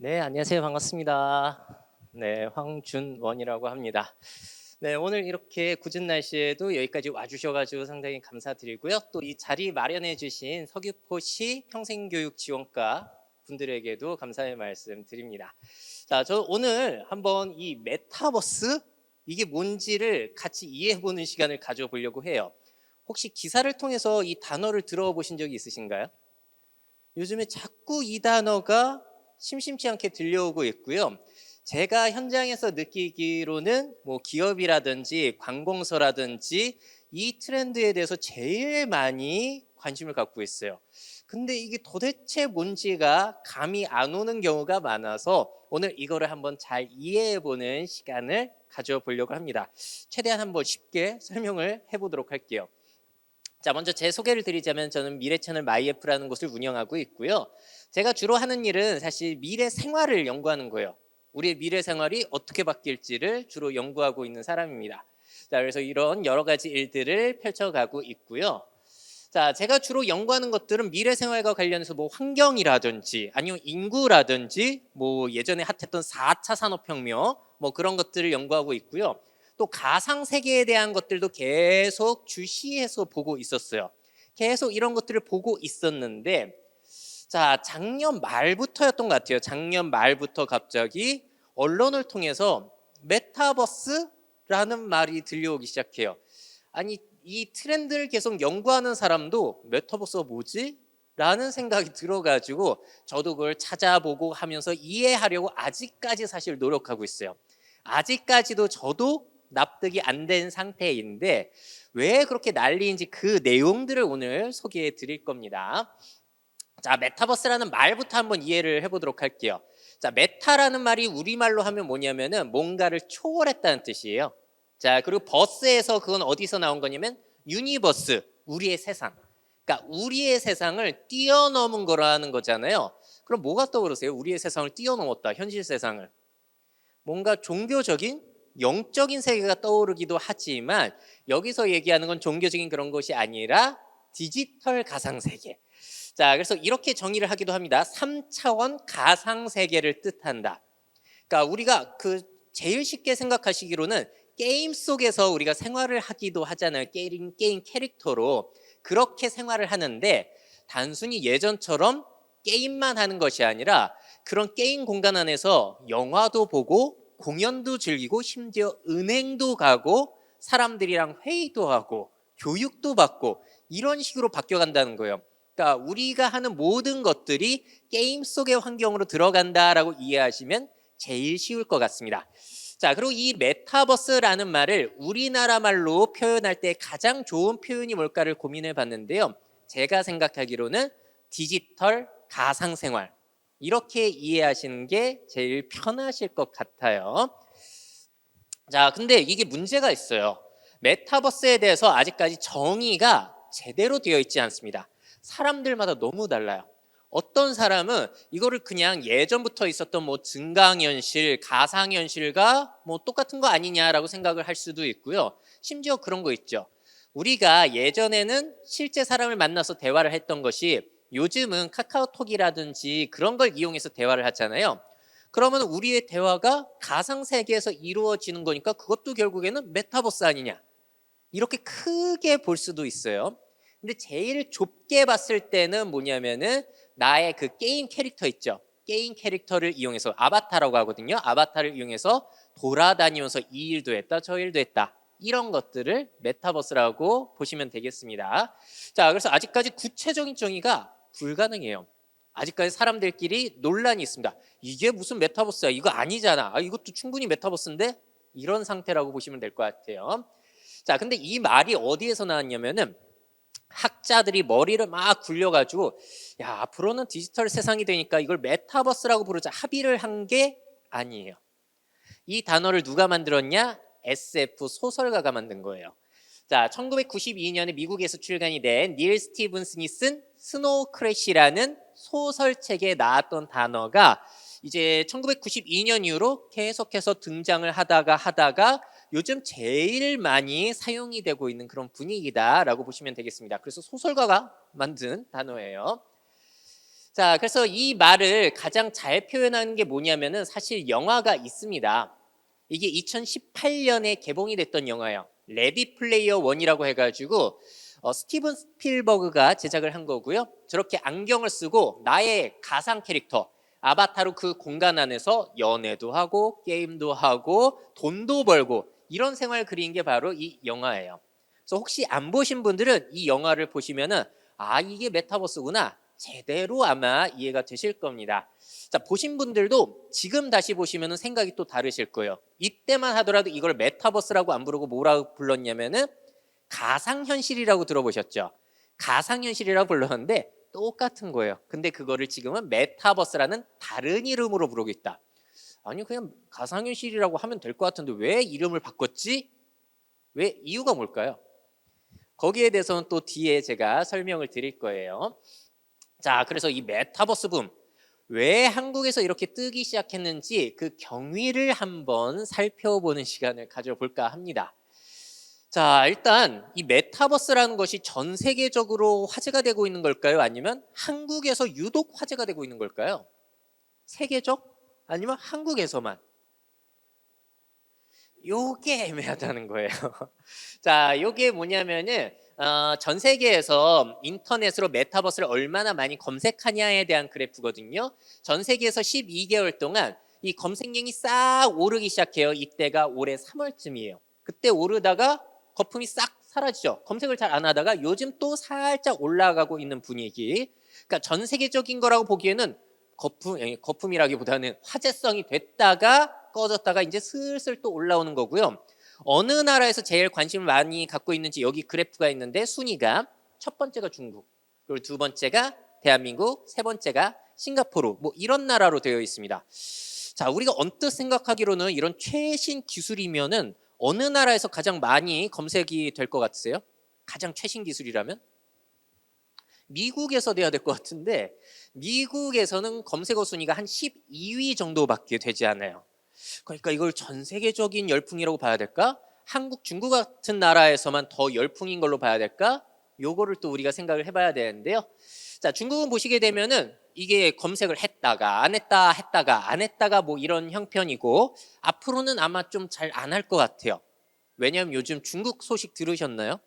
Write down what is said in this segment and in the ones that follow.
네, 안녕하세요. 반갑습니다. 네, 황준원이라고 합니다. 네, 오늘 이렇게 궂은 날씨에도 여기까지 와주셔가지고 상당히 감사드리고요. 또 이 자리 마련해주신 서귀포시 평생교육지원과 분들에게도 감사의 말씀 드립니다. 자, 저 오늘 한번 이 메타버스 이게 뭔지를 같이 이해해보는 시간을 가져보려고 해요. 혹시 기사를 통해서 이 단어를 들어보신 적이 있으신가요? 요즘에 자꾸 이 단어가 심심치 않게 들려오고 있고요. 제가 현장에서 느끼기로는 뭐 기업이라든지 관공서라든지 이 트렌드에 대해서 제일 많이 관심을 갖고 있어요. 근데 이게 도대체 뭔지가 감이 안 오는 경우가 많아서 오늘 이거를 한번 잘 이해해 보는 시간을 가져보려고 합니다. 최대한 한번 쉽게 설명을 해보도록 할게요. 자, 먼저 제 소개를 드리자면 저는 미래채널 마이애프라는 곳을 운영하고 있고요. 제가 주로 하는 일은 사실 미래 생활을 연구하는 거예요. 우리의 미래 생활이 어떻게 바뀔지를 주로 연구하고 있는 사람입니다. 자, 그래서 이런 여러 가지 일들을 펼쳐가고 있고요. 자, 제가 주로 연구하는 것들은 미래 생활과 관련해서 뭐 환경이라든지 아니면 인구라든지 뭐 예전에 핫했던 4차 산업혁명 뭐 그런 것들을 연구하고 있고요. 또 가상 세계에 대한 것들도 계속 주시해서 보고 있었어요. 계속 이런 것들을 보고 있었는데 자, 작년 말부터였던 것 같아요. 작년 말부터 갑자기 언론을 통해서 메타버스라는 말이 들려오기 시작해요. 아니, 이 트렌드를 계속 연구하는 사람도 메타버스가 뭐지? 라는 생각이 들어가지고 저도 그걸 찾아보고 하면서 이해하려고 아직까지 사실 노력하고 있어요. 아직까지도 저도 납득이 안 된 상태인데 왜 그렇게 난리인지 그 내용들을 오늘 소개해 드릴 겁니다. 자, 메타버스라는 말부터 한번 이해를 해보도록 할게요. 자, 메타라는 말이 우리말로 하면 뭐냐면은 뭔가를 초월했다는 뜻이에요. 자, 그리고 버스에서 그건 어디서 나온 거냐면 유니버스, 우리의 세상. 그러니까 우리의 세상을 뛰어넘은 거라는 거잖아요. 그럼 뭐가 떠오르세요? 우리의 세상을 뛰어넘었다, 현실 세상을. 뭔가 종교적인 영적인 세계가 떠오르기도 하지만 여기서 얘기하는 건 종교적인 그런 것이 아니라 디지털 가상 세계. 자, 그래서 이렇게 정의를 하기도 합니다. 3차원 가상 세계를 뜻한다. 그러니까 우리가 그 제일 쉽게 생각하시기로는 게임 속에서 우리가 생활을 하기도 하잖아요. 게임 캐릭터로 그렇게 생활을 하는데 단순히 예전처럼 게임만 하는 것이 아니라 그런 게임 공간 안에서 영화도 보고 공연도 즐기고 심지어 은행도 가고 사람들이랑 회의도 하고 교육도 받고 이런 식으로 바뀌어간다는 거예요. 그러니까 우리가 하는 모든 것들이 게임 속의 환경으로 들어간다라고 이해하시면 제일 쉬울 것 같습니다. 자, 그리고 이 메타버스라는 말을 우리나라 말로 표현할 때 가장 좋은 표현이 뭘까를 고민해 봤는데요. 제가 생각하기로는 디지털 가상생활 이렇게 이해하시는 게 제일 편하실 것 같아요. 자, 근데 이게 문제가 있어요. 메타버스에 대해서 아직까지 정의가 제대로 되어 있지 않습니다. 사람들마다 너무 달라요. 어떤 사람은 이거를 그냥 예전부터 있었던 뭐 증강현실, 가상현실과 뭐 똑같은 거 아니냐라고 생각을 할 수도 있고요. 심지어 그런 거 있죠. 우리가 예전에는 실제 사람을 만나서 대화를 했던 것이 요즘은 카카오톡이라든지 그런 걸 이용해서 대화를 하잖아요. 그러면 우리의 대화가 가상 세계에서 이루어지는 거니까 그것도 결국에는 메타버스 아니냐. 이렇게 크게 볼 수도 있어요. 근데 제일 좁게 봤을 때는 뭐냐면은 나의 그 게임 캐릭터 있죠. 게임 캐릭터를 이용해서 아바타라고 하거든요. 아바타를 이용해서 돌아다니면서 이 일도 했다, 저 일도 했다. 이런 것들을 메타버스라고 보시면 되겠습니다. 자, 그래서 아직까지 구체적인 정의가 불가능해요. 아직까지 사람들끼리 논란이 있습니다. 이게 무슨 메타버스야? 이거 아니잖아. 아, 이것도 충분히 메타버스인데 이런 상태라고 보시면 될 것 같아요. 자, 근데 이 말이 어디에서 나왔냐면은 학자들이 머리를 막 굴려가지고 야, 앞으로는 디지털 세상이 되니까 이걸 메타버스라고 부르자 합의를 한 게 아니에요. 이 단어를 누가 만들었냐? SF 소설가가 만든 거예요. 자, 1992년에 미국에서 출간이 된 닐 스티븐슨이 쓴 스노우 크래시라는 소설책에 나왔던 단어가 이제 1992년 이후로 계속해서 등장을 하다가 요즘 제일 많이 사용이 되고 있는 그런 분위기다라고 보시면 되겠습니다. 그래서 소설가가 만든 단어예요. 자, 그래서 이 말을 가장 잘 표현하는 게 뭐냐면은 사실 영화가 있습니다. 이게 2018년에 개봉이 됐던 영화예요. 레디 플레이어 원이라고 해가지고 스티븐 스필버그가 제작을 한 거고요. 저렇게 안경을 쓰고 나의 가상 캐릭터 아바타로 그 공간 안에서 연애도 하고 게임도 하고 돈도 벌고 이런 생활 그린 게 바로 이 영화예요. 그래서 혹시 안 보신 분들은 이 영화를 보시면은 아, 이게 메타버스구나 제대로 아마 이해가 되실 겁니다. 자, 보신 분들도 지금 다시 보시면은 생각이 또 다르실 거예요. 이때만 하더라도 이걸 메타버스라고 안 부르고 뭐라고 불렀냐면은 가상현실이라고 들어보셨죠? 가상현실이라고 불렀는데 똑같은 거예요. 근데 그거를 지금은 메타버스라는 다른 이름으로 부르고 있다. 아니, 그냥 가상현실이라고 하면 될 것 같은데 왜 이름을 바꿨지? 왜 이유가 뭘까요? 거기에 대해서는 또 뒤에 제가 설명을 드릴 거예요. 자, 그래서 이 메타버스 붐, 왜 한국에서 이렇게 뜨기 시작했는지 그 경위를 한번 살펴보는 시간을 가져볼까 합니다. 자, 일단 이 메타버스라는 것이 전 세계적으로 화제가 되고 있는 걸까요? 아니면 한국에서 유독 화제가 되고 있는 걸까요? 세계적? 아니면 한국에서만? 요게 애매하다는 거예요. 자, 요게 뭐냐면은 전 세계에서 인터넷으로 메타버스를 얼마나 많이 검색하냐에 대한 그래프거든요. 전 세계에서 12개월 동안 이 검색량이 싹 오르기 시작해요. 이때가 올해 3월쯤이에요. 그때 오르다가 거품이 싹 사라지죠. 검색을 잘 안 하다가 요즘 또 살짝 올라가고 있는 분위기. 그러니까 전 세계적인 거라고 보기에는 거품이라기보다는 화제성이 됐다가 꺼졌다가 이제 슬슬 또 올라오는 거고요. 어느 나라에서 제일 관심을 많이 갖고 있는지 여기 그래프가 있는데 순위가 첫 번째가 중국, 그리고 두 번째가 대한민국, 세 번째가 싱가포르 뭐 이런 나라로 되어 있습니다. 자, 우리가 언뜻 생각하기로는 이런 최신 기술이면은 어느 나라에서 가장 많이 검색이 될 것 같으세요? 가장 최신 기술이라면? 미국에서 돼야 될 것 같은데 미국에서는 검색어 순위가 한 12위 정도밖에 되지 않아요. 그러니까 이걸 전 세계적인 열풍이라고 봐야 될까? 한국, 중국 같은 나라에서만 더 열풍인 걸로 봐야 될까? 요거를 또 우리가 생각을 해봐야 되는데요. 자, 중국은 보시게 되면은 이게 검색을 했다가 안 했다 했다가 안 했다가 뭐 이런 형편이고 앞으로는 아마 좀 잘 안 할 것 같아요. 왜냐하면 요즘 중국 소식 들으셨나요?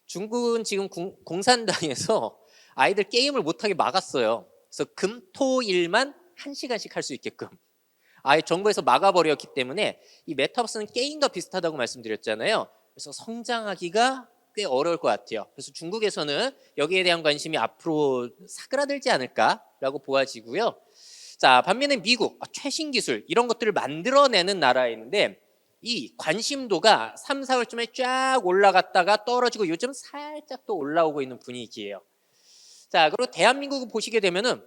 중국은 지금 공산당에서 아이들 게임을 못하게 막았어요. 그래서 금, 토, 일만 1시간씩 할 수 있게끔 아예 정부에서 막아버렸기 때문에 이 메타버스는 게임과 비슷하다고 말씀드렸잖아요. 그래서 성장하기가 꽤 어려울 것 같아요. 그래서 중국에서는 여기에 대한 관심이 앞으로 사그라들지 않을까라고 보아지고요. 자, 반면에 미국 최신 기술 이런 것들을 만들어내는 나라인데 이 관심도가 3, 4월쯤에 쫙 올라갔다가 떨어지고 요즘 살짝 또 올라오고 있는 분위기예요. 자, 그리고 대한민국을 보시게 되면은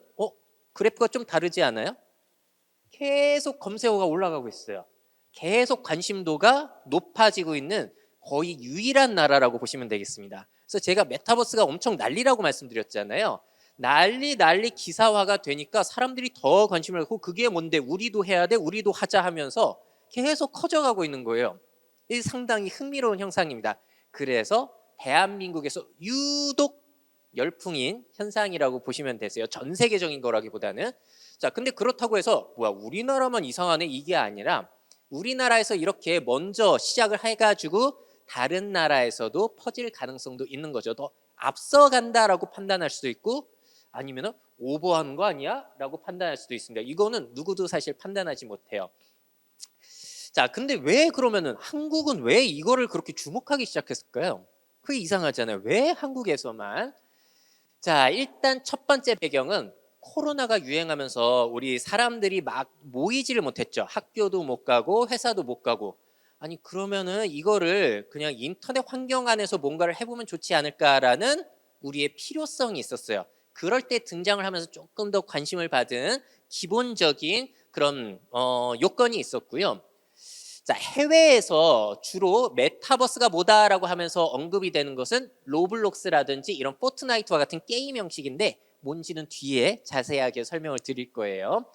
그래프가 좀 다르지 않아요? 계속 검색어가 올라가고 있어요. 계속 관심도가 높아지고 있는 거의 유일한 나라라고 보시면 되겠습니다. 그래서 제가 메타버스가 엄청 난리라고 말씀드렸잖아요. 난리 기사화가 되니까 사람들이 더 관심을 갖고 그게 뭔데 우리도 해야 돼 우리도 하자 하면서 계속 커져가고 있는 거예요. 이 상당히 흥미로운 형상입니다. 그래서 대한민국에서 유독 열풍인 현상이라고 보시면 되세요. 전 세계적인 거라기보다는. 자, 근데 그렇다고 해서 뭐야 우리나라만 이상하네 이게 아니라 우리나라에서 이렇게 먼저 시작을 해가지고 다른 나라에서도 퍼질 가능성도 있는 거죠. 더 앞서간다라고 판단할 수도 있고 아니면은 오버하는 거 아니야? 라고 판단할 수도 있습니다. 이거는 누구도 사실 판단하지 못해요. 자, 근데 왜 그러면은 한국은 왜 이거를 그렇게 주목하기 시작했을까요? 그게 이상하잖아요. 왜 한국에서만? 자, 일단 첫 번째 배경은 코로나가 유행하면서 우리 사람들이 막 모이지를 못했죠. 학교도 못 가고 회사도 못 가고. 아니 그러면은 이거를 그냥 인터넷 환경 안에서 뭔가를 해보면 좋지 않을까라는 우리의 필요성이 있었어요. 그럴 때 등장을 하면서 조금 더 관심을 받은 기본적인 그런 요건이 있었고요. 자, 해외에서 주로 메타버스가 뭐다라고 하면서 언급이 되는 것은 로블록스라든지 이런 포트나이트와 같은 게임 형식인데 뭔지는 뒤에 자세하게 설명을 드릴 거예요.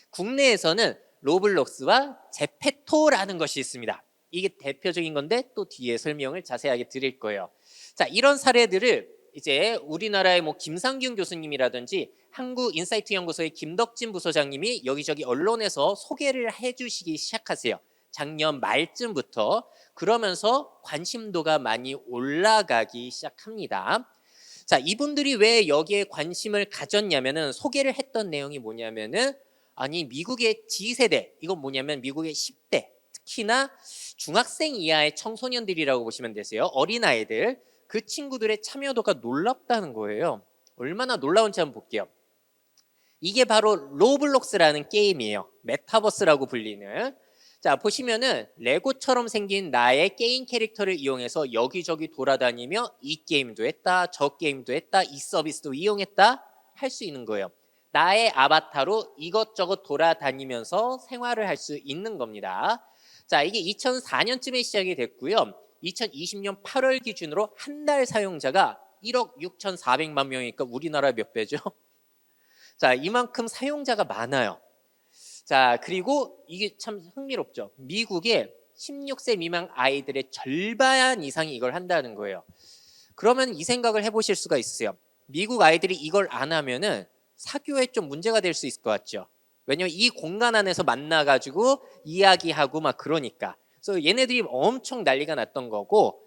국내에서는 로블록스와 제페토라는 것이 있습니다. 이게 대표적인 건데 또 뒤에 설명을 자세하게 드릴 거예요. 자, 이런 사례들을 이제 우리나라의 뭐 김상균 교수님이라든지 한국인사이트 연구소의 김덕진 부소장님이 여기저기 언론에서 소개를 해주시기 시작하세요. 작년 말쯤부터. 그러면서 관심도가 많이 올라가기 시작합니다. 자, 이분들이 왜 여기에 관심을 가졌냐면은 소개를 했던 내용이 뭐냐면은 아니 미국의 G세대, 이건 뭐냐면 미국의 10대, 특히나 중학생 이하의 청소년들이라고 보시면 되세요. 어린아이들, 그 친구들의 참여도가 놀랍다는 거예요. 얼마나 놀라운지 한번 볼게요. 이게 바로 로블록스라는 게임이에요. 메타버스라고 불리는. 자, 보시면은 레고처럼 생긴 나의 게임 캐릭터를 이용해서 여기저기 돌아다니며 이 게임도 했다, 저 게임도 했다, 이 서비스도 이용했다 할 수 있는 거예요. 나의 아바타로 이것저것 돌아다니면서 생활을 할 수 있는 겁니다. 자, 이게 2004년쯤에 시작이 됐고요. 2020년 8월 기준으로 한 달 사용자가 1억 6,400만 명이니까 우리나라 몇 배죠? 자, 이만큼 사용자가 많아요. 자, 그리고 이게 참 흥미롭죠. 미국의 16세 미만 아이들의 절반 이상이 이걸 한다는 거예요. 그러면 이 생각을 해보실 수가 있어요. 미국 아이들이 이걸 안 하면은 사교에 좀 문제가 될 수 있을 것 같죠. 왜냐면 이 공간 안에서 만나가지고 이야기하고 막 그러니까. 그래서 얘네들이 엄청 난리가 났던 거고.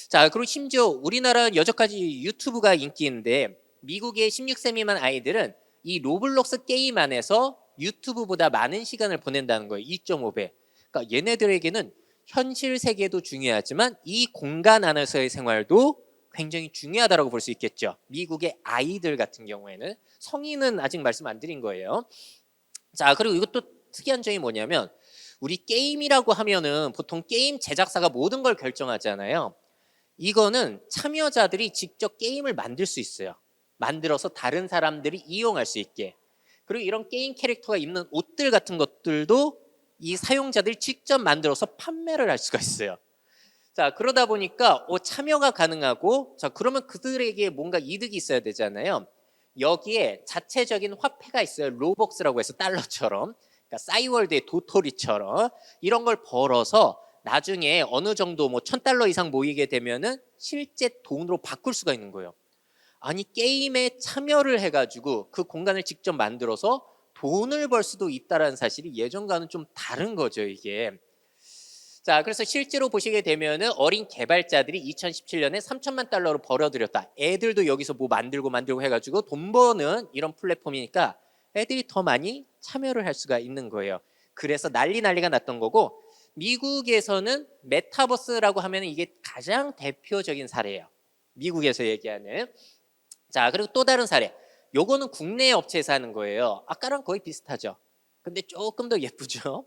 자, 그리고 심지어 우리나라는 여전까지 유튜브가 인기인데 미국의 16세 미만 아이들은 이 로블록스 게임 안에서 유튜브보다 많은 시간을 보낸다는 거예요. 2.5배. 그러니까 얘네들에게는 현실 세계도 중요하지만 이 공간 안에서의 생활도 굉장히 중요하다고 볼 수 있겠죠. 미국의 아이들 같은 경우에는. 성인은 아직 말씀 안 드린 거예요. 자, 그리고 이것도 특이한 점이 뭐냐면 우리 게임이라고 하면은 보통 게임 제작사가 모든 걸 결정하잖아요. 이거는 참여자들이 직접 게임을 만들 수 있어요. 만들어서 다른 사람들이 이용할 수 있게. 그리고 이런 게임 캐릭터가 입는 옷들 같은 것들도 이 사용자들이 직접 만들어서 판매를 할 수가 있어요. 자, 그러다 보니까 참여가 가능하고, 자, 그러면 그들에게 뭔가 이득이 있어야 되잖아요. 여기에 자체적인 화폐가 있어요. 로벅스라고 해서 달러처럼. 그러니까 싸이월드의 도토리처럼 이런 걸 벌어서 나중에 어느 정도 뭐 1,000달러 이상 모이게 되면은 실제 돈으로 바꿀 수가 있는 거예요. 아니, 게임에 참여를 해가지고 그 공간을 직접 만들어서 돈을 벌 수도 있다는 사실이 예전과는 좀 다른 거죠, 이게. 자, 그래서 실제로 보시게 되면은 어린 개발자들이 2017년에 3천만 달러로 벌어들였다. 애들도 여기서 뭐 만들고 해가지고 돈 버는 이런 플랫폼이니까 애들이 더 많이 참여를 할 수가 있는 거예요. 그래서 난리가 났던 거고, 미국에서는 메타버스라고 하면 이게 가장 대표적인 사례예요. 미국에서 얘기하는. 자, 그리고 또 다른 사례. 요거는 국내 업체에서 하는 거예요. 아까랑 거의 비슷하죠. 근데 조금 더 예쁘죠.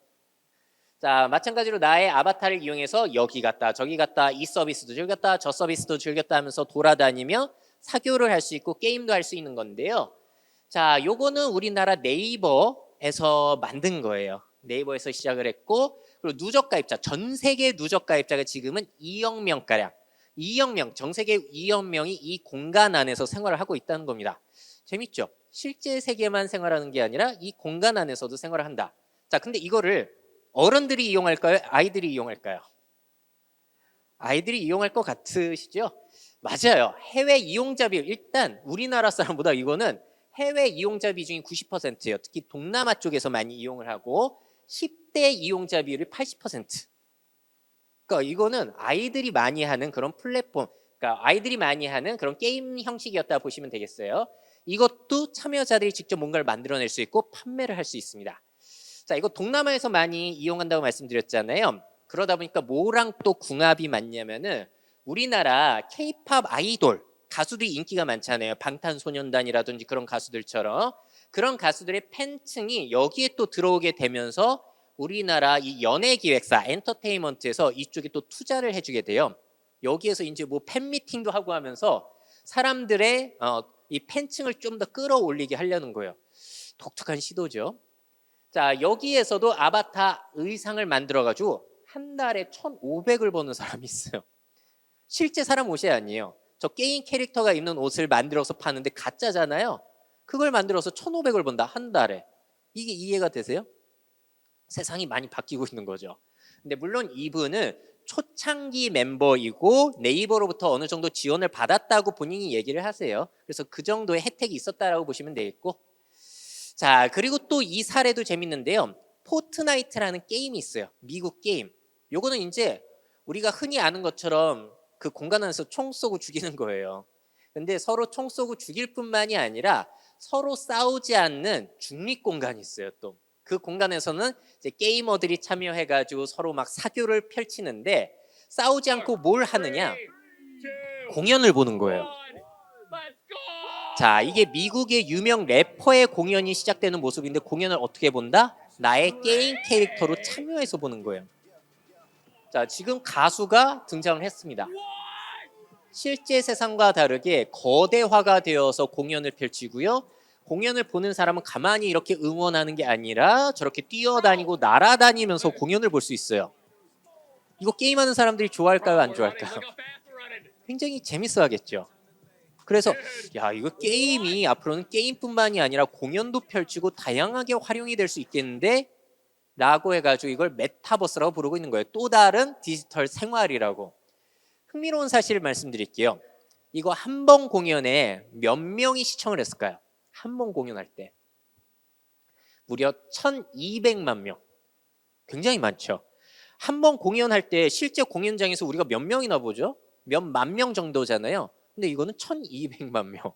자, 마찬가지로 나의 아바타를 이용해서 여기 갔다 저기 갔다 이 서비스도 즐겼다 저 서비스도 즐겼다 하면서 돌아다니며 사교를 할 수 있고 게임도 할 수 있는 건데요. 자, 요거는 우리나라 네이버에서 만든 거예요. 네이버에서 시작을 했고, 그리고 누적 가입자, 전 세계 누적 가입자가 지금은 2억 명가량, 2억 명, 전 세계 2억 명이 이 공간 안에서 생활을 하고 있다는 겁니다. 재밌죠? 실제 세계만 생활하는 게 아니라 이 공간 안에서도 생활을 한다. 자, 근데 이거를 어른들이 이용할까요? 아이들이 이용할까요? 아이들이 이용할 것 같으시죠? 맞아요. 해외 이용자 비율, 일단 우리나라 사람보다 이거는 해외 이용자 비중이 90%예요. 특히 동남아 쪽에서 많이 이용을 하고 10대 이용자 비율이 80%. 그러니까 이거는 아이들이 많이 하는 그런 플랫폼, 그러니까 아이들이 많이 하는 그런 게임 형식이었다 보시면 되겠어요. 이것도 참여자들이 직접 뭔가를 만들어낼 수 있고 판매를 할 수 있습니다. 자, 이거 동남아에서 많이 이용한다고 말씀드렸잖아요. 그러다 보니까 뭐랑 또 궁합이 맞냐면은 우리나라 K-팝 아이돌 가수들이 인기가 많잖아요. 방탄소년단이라든지 그런 가수들처럼 그런 가수들의 팬층이 여기에 또 들어오게 되면서 우리나라 이 연예기획사 엔터테인먼트에서 이쪽에 또 투자를 해주게 돼요. 여기에서 이제 뭐 팬미팅도 하고 하면서 사람들의 이 팬층을 좀 더 끌어올리게 하려는 거예요. 독특한 시도죠. 자, 여기에서도 아바타 의상을 만들어가지고 한 달에 1,500을 버는 사람이 있어요. 실제 사람 옷이 아니에요. 저 게임 캐릭터가 입는 옷을 만들어서 파는데 가짜잖아요. 그걸 만들어서 1,500을 번다, 한 달에. 이게 이해가 되세요? 세상이 많이 바뀌고 있는 거죠. 근데 물론 이분은 초창기 멤버이고 네이버로부터 어느 정도 지원을 받았다고 본인이 얘기를 하세요. 그래서 그 정도의 혜택이 있었다라고 보시면 되겠고, 자, 그리고 또 이 사례도 재밌는데요. 포트나이트라는 게임이 있어요. 미국 게임. 요거는 이제 우리가 흔히 아는 것처럼 그 공간 안에서 총 쏘고 죽이는 거예요. 근데 서로 총 쏘고 죽일 뿐만이 아니라 서로 싸우지 않는 중립 공간이 있어요. 또 그 공간에서는 이제 게이머들이 참여해가지고 서로 막 사교를 펼치는데, 싸우지 않고 뭘 하느냐? 공연을 보는 거예요. 자, 이게 미국의 유명 래퍼의 공연이 시작되는 모습인데, 공연을 어떻게 본다? 나의 게임 캐릭터로 참여해서 보는 거예요. 자, 지금 가수가 등장을 했습니다. 실제 세상과 다르게 거대화가 되어서 공연을 펼치고요. 공연을 보는 사람은 가만히 이렇게 응원하는 게 아니라 저렇게 뛰어다니고 날아다니면서 공연을 볼 수 있어요. 이거 게임하는 사람들이 좋아할까요? 안 좋아할까요? 굉장히 재밌어 하겠죠. 그래서 야, 이거 게임이 앞으로는 게임뿐만이 아니라 공연도 펼치고 다양하게 활용이 될 수 있겠는데? 라고 해가지고 이걸 메타버스라고 부르고 있는 거예요. 또 다른 디지털 생활이라고. 흥미로운 사실을 말씀드릴게요. 이거 한 번 공연에 몇 명이 시청을 했을까요? 한 번 공연할 때 무려 1200만 명. 굉장히 많죠. 한 번 공연할 때 실제 공연장에서 우리가 몇 명이나 보죠? 몇 만 명 정도잖아요. 근데 이거는 1200만 명.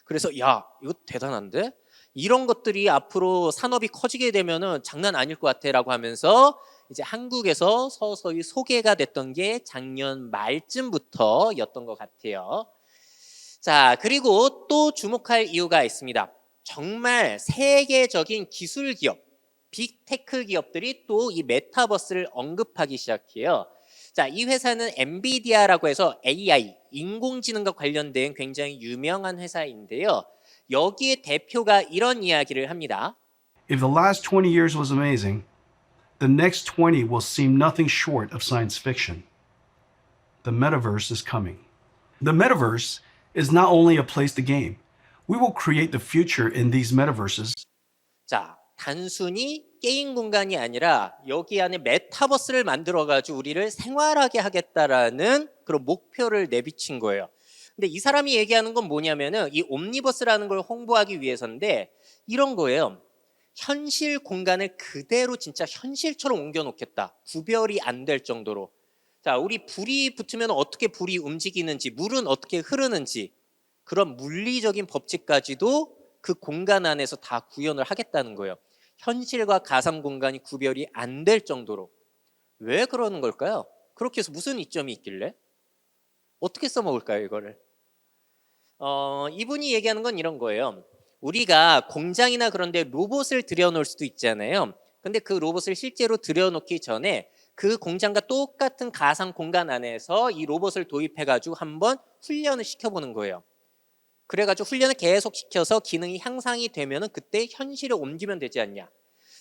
그래서 야, 이거 대단한데? 이런 것들이 앞으로 산업이 커지게 되면은 장난 아닐 것 같아라고 하면서 이제 한국에서 서서히 소개가 됐던 게 작년 말쯤부터였던 것 같아요. 자, 그리고 또 주목할 이유가 있습니다. 정말 세계적인 기술 기업, 빅테크 기업들이 또 이 메타버스를 언급하기 시작해요. 자, 이 회사는 엔비디아라고 해서 AI, 인공지능과 관련된 굉장히 유명한 회사인데요. 여기에 대표가 이런 이야기를 합니다. If the last 20 years was amazing, the next 20 will seem nothing short of science fiction. The metaverse is coming. The metaverse is not only a place to game. We will create the future in these metaverses. 자, 단순히 게임 공간이 아니라 여기 안에 메타버스를 만들어가지고 우리를 생활하게 하겠다라는 그런 목표를 내비친 거예요. 근데 이 사람이 얘기하는 건 뭐냐면은 이 옴니버스라는 걸 홍보하기 위해서인데 이런 거예요. 현실 공간을 그대로 진짜 현실처럼 옮겨놓겠다. 구별이 안 될 정도로. 자, 우리 불이 붙으면 어떻게 불이 움직이는지, 물은 어떻게 흐르는지, 그런 물리적인 법칙까지도 그 공간 안에서 다 구현을 하겠다는 거예요. 현실과 가상 공간이 구별이 안 될 정도로. 왜 그러는 걸까요? 그렇게 해서 무슨 이점이 있길래? 어떻게 써먹을까요, 이거를? 이분이 얘기하는 건 이런 거예요. 우리가 공장이나 그런 데 로봇을 들여놓을 수도 있잖아요. 근데 그 로봇을 실제로 들여놓기 전에 그 공장과 똑같은 가상 공간 안에서 이 로봇을 도입해가지고 한번 훈련을 시켜보는 거예요. 그래가지고 훈련을 계속 시켜서 기능이 향상이 되면은 그때 현실에 옮기면 되지 않냐.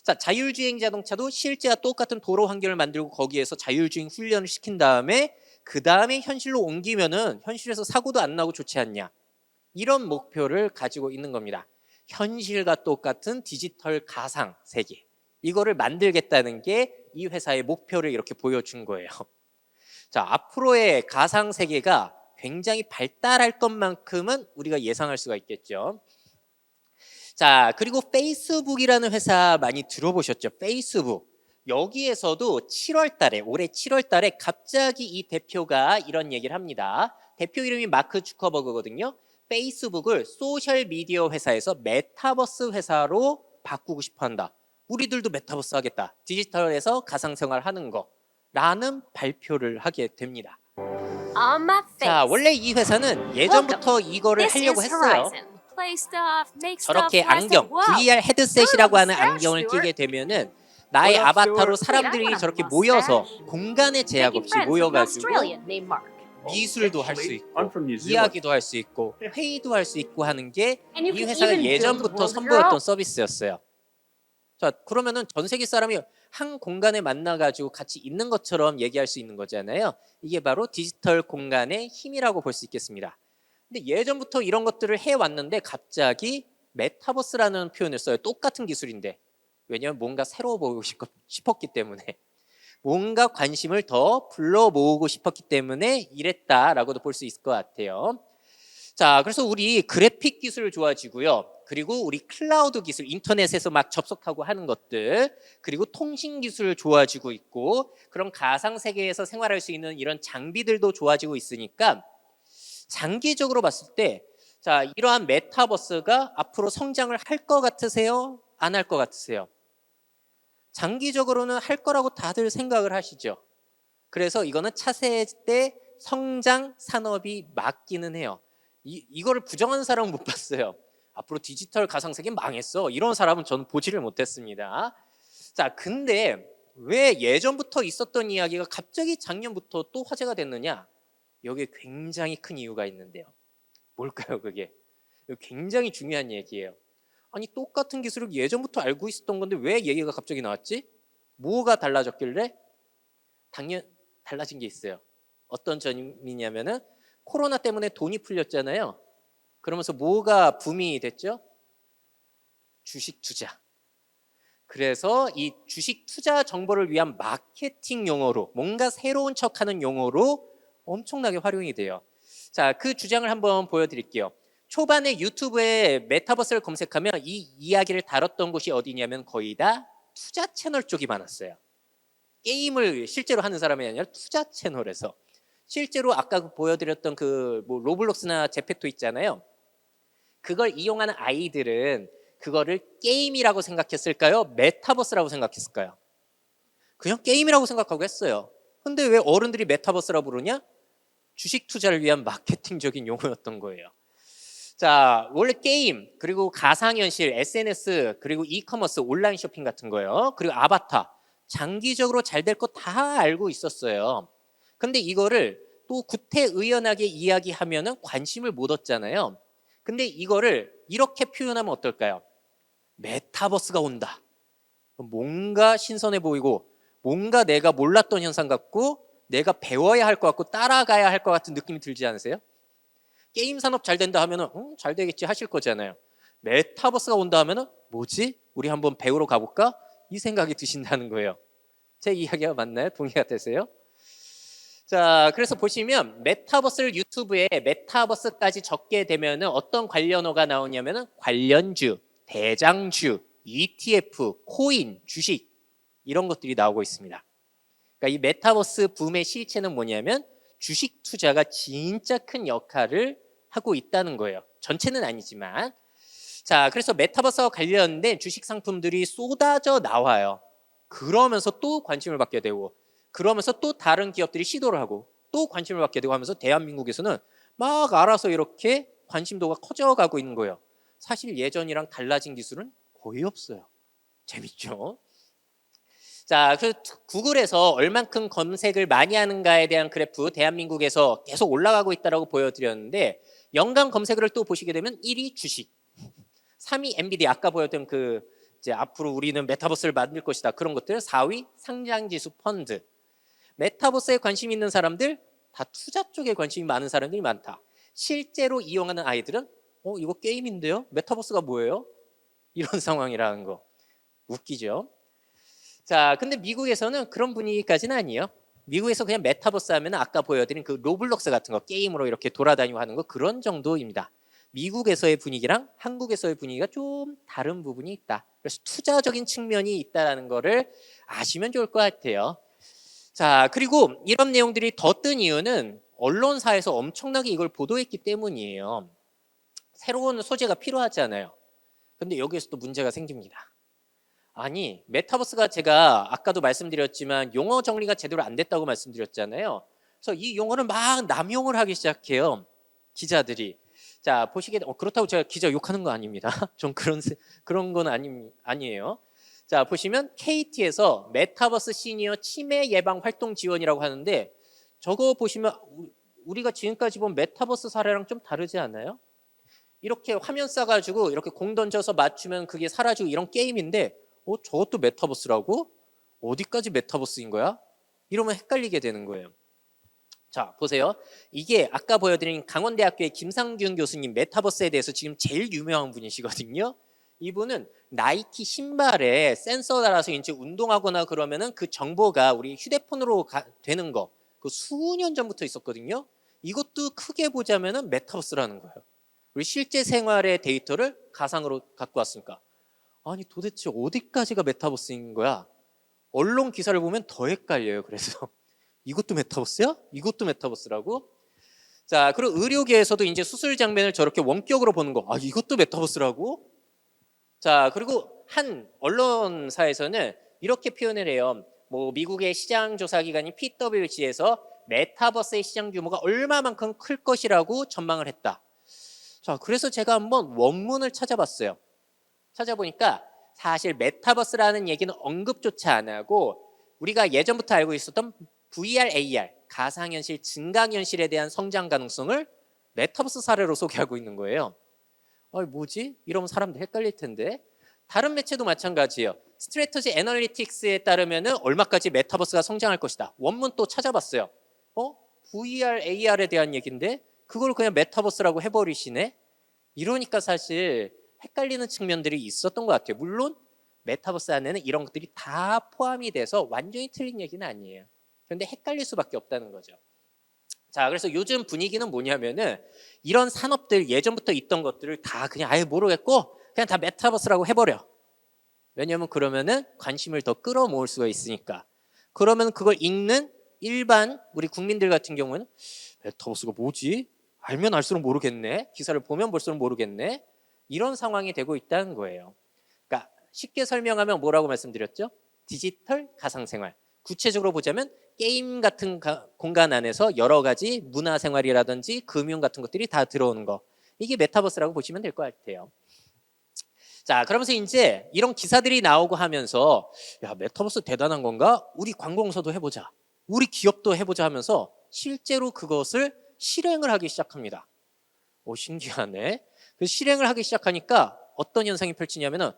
자, 자율주행 자동차도 실제와 똑같은 도로 환경을 만들고 거기에서 자율주행 훈련을 시킨 다음에 그 다음에 현실로 옮기면은 현실에서 사고도 안 나고 좋지 않냐. 이런 목표를 가지고 있는 겁니다. 현실과 똑같은 디지털 가상 세계. 이거를 만들겠다는 게 이 회사의 목표를 이렇게 보여준 거예요. 자, 앞으로의 가상 세계가 굉장히 발달할 것만큼은 우리가 예상할 수가 있겠죠. 자, 그리고 페이스북이라는 회사 많이 들어보셨죠? 페이스북. 여기에서도 7월 달에, 올해 7월 달에 갑자기 이 대표가 이런 얘기를 합니다. 대표 이름이 마크 주커버그거든요. 페이스북을 소셜미디어 회사에서 메타버스 회사로 바꾸고 싶어 한다. 우리들도 메타버스 하겠다. 디지털에서 가상생활 하는 거. 라는 발표를 하게 됩니다. On my 자, face. 원래 이 회사는 예전부터 이거를 This 하려고 is 했어요. Horizon. Play stuff, make 저렇게 stuff, has 안경, to- Whoa. VR 헤드셋이라고 하는 Mustache, 안경을 Stuart. 끼게 되면은 나의 What up, 아바타로 Stuart? 사람들이 Wait, I want a 저렇게 mustache. 모여서 공간의 제약 Making 없이 friends with an 모여가지고 Australian named Mark. 미술도 할 수 Actually, 있고 I'm from New Zealand. 이야기도 할 수 있고 회의도 할 수 있고 하는 게 And you 이 can 회사가 even build a 예전부터 world of your 선보였던 own. 서비스였어요. 자, 그러면은 전 세계 사람이 한 공간에 만나가지고 같이 있는 것처럼 얘기할 수 있는 거잖아요. 이게 바로 디지털 공간의 힘이라고 볼 수 있겠습니다. 근데 예전부터 이런 것들을 해왔는데 갑자기 메타버스라는 표현을 써요. 똑같은 기술인데. 왜냐하면 뭔가 새로워 보이고 싶었기 때문에. 뭔가 관심을 더 불러 모으고 싶었기 때문에 이랬다라고도 볼 수 있을 것 같아요. 자, 그래서 우리 그래픽 기술 좋아지고요. 그리고 우리 클라우드 기술, 인터넷에서 막 접속하고 하는 것들, 그리고 통신 기술 좋아지고 있고, 그런 가상 세계에서 생활할 수 있는 이런 장비들도 좋아지고 있으니까 장기적으로 봤을 때, 자, 이러한 메타버스가 앞으로 성장을 할 것 같으세요? 안 할 것 같으세요? 장기적으로는 할 거라고 다들 생각을 하시죠. 그래서 이거는 차세대 성장 산업이 맞기는 해요. 이거를 부정하는 사람은 못 봤어요. 앞으로 디지털 가상세계 망했어. 이런 사람은 저는 보지를 못했습니다. 자, 근데 왜 예전부터 있었던 이야기가 갑자기 작년부터 또 화제가 됐느냐? 여기에 굉장히 큰 이유가 있는데요. 뭘까요, 그게? 이거 굉장히 중요한 얘기예요. 아니, 똑같은 기술을 예전부터 알고 있었던 건데 왜 얘기가 갑자기 나왔지? 뭐가 달라졌길래? 당연 달라진 게 있어요. 어떤 점이냐면은 코로나 때문에 돈이 풀렸잖아요. 그러면서 뭐가 붐이 됐죠? 주식 투자. 그래서 이 주식 투자 정보를 위한 마케팅 용어로, 뭔가 새로운 척하는 용어로 엄청나게 활용이 돼요. 자, 그 주장을 한번 보여드릴게요. 초반에 유튜브에 메타버스를 검색하면 이 이야기를 다뤘던 곳이 어디냐면 거의 다 투자 채널 쪽이 많았어요. 게임을 실제로 하는 사람이 아니라 투자 채널에서. 실제로 아까 보여드렸던 그 뭐 로블록스나 제페토 있잖아요. 그걸 이용하는 아이들은 그거를 게임이라고 생각했을까요? 메타버스라고 생각했을까요? 그냥 게임이라고 생각하고 했어요. 근데 왜 어른들이 메타버스라고 부르냐? 주식 투자를 위한 마케팅적인 용어였던 거예요. 자, 원래 게임, 그리고 가상현실, SNS, 그리고 이커머스, 온라인 쇼핑 같은 거요. 그리고 아바타. 장기적으로 잘 될 거 다 알고 있었어요. 근데 이거를 또 구태의연하게 이야기하면은 관심을 못 얻잖아요. 근데 이거를 이렇게 표현하면 어떨까요? 메타버스가 온다. 뭔가 신선해 보이고, 뭔가 내가 몰랐던 현상 같고, 내가 배워야 할 것 같고, 따라가야 할 것 같은 느낌이 들지 않으세요? 게임 산업 잘 된다 하면은 잘 되겠지 하실 거잖아요. 메타버스가 온다 하면은 뭐지? 우리 한번 배우러 가볼까? 이 생각이 드신다는 거예요. 제 이야기가 맞나요? 동의가 되세요? 자, 그래서 보시면 메타버스를 유튜브에 메타버스까지 적게 되면은 어떤 관련어가 나오냐면은 관련주, 대장주, ETF, 코인, 주식 이런 것들이 나오고 있습니다. 그러니까 이 메타버스 붐의 실체는 뭐냐면 주식 투자가 진짜 큰 역할을 하고 있다는 거예요. 전체는 아니지만. 자, 그래서 메타버스와 관련된 주식 상품들이 쏟아져 나와요. 그러면서 또 관심을 받게 되고, 그러면서 또 다른 기업들이 시도를 하고, 또 관심을 받게 되고 하면서 대한민국에서는 막 알아서 이렇게 관심도가 커져가고 있는 거예요. 사실 예전이랑 달라진 기술은 거의 없어요. 재밌죠? 자, 그래서 구글에서 얼만큼 검색을 많이 하는가에 대한 그래프 대한민국에서 계속 올라가고 있다고 보여드렸는데 연간 검색어를 또 보시게 되면 1위 주식, 3위 엔비디아, 아까 보였던 그 이제 앞으로 우리는 메타버스를 만들 것이다 그런 것들, 4위 상장지수 펀드. 메타버스에 관심 있는 사람들 다 투자 쪽에 관심이 많은 사람들이 많다. 실제로 이용하는 아이들은 이거 게임인데요? 메타버스가 뭐예요? 이런 상황이라는 거. 웃기죠? 자, 근데 미국에서는 그런 분위기까지는 아니에요. 미국에서 그냥 메타버스 하면 아까 보여드린 그 로블록스 같은 거 게임으로 이렇게 돌아다니고 하는 거 그런 정도입니다. 미국에서의 분위기랑 한국에서의 분위기가 좀 다른 부분이 있다. 그래서 투자적인 측면이 있다는 거를 아시면 좋을 것 같아요. 자, 그리고 이런 내용들이 더 뜬 이유는 언론사에서 엄청나게 이걸 보도했기 때문이에요. 새로운 소재가 필요하잖아요. 근데 여기에서 또 문제가 생깁니다. 아니, 메타버스가 제가 아까도 말씀드렸지만 용어 정리가 제대로 안 됐다고 말씀드렸잖아요. 그래서 이 용어를 막 남용을 하기 시작해요. 기자들이. 자, 보시게 그렇다고 제가 기자 욕하는 거 아닙니다. 전 그런 건 아니에요. 자, 보시면 KT에서 메타버스 시니어 치매 예방 활동 지원이라고 하는데 저거 보시면 우리가 지금까지 본 메타버스 사례랑 좀 다르지 않아요? 이렇게 화면 쏴가지고 이렇게 공 던져서 맞추면 그게 사라지고 이런 게임인데 저것도 메타버스라고? 어디까지 메타버스인 거야? 이러면 헷갈리게 되는 거예요. 자, 보세요. 이게 아까 보여드린 강원대학교의 김상균 교수님 메타버스에 대해서 지금 제일 유명한 분이시거든요. 이분은 나이키 신발에 센서 달아서 이제 운동하거나 그러면은 그 정보가 우리 휴대폰으로 되는 거, 그 수년 전부터 있었거든요. 이것도 크게 보자면은 메타버스라는 거예요. 우리 실제 생활의 데이터를 가상으로 갖고 왔으니까. 아니 도대체 어디까지가 메타버스인 거야? 언론 기사를 보면 더 헷갈려요. 그래서 이것도 메타버스야? 이것도 메타버스라고? 자, 그리고 의료계에서도 이제 수술 장면을 저렇게 원격으로 보는 거. 아, 이것도 메타버스라고? 자, 그리고 한 언론사에서는 이렇게 표현을 해요. 뭐 미국의 시장 조사 기관인 PwC에서 메타버스의 시장 규모가 얼마만큼 클 것이라고 전망을 했다. 자, 그래서 제가 한번 원문을 찾아봤어요. 찾아보니까 사실 메타버스라는 얘기는 언급조차 안 하고 우리가 예전부터 알고 있었던 VR, AR, 가상현실, 증강현실에 대한 성장 가능성을 메타버스 사례로 소개하고 있는 거예요. 뭐지? 이러면 사람들 헷갈릴 텐데. 다른 매체도 마찬가지예요. 스트래터지 애널리틱스에 따르면 얼마까지 메타버스가 성장할 것이다. 원문 또 찾아봤어요. VR, AR에 대한 얘기인데 그걸 그냥 메타버스라고 해버리시네. 이러니까 사실 헷갈리는 측면들이 있었던 것 같아요. 물론 메타버스 안에는 이런 것들이 다 포함이 돼서 완전히 틀린 얘기는 아니에요. 그런데 헷갈릴 수밖에 없다는 거죠. 자, 그래서 요즘 분위기는 뭐냐면은 이런 산업들 예전부터 있던 것들을 다 그냥 아예 모르겠고 그냥 다 메타버스라고 해버려. 왜냐면 그러면은 관심을 더 끌어모을 수가 있으니까. 그러면 그걸 읽는 일반 우리 국민들 같은 경우는 메타버스가 뭐지? 알면 알수록 모르겠네. 기사를 보면 볼수록 모르겠네. 이런 상황이 되고 있다는 거예요. 그러니까 쉽게 설명하면 뭐라고 말씀드렸죠? 디지털 가상생활. 구체적으로 보자면 게임 같은 공간 안에서 여러 가지 문화생활이라든지 금융 같은 것들이 다 들어오는 거. 이게 메타버스라고 보시면 될 것 같아요. 자, 그러면서 이제 이런 기사들이 나오고 하면서 야, 메타버스 대단한 건가? 우리 관공서도 해보자. 우리 기업도 해보자 하면서 실제로 그것을 실행을 하기 시작합니다. 신기하네. 그래서 실행을 하기 시작하니까 어떤 현상이 펼치냐면은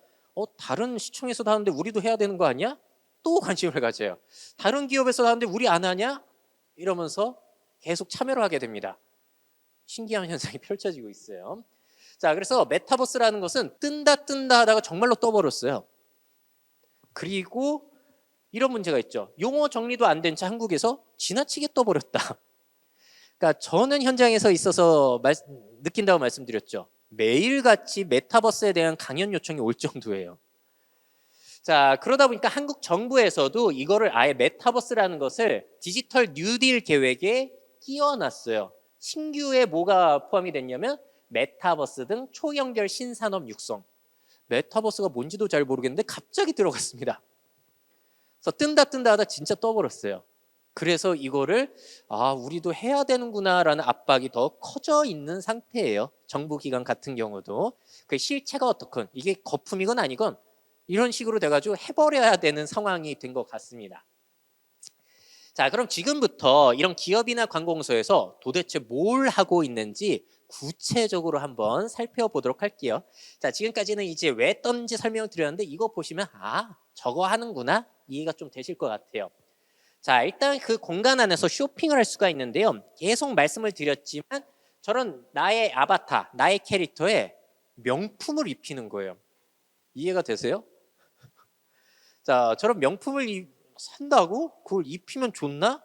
다른 시청에서도 하는데 우리도 해야 되는 거 아니야? 또 관심을 가져요. 다른 기업에서 하는데 우리 안 하냐? 이러면서 계속 참여를 하게 됩니다. 신기한 현상이 펼쳐지고 있어요. 자, 그래서 메타버스라는 것은 뜬다 하다가 정말로 떠버렸어요. 그리고 이런 문제가 있죠. 용어 정리도 안 된 채 한국에서 지나치게 떠버렸다. 그러니까 저는 현장에서 있어서 느낀다고 말씀드렸죠. 매일같이 메타버스에 대한 강연 요청이 올 정도예요. 자, 그러다 보니까 한국 정부에서도 이거를 아예 메타버스라는 것을 디지털 뉴딜 계획에 끼워놨어요. 신규에 뭐가 포함이 됐냐면 메타버스 등 초연결 신산업 육성. 메타버스가 뭔지도 잘 모르겠는데 갑자기 들어갔습니다. 그래서 뜬다 하다 진짜 떠버렸어요. 그래서 이거를 우리도 해야 되는구나라는 압박이 더 커져 있는 상태예요. 정부 기관 같은 경우도. 그 실체가 어떻건 이게 거품이건 아니건 이런 식으로 돼가지고 해버려야 되는 상황이 된 것 같습니다. 자, 그럼 지금부터 이런 기업이나 관공서에서 도대체 뭘 하고 있는지 구체적으로 한번 살펴보도록 할게요. 자, 지금까지는 이제 왜 떴는지 설명을 드렸는데 이거 보시면 저거 하는구나 이해가 좀 되실 것 같아요. 자, 일단 그 공간 안에서 쇼핑을 할 수가 있는데요. 계속 말씀을 드렸지만 저런 나의 아바타, 나의 캐릭터에 명품을 입히는 거예요. 이해가 되세요? 자, 저런 명품을 산다고? 그걸 입히면 좋나?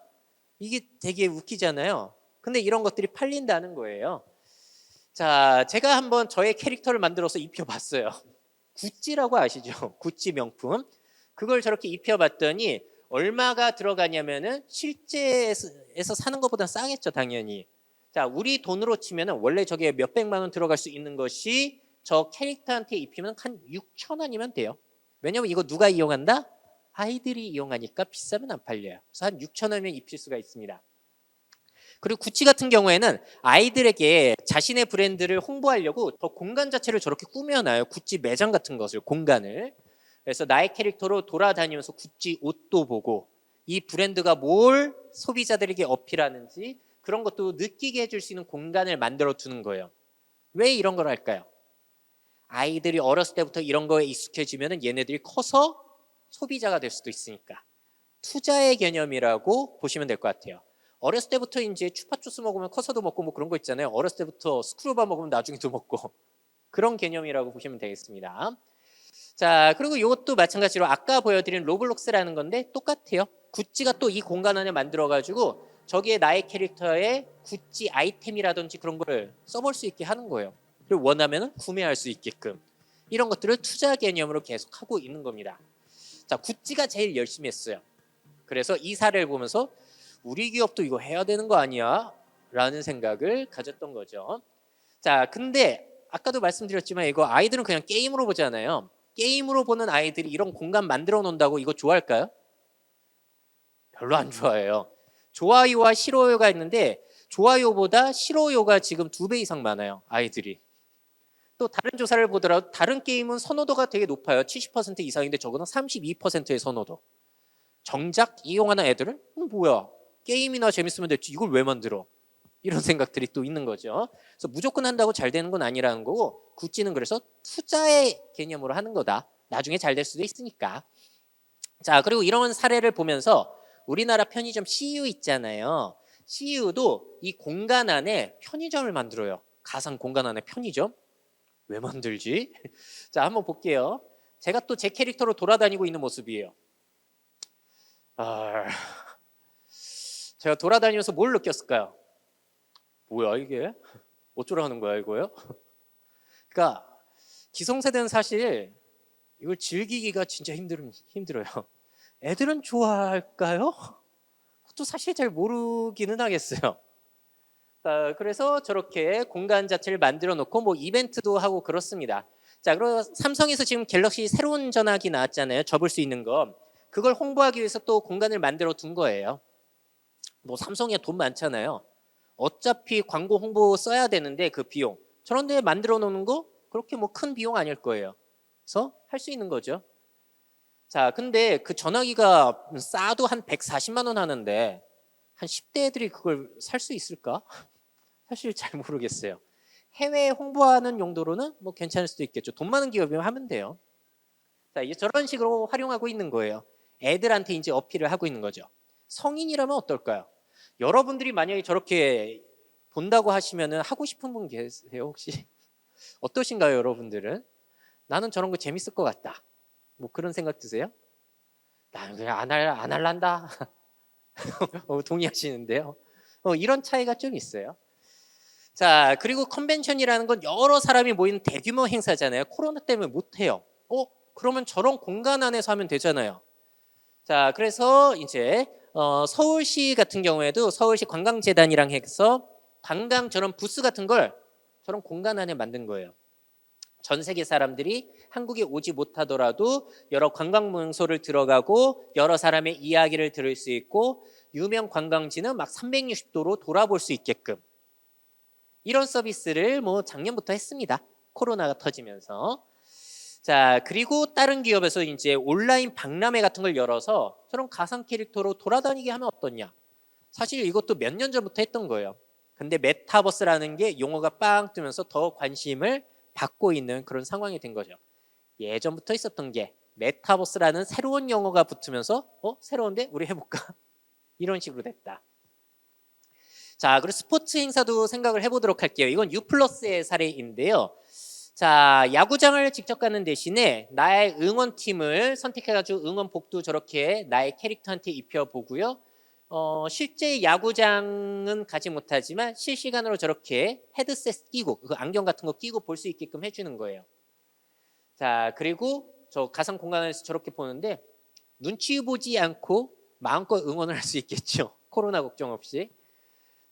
이게 되게 웃기잖아요. 근데 이런 것들이 팔린다는 거예요. 자, 제가 한번 저의 캐릭터를 만들어서 입혀봤어요. 구찌라고 아시죠? 구찌 명품. 그걸 저렇게 입혀봤더니 얼마가 들어가냐면은 실제에서 사는 것보다 싸겠죠, 당연히. 자, 우리 돈으로 치면은 원래 저게 몇백만 원 들어갈 수 있는 것이 저 캐릭터한테 입히면 한 6천 원이면 돼요. 왜냐면 이거 누가 이용한다? 아이들이 이용하니까 비싸면 안 팔려요. 그래서 한 6천 원이면 입힐 수가 있습니다. 그리고 구찌 같은 경우에는 아이들에게 자신의 브랜드를 홍보하려고 더 공간 자체를 저렇게 꾸며놔요. 구찌 매장 같은 것을, 공간을. 그래서 나의 캐릭터로 돌아다니면서 구찌 옷도 보고 이 브랜드가 뭘 소비자들에게 어필하는지 그런 것도 느끼게 해줄 수 있는 공간을 만들어 두는 거예요. 왜 이런 걸 할까요? 아이들이 어렸을 때부터 이런 거에 익숙해지면 얘네들이 커서 소비자가 될 수도 있으니까 투자의 개념이라고 보시면 될 것 같아요. 어렸을 때부터 이제 추파추스 먹으면 커서도 먹고 뭐 그런 거 있잖아요. 어렸을 때부터 스크루바 먹으면 나중에도 먹고 그런 개념이라고 보시면 되겠습니다. 자, 그리고 이것도 마찬가지로 아까 보여드린 로블록스라는 건데 똑같아요. 구찌가 또 이 공간 안에 만들어가지고 저기에 나의 캐릭터의 구찌 아이템이라든지 그런 걸 써볼 수 있게 하는 거예요. 그리고 원하면 구매할 수 있게끔 이런 것들을 투자 개념으로 계속 하고 있는 겁니다. 자, 구찌가 제일 열심히 했어요. 그래서 이 사례를 보면서 우리 기업도 이거 해야 되는 거 아니야? 라는 생각을 가졌던 거죠. 자, 근데 아까도 말씀드렸지만 이거 아이들은 그냥 게임으로 보잖아요. 게임으로 보는 아이들이 이런 공간 만들어 놓는다고 이거 좋아할까요? 별로 안 좋아해요. 좋아요와 싫어요가 있는데 좋아요보다 싫어요가 지금 2배 이상 많아요. 아이들이. 또 다른 조사를 보더라도 다른 게임은 선호도가 되게 높아요. 70% 이상인데 저거는 32%의 선호도. 정작 이용하는 애들은 뭐야? 게임이나 재밌으면 됐지 이걸 왜 만들어? 이런 생각들이 또 있는 거죠. 그래서 무조건 한다고 잘 되는 건 아니라는 거고 구찌는 그래서 투자의 개념으로 하는 거다. 나중에 잘 될 수도 있으니까. 자, 그리고 이런 사례를 보면서 우리나라 편의점 CU 있잖아요. CU도 이 공간 안에 편의점을 만들어요. 가상 공간 안에 편의점? 왜 만들지? 자, 한번 볼게요. 제가 또 제 캐릭터로 돌아다니고 있는 모습이에요. 제가 돌아다니면서 뭘 느꼈을까요? 뭐야 이게? 어쩌라는 거야 이거요? 그러니까 기성세대는 사실 이걸 즐기기가 진짜 힘들어요. 애들은 좋아할까요? 그것도 사실 잘 모르기는 하겠어요. 그래서 저렇게 공간 자체를 만들어 놓고 뭐 이벤트도 하고 그렇습니다. 자, 그리고 삼성에서 지금 갤럭시 새로운 전화기 나왔잖아요. 접을 수 있는 거. 그걸 홍보하기 위해서 또 공간을 만들어 둔 거예요. 뭐 삼성이 돈 많잖아요. 어차피 광고 홍보 써야 되는데 그 비용. 저런 데 만들어 놓는 거 그렇게 뭐 큰 비용 아닐 거예요. 그래서 할 수 있는 거죠. 자, 근데 그 전화기가 싸도 한 140만 원 하는데 한 10대 애들이 그걸 살 수 있을까? 사실 잘 모르겠어요. 해외 홍보하는 용도로는 뭐 괜찮을 수도 있겠죠. 돈 많은 기업이면 하면 돼요. 자, 이제 저런 식으로 활용하고 있는 거예요. 애들한테 이제 어필을 하고 있는 거죠. 성인이라면 어떨까요? 여러분들이 만약에 저렇게 본다고 하시면은 하고 싶은 분 계세요 혹시? 어떠신가요 여러분들은? 나는 저런 거 재밌을 것 같다. 뭐 그런 생각 드세요? 나는 그냥 안 할란다. 동의하시는데요. 이런 차이가 좀 있어요. 자, 그리고 컨벤션이라는 건 여러 사람이 모이는 대규모 행사잖아요. 코로나 때문에 못 해요. 그러면 저런 공간 안에서 하면 되잖아요. 자, 그래서 이제 서울시 같은 경우에도 서울시 관광재단이랑 해서 관광 저런 부스 같은 걸 저런 공간 안에 만든 거예요. 전 세계 사람들이 한국에 오지 못하더라도 여러 관광 명소를 들어가고 여러 사람의 이야기를 들을 수 있고 유명 관광지는 막 360도로 돌아볼 수 있게끔 이런 서비스를 뭐 작년부터 했습니다. 코로나가 터지면서. 자, 그리고 다른 기업에서 이제 온라인 박람회 같은 걸 열어서 저런 가상 캐릭터로 돌아다니게 하면 어떠냐. 사실 이것도 몇 년 전부터 했던 거예요. 근데 메타버스라는 게 용어가 빵 뜨면서 더 관심을 받고 있는 그런 상황이 된 거죠. 예전부터 있었던 게 메타버스라는 새로운 용어가 붙으면서 새로운데 우리 해볼까? 이런 식으로 됐다. 자, 그리고 스포츠 행사도 생각을 해보도록 할게요. 이건 U+의 사례인데요. 자, 야구장을 직접 가는 대신에 나의 응원팀을 선택해가지고 응원복도 저렇게 나의 캐릭터한테 입혀보고요. 실제 야구장은 가지 못하지만 실시간으로 저렇게 헤드셋 끼고 그 안경 같은 거 끼고 볼 수 있게끔 해주는 거예요. 자, 그리고 저 가상 공간에서 저렇게 보는데 눈치 보지 않고 마음껏 응원을 할 수 있겠죠. 코로나 걱정 없이.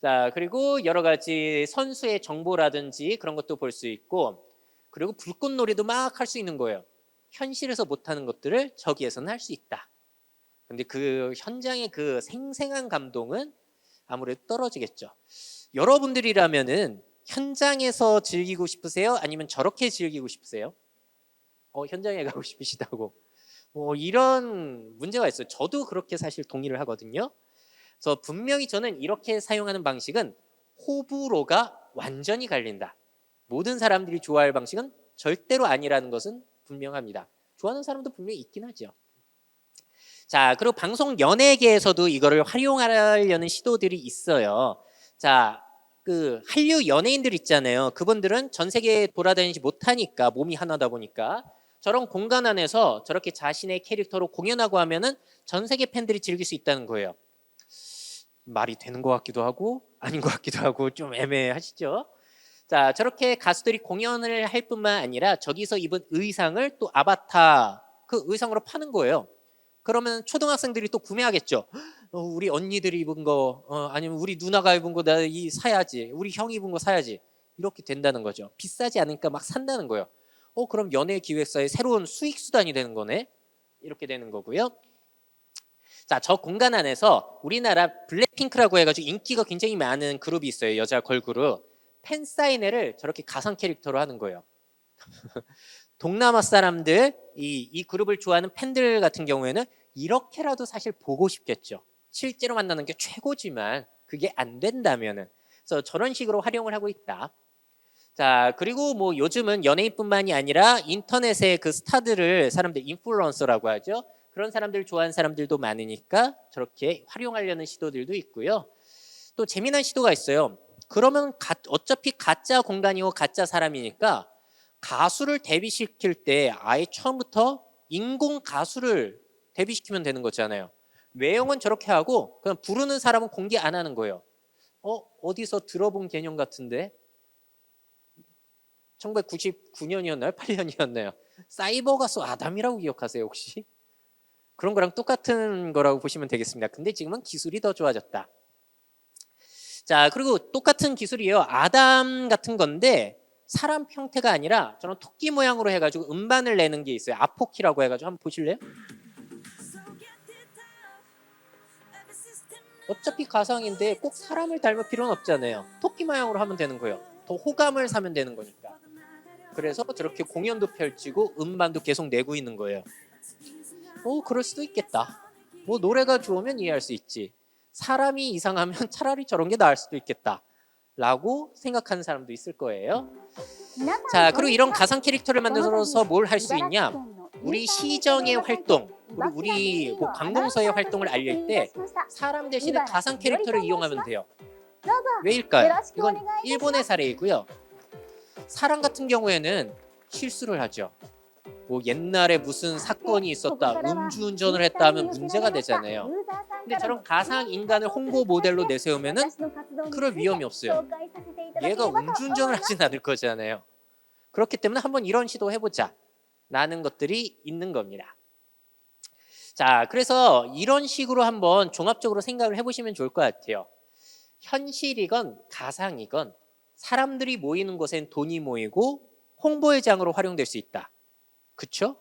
자, 그리고 여러 가지 선수의 정보라든지 그런 것도 볼 수 있고 그리고 불꽃놀이도 막 할 수 있는 거예요. 현실에서 못하는 것들을 저기에서는 할 수 있다. 근데 그 현장의 그 생생한 감동은 아무래도 떨어지겠죠. 여러분들이라면은 현장에서 즐기고 싶으세요? 아니면 저렇게 즐기고 싶으세요? 현장에 가고 싶으시다고. 이런 문제가 있어요. 저도 그렇게 사실 동의를 하거든요. 그래서 분명히 저는 이렇게 사용하는 방식은 호불호가 완전히 갈린다. 모든 사람들이 좋아할 방식은 절대로 아니라는 것은 분명합니다. 좋아하는 사람도 분명히 있긴 하죠. 자, 그리고 방송 연예계에서도 이거를 활용하려는 시도들이 있어요. 자, 그 한류 연예인들 있잖아요. 그분들은 전 세계에 돌아다니지 못하니까 몸이 하나다 보니까 저런 공간 안에서 저렇게 자신의 캐릭터로 공연하고 하면은 전 세계 팬들이 즐길 수 있다는 거예요. 말이 되는 것 같기도 하고 아닌 것 같기도 하고 좀 애매하시죠? 자, 저렇게 가수들이 공연을 할 뿐만 아니라 저기서 입은 의상을 또 아바타 그 의상으로 파는 거예요. 그러면 초등학생들이 또 구매하겠죠. 우리 언니들이 입은 거, 아니면 우리 누나가 입은 거 나 이 사야지. 우리 형이 입은 거 사야지. 이렇게 된다는 거죠. 비싸지 않으니까 막 산다는 거예요. 그럼 연예 기획사의 새로운 수익 수단이 되는 거네. 이렇게 되는 거고요. 자, 저 공간 안에서 우리나라 블랙핑크라고 해가지고 인기가 굉장히 많은 그룹이 있어요. 여자 걸그룹. 팬 사인회를 저렇게 가상 캐릭터로 하는 거예요. 동남아 사람들, 이 그룹을 좋아하는 팬들 같은 경우에는 이렇게라도 사실 보고 싶겠죠. 실제로 만나는 게 최고지만 그게 안 된다면은. 그래서 저런 식으로 활용을 하고 있다. 자, 그리고 뭐 요즘은 연예인뿐만이 아니라 인터넷의 그 스타들을 사람들 인플루언서라고 하죠. 그런 사람들 좋아하는 사람들도 많으니까 저렇게 활용하려는 시도들도 있고요. 또 재미난 시도가 있어요. 그러면 어차피 가짜 공간이고 가짜 사람이니까 가수를 데뷔시킬 때 아예 처음부터 인공 가수를 데뷔시키면 되는 거잖아요. 외형은 저렇게 하고 그냥 부르는 사람은 공개 안 하는 거예요. 어디서 들어본 개념 같은데? 1999년이었나요? 8년이었나요? 사이버 가수 아담이라고 기억하세요 혹시? 그런 거랑 똑같은 거라고 보시면 되겠습니다. 근데 지금은 기술이 더 좋아졌다. 자, 그리고 똑같은 기술이에요. 아담 같은 건데 사람 형태가 아니라 저는 토끼 모양으로 해가지고 음반을 내는 게 있어요. 아포키라고 해가지고 한번 보실래요? 어차피 가상인데 꼭 사람을 닮을 필요는 없잖아요. 토끼 모양으로 하면 되는 거예요. 더 호감을 사면 되는 거니까. 그래서 저렇게 공연도 펼치고 음반도 계속 내고 있는 거예요. 그럴 수도 있겠다. 뭐 노래가 좋으면 이해할 수 있지. 사람이 이상하면 차라리 저런 게 나을 수도 있겠다. 라고 생각하는 사람도 있을 거예요. 자, 그리고 이런 가상 캐릭터를 만들어서 뭘 할 수 있냐? 우리 시정의 활동, 우리 뭐 관공서의 활동을 알릴 때 사람 대신에 가상 캐릭터를 이용하면 돼요. 왜일까요? 이건 일본의 사례이고요. 사람 같은 경우에는 실수를 하죠. 뭐 옛날에 무슨 사건이 있었다, 음주운전을 했다 하면 문제가 되잖아요. 근데 저런 가상 인간을 홍보 모델로 내세우면은 그럴 위험이 없어요. 얘가 음주운전을 하진 않을 거잖아요. 그렇기 때문에 한번 이런 시도 해보자 라는 것들이 있는 겁니다. 자, 그래서 이런 식으로 한번 종합적으로 생각을 해보시면 좋을 것 같아요. 현실이건 가상이건 사람들이 모이는 곳엔 돈이 모이고 홍보의 장으로 활용될 수 있다. 그쵸?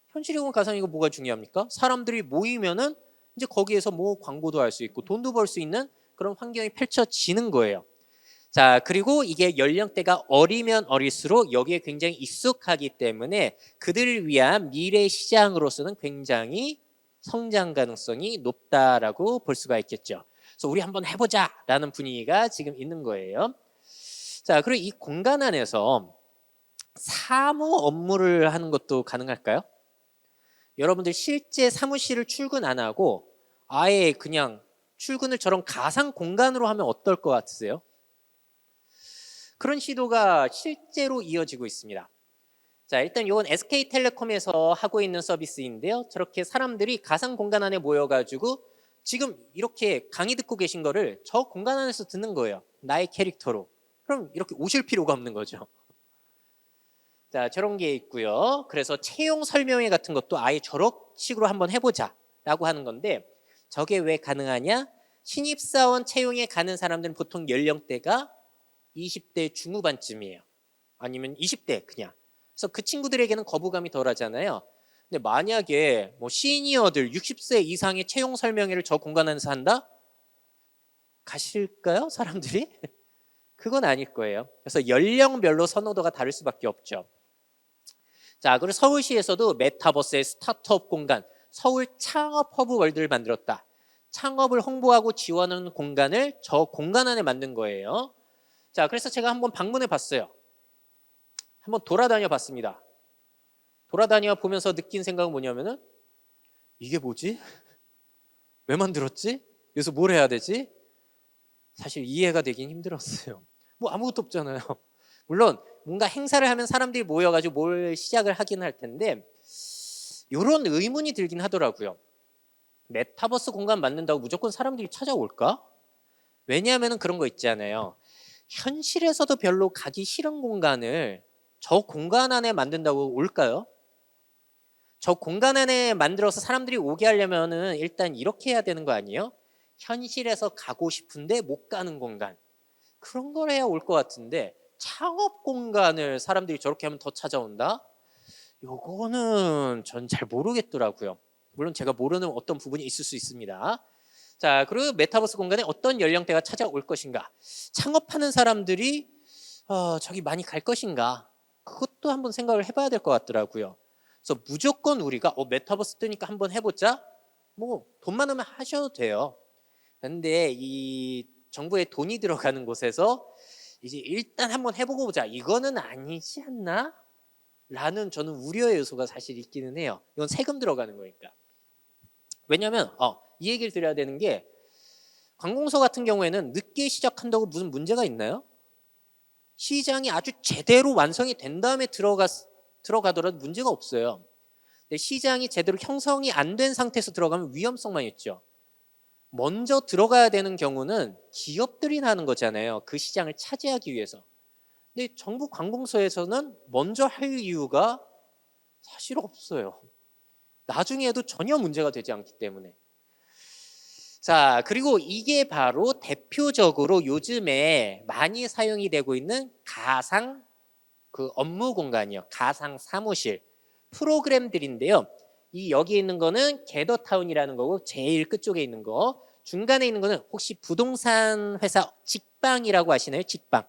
현실이건 가상이건 뭐가 중요합니까? 사람들이 모이면은 이제 거기에서 뭐 광고도 할 수 있고 돈도 벌 수 있는 그런 환경이 펼쳐지는 거예요. 자, 그리고 이게 연령대가 어리면 어릴수록 여기에 굉장히 익숙하기 때문에 그들을 위한 미래 시장으로서는 굉장히 성장 가능성이 높다라고 볼 수가 있겠죠. 그래서 우리 한번 해보자라는 분위기가 지금 있는 거예요. 자, 그리고 이 공간 안에서 사무 업무를 하는 것도 가능할까요? 여러분들 실제 사무실을 출근 안 하고 아예 그냥 출근을 저런 가상 공간으로 하면 어떨 것 같으세요? 그런 시도가 실제로 이어지고 있습니다. 자, 일단 이건 SK텔레콤에서 하고 있는 서비스인데요. 저렇게 사람들이 가상 공간 안에 모여가지고 지금 이렇게 강의 듣고 계신 거를 저 공간 안에서 듣는 거예요. 나의 캐릭터로. 그럼 이렇게 오실 필요가 없는 거죠. 자, 저런 게 있고요. 그래서 채용 설명회 같은 것도 아예 저런 식으로 한번 해보자 라고 하는 건데 저게 왜 가능하냐? 신입사원 채용에 가는 사람들은 보통 연령대가 20대 중후반쯤이에요. 아니면 20대 그냥. 그래서 그 친구들에게는 거부감이 덜 하잖아요. 근데 만약에 뭐 시니어들 60세 이상의 채용 설명회를 저 공간 안에서 한다? 가실까요? 사람들이? 그건 아닐 거예요. 그래서 연령별로 선호도가 다를 수밖에 없죠. 자, 그리고 서울시에서도 메타버스의 스타트업 공간, 서울 창업 허브 월드를 만들었다. 창업을 홍보하고 지원하는 공간을 저 공간 안에 만든 거예요. 자, 그래서 제가 한번 방문해 봤어요. 한번 돌아다녀 봤습니다. 돌아다녀 보면서 느낀 생각은 뭐냐면은 이게 뭐지? 왜 만들었지? 여기서 뭘 해야 되지? 사실 이해가 되긴 힘들었어요. 뭐 아무것도 없잖아요. 물론 뭔가 행사를 하면 사람들이 모여가지고 뭘 시작을 하긴 할 텐데 이런 의문이 들긴 하더라고요. 메타버스 공간 만든다고 무조건 사람들이 찾아올까? 왜냐하면 그런 거 있잖아요. 현실에서도 별로 가기 싫은 공간을 저 공간 안에 만든다고 올까요? 저 공간 안에 만들어서 사람들이 오게 하려면은 일단 이렇게 해야 되는 거 아니에요? 현실에서 가고 싶은데 못 가는 공간. 그런 걸 해야 올 것 같은데 창업 공간을 사람들이 저렇게 하면 더 찾아온다? 요거는 전 잘 모르겠더라고요. 물론 제가 모르는 어떤 부분이 있을 수 있습니다. 자, 그리고 메타버스 공간에 어떤 연령대가 찾아올 것인가? 창업하는 사람들이 저기 많이 갈 것인가? 그것도 한번 생각을 해봐야 될 것 같더라고요. 그래서 무조건 우리가 메타버스 뜨니까 한번 해보자. 뭐 돈 많으면 하셔도 돼요. 근데 이 정부에 돈이 들어가는 곳에서 이제 일단 한번 해보고 보자. 이거는 아니지 않나? 라는 저는 우려의 요소가 사실 있기는 해요. 이건 세금 들어가는 거니까. 왜냐하면 이 얘기를 드려야 되는 게 관공서 같은 경우에는 늦게 시작한다고 무슨 문제가 있나요? 시장이 아주 제대로 완성이 된 다음에 들어가더라도 문제가 없어요. 근데 시장이 제대로 형성이 안 된 상태에서 들어가면 위험성만 있죠. 먼저 들어가야 되는 경우는 기업들이 하는 거잖아요. 그 시장을 차지하기 위해서. 근데 정부 관공서에서는 먼저 할 이유가 사실 없어요. 나중에도 전혀 문제가 되지 않기 때문에. 자, 그리고 이게 바로 대표적으로 요즘에 많이 사용이 되고 있는 가상 그 업무 공간이요. 가상 사무실 프로그램들인데요. 이 여기 있는 거는 게더타운이라는 거고 제일 끝쪽에 있는 거, 중간에 있는 거는 혹시 부동산 회사 직방이라고 아시나요? 직방.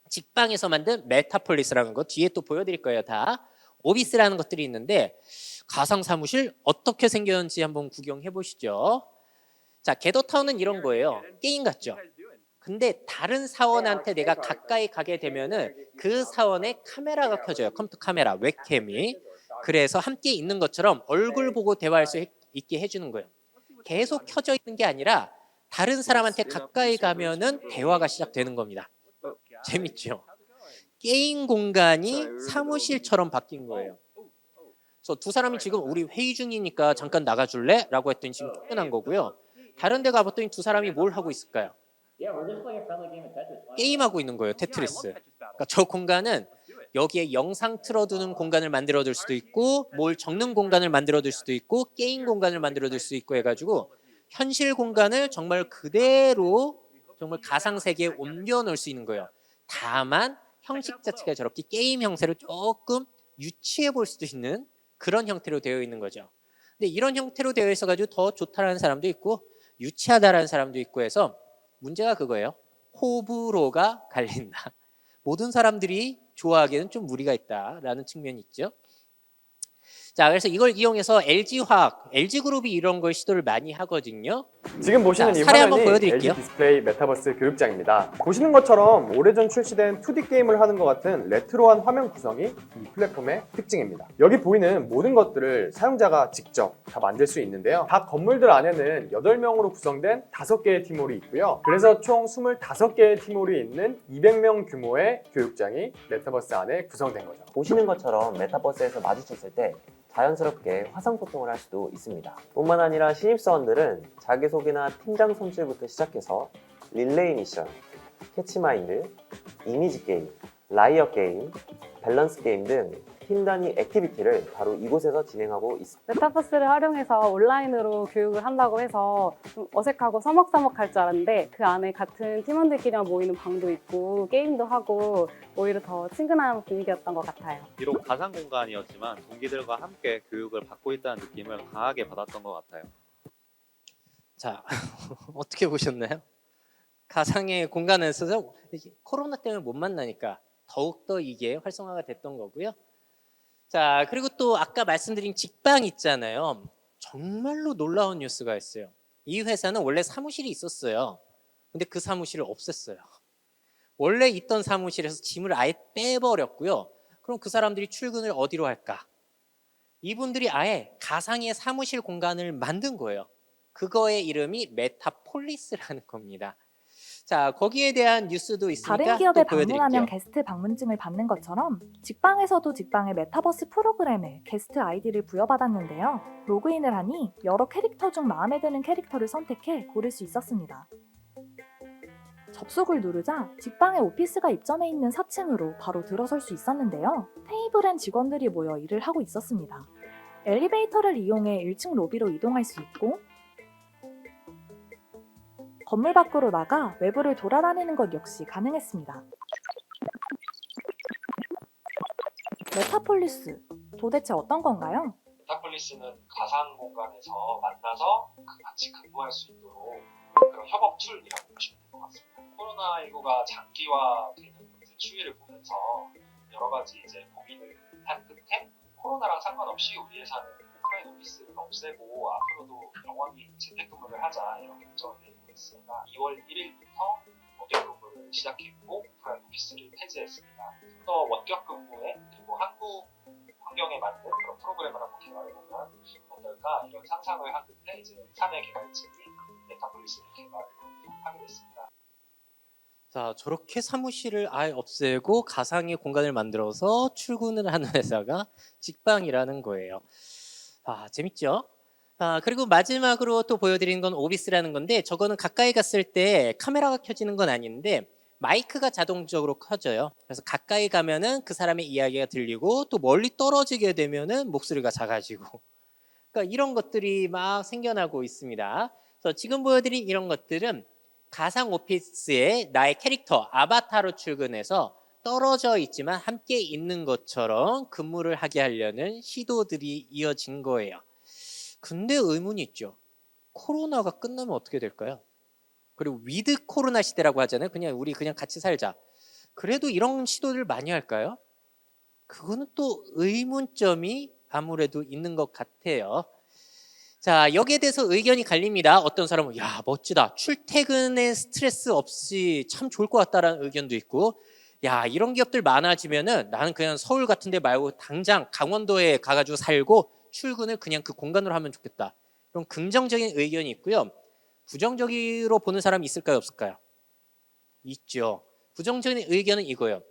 직방에서 만든 메타폴리스라는 거 뒤에 또 보여드릴 거예요. 다 오비스라는 것들이 있는데 가상 사무실 어떻게 생겼는지 한번 구경해 보시죠. 자, 게더타운은 이런 거예요. 게임 같죠? 근데 다른 사원한테 내가 가까이 가게 되면은 그 사원의 카메라가 켜져요. 컴퓨터 카메라, 웹캠이. 그래서 함께 있는 것처럼 얼굴 보고 대화할 수 있게 해주는 거예요. 계속 켜져 있는 게 아니라 다른 사람한테 가까이 가면은 대화가 시작되는 겁니다. 재밌죠? 게임 공간이 사무실처럼 바뀐 거예요. 그래서 두 사람이 지금 우리 회의 중이니까 잠깐 나가줄래? 라고 했더니 지금 쫓겨난 거고요. 다른 데 가봤더니 두 사람이 뭘 하고 있을까요? 게임하고 있는 거예요. 테트리스. 그러니까 저 공간은 여기에 영상 틀어두는 공간을 만들어둘 수도 있고 뭘 적는 공간을 만들어둘 수도 있고 게임 공간을 만들어둘 수 있고 해가지고 현실 공간을 정말 그대로 정말 가상 세계에 옮겨 놓을 수 있는 거예요. 다만 형식 자체가 저렇게 게임 형태로 조금 유치해 볼 수도 있는 그런 형태로 되어 있는 거죠. 근데 이런 형태로 되어 있어가지고 더 좋다라는 사람도 있고 유치하다라는 사람도 있고 해서 문제가 그거예요. 호불호가 갈린다. 모든 사람들이 좋아하기에는 좀 무리가 있다라는 측면이 있죠. 자, 그래서 이걸 이용해서 LG화학, LG그룹이 이런 걸 시도를 많이 하거든요. 지금 보시는 자, 이 사례 한번 화면이 보여드릴게요. LG 디스플레이 메타버스 교육장입니다. 보시는 것처럼 오래전 출시된 2D 게임을 하는 것 같은 레트로한 화면 구성이 이 플랫폼의 특징입니다. 여기 보이는 모든 것들을 사용자가 직접 다 만들 수 있는데요. 각 건물들 안에는 8명으로 구성된 5개의 팀홀이 있고요. 그래서 총 25개의 팀홀이 있는 200명 규모의 교육장이 메타버스 안에 구성된 거죠. 보시는 것처럼 메타버스에서 마주쳤을 때 자연스럽게 화상소통을 할 수도 있습니다. 뿐만 아니라 신입사원들은 자기소개나 팀장 손질부터 시작해서 릴레이 미션, 캐치마인드, 이미지 게임, 라이어 게임, 밸런스 게임 등 팀 단위 액티비티를 바로 이곳에서 진행하고 있습니다. 메타버스를 활용해서 온라인으로 교육을 한다고 해서 좀 어색하고 서먹서먹할 줄 알았는데 그 안에 같은 팀원들끼리만 모이는 방도 있고 게임도 하고 오히려 더 친근한 분위기였던 것 같아요. 비록 가상 공간이었지만 동기들과 함께 교육을 받고 있다는 느낌을 강하게 받았던 것 같아요. 자, 어떻게 보셨나요? 가상의 공간에서 코로나 때문에 못 만나니까 더욱더 이게 활성화가 됐던 거고요. 자, 그리고 또 아까 말씀드린 직방 있잖아요. 정말로 놀라운 뉴스가 있어요. 이 회사는 원래 사무실이 있었어요. 근데 그 사무실을 없앴어요. 원래 있던 사무실에서 짐을 아예 빼버렸고요. 그럼 그 사람들이 출근을 어디로 할까? 이분들이 아예 가상의 사무실 공간을 만든 거예요. 그거의 이름이 메타폴리스라는 겁니다. 자, 거기에 대한 뉴스도 있으니까 다른 기업에 또 보여드릴게요. 방문하면 게스트 방문증을 받는 것처럼 직방에서도 직방의 메타버스 프로그램에 게스트 아이디를 부여받았는데요. 로그인을 하니 여러 캐릭터 중 마음에 드는 캐릭터를 선택해 고를 수 있었습니다. 접속을 누르자 직방의 오피스가 입점해 있는 4층으로 바로 들어설 수 있었는데요. 테이블엔 직원들이 모여 일을 하고 있었습니다. 엘리베이터를 이용해 1층 로비로 이동할 수 있고 건물 밖으로 나가 외부를 돌아다니는 것 역시 가능했습니다. 메타폴리스, 도대체 어떤 건가요? 메타폴리스는 가상 공간에서 만나서 같이 근무할 수 있도록 그런 협업 툴이라고 보시면 될 것 같습니다. 코로나19가 장기화되는 추이를 보면서 여러 가지 이제 고민을 한 끝에 코로나랑 상관없이 우리 회사는 오프라인 오피스를 없애고 앞으로도 영원히 재택근무를 하자 이런 결정을 내렸습니다. 2월 1일부터 원격 근무를 시작했고 오프라인 오피스를 폐지했습니다. 좀 더 원격 근무에 그리고 한국 환경에 맞는 그런 프로그램을 한번 개발해보면 어떨까 이런 상상을 한 끝에 이제 사내 개발진이 메타폴리스를 개발하게 됐습니다. 자, 저렇게 사무실을 아예 없애고 가상의 공간을 만들어서 출근을 하는 회사가 직방이라는 거예요. 아, 재밌죠? 아, 그리고 마지막으로 또 보여드리는 건 오비스라는 건데 저거는 가까이 갔을 때 카메라가 켜지는 건 아닌데 마이크가 자동적으로 켜져요. 그래서 가까이 가면은 그 사람의 이야기가 들리고 또 멀리 떨어지게 되면은 목소리가 작아지고 그러니까 이런 것들이 막 생겨나고 있습니다. 그래서 지금 보여드린 이런 것들은 가상 오피스에 나의 캐릭터, 아바타로 출근해서 떨어져 있지만 함께 있는 것처럼 근무를 하게 하려는 시도들이 이어진 거예요. 근데 의문이 있죠. 코로나가 끝나면 어떻게 될까요? 그리고 위드 코로나 시대라고 하잖아요. 그냥 우리 그냥 같이 살자. 그래도 이런 시도를 많이 할까요? 그거는 또 의문점이 아무래도 있는 것 같아요. 자, 여기에 대해서 의견이 갈립니다. 어떤 사람은 야, 멋지다. 출퇴근에 스트레스 없이 참 좋을 것 같다라는 의견도 있고 야, 이런 기업들 많아지면은 나는 그냥 서울 같은 데 말고 당장 강원도에 가가지고 살고 출근을 그냥 그 공간으로 하면 좋겠다. 이런 긍정적인 의견이 있고요. 부정적으로 보는 사람이 있을까요, 없을까요? 있죠. 부정적인 의견은 이거예요.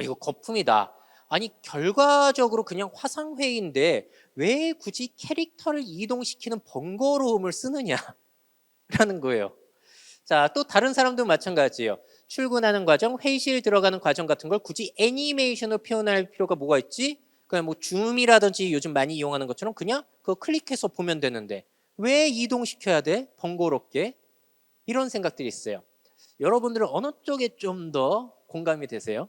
이거 거품이다. 아니 결과적으로 그냥 화상회의인데 왜 굳이 캐릭터를 이동시키는 번거로움을 쓰느냐라는 거예요. 자, 또 다른 사람도 마찬가지예요. 출근하는 과정, 회의실 들어가는 과정 같은 걸 굳이 애니메이션으로 표현할 필요가 뭐가 있지? 그냥 뭐 줌이라든지 요즘 많이 이용하는 것처럼 그냥 그거 클릭해서 보면 되는데 왜 이동시켜야 돼? 번거롭게. 이런 생각들이 있어요. 여러분들은 어느 쪽에 좀 더 공감이 되세요?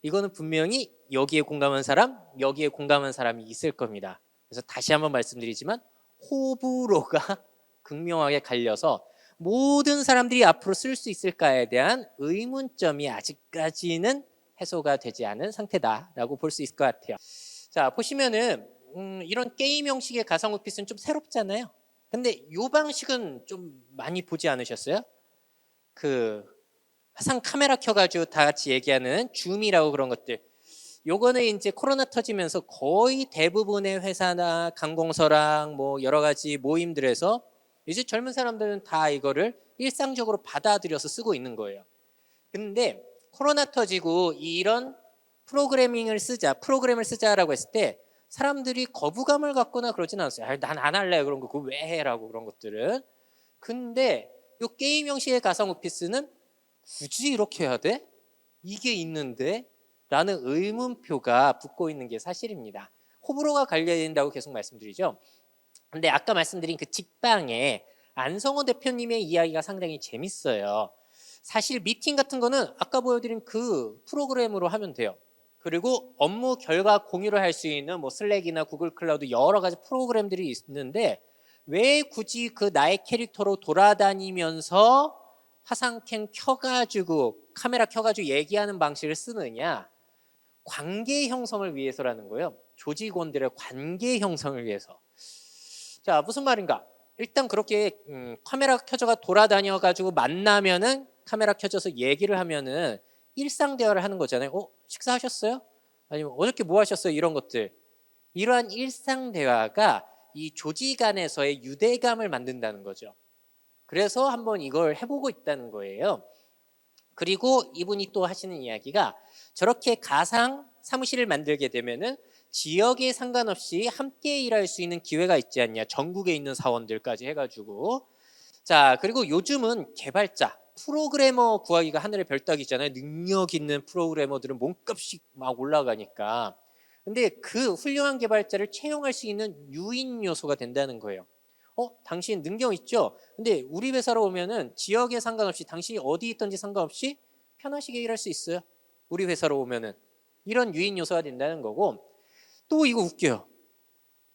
이거는 분명히 여기에 공감한 사람, 여기에 공감한 사람이 있을 겁니다. 그래서 다시 한번 말씀드리지만 호불호가 극명하게 갈려서 모든 사람들이 앞으로 쓸 수 있을까에 대한 의문점이 아직까지는 해소가 되지 않은 상태다라고 볼 수 있을 것 같아요. 자, 보시면은 이런 게임 형식의 가상 오피스는 좀 새롭잖아요. 근데 이 방식은 좀 많이 보지 않으셨어요? 그 화상 카메라 켜가지고 다 같이 얘기하는 줌이라고 그런 것들. 요거는 이제 코로나 터지면서 거의 대부분의 회사나 관공서랑 뭐 여러 가지 모임들에서 이제 젊은 사람들은 다 이거를 일상적으로 받아들여서 쓰고 있는 거예요. 근데 코로나 터지고 이런 프로그램을 쓰자라고 했을 때 사람들이 거부감을 갖거나 그러진 않았어요. 난 안 할래 그런 거 그거 왜 해라고 그런 것들은. 근데 요 게임 형식의 가상 오피스는 굳이 이렇게 해야 돼? 이게 있는데? 라는 의문표가 붙고 있는 게 사실입니다. 호불호가 갈려야 된다고 계속 말씀드리죠. 근데 아까 말씀드린 그 직방에 안성호 대표님의 이야기가 상당히 재밌어요. 사실 미팅 같은 거는 아까 보여드린 그 프로그램으로 하면 돼요. 그리고 업무 결과 공유를 할 수 있는 뭐 슬랙이나 구글 클라우드 여러 가지 프로그램들이 있는데 왜 굳이 그 나의 캐릭터로 돌아다니면서 화상캠 켜가지고 카메라 켜가지고 얘기하는 방식을 쓰느냐? 관계 형성을 위해서라는 거예요. 조직원들의 관계 형성을 위해서. 자, 무슨 말인가? 일단 그렇게 카메라 켜져가 돌아다녀가지고 만나면은 카메라 켜져서 얘기를 하면은 일상 대화를 하는 거잖아요. 식사하셨어요? 아니면 어저께 뭐 하셨어요? 이런 것들. 이러한 일상 대화가 이 조직 안에서의 유대감을 만든다는 거죠. 그래서 한번 이걸 해보고 있다는 거예요. 그리고 이분이 또 하시는 이야기가 저렇게 가상 사무실을 만들게 되면은 지역에 상관없이 함께 일할 수 있는 기회가 있지 않냐. 전국에 있는 사원들까지 해가지고. 자, 그리고 요즘은 개발자, 프로그래머 구하기가 하늘의 별따기잖아요. 능력 있는 프로그래머들은 몸값이 막 올라가니까. 근데 그 훌륭한 개발자를 채용할 수 있는 유인 요소가 된다는 거예요. 당신 능력 있죠? 근데 우리 회사로 오면은 지역에 상관없이 당신이 어디 있든지 상관없이 편하시게 일할 수 있어요. 우리 회사로 오면은. 이런 유인 요소가 된다는 거고. 또 이거 웃겨요.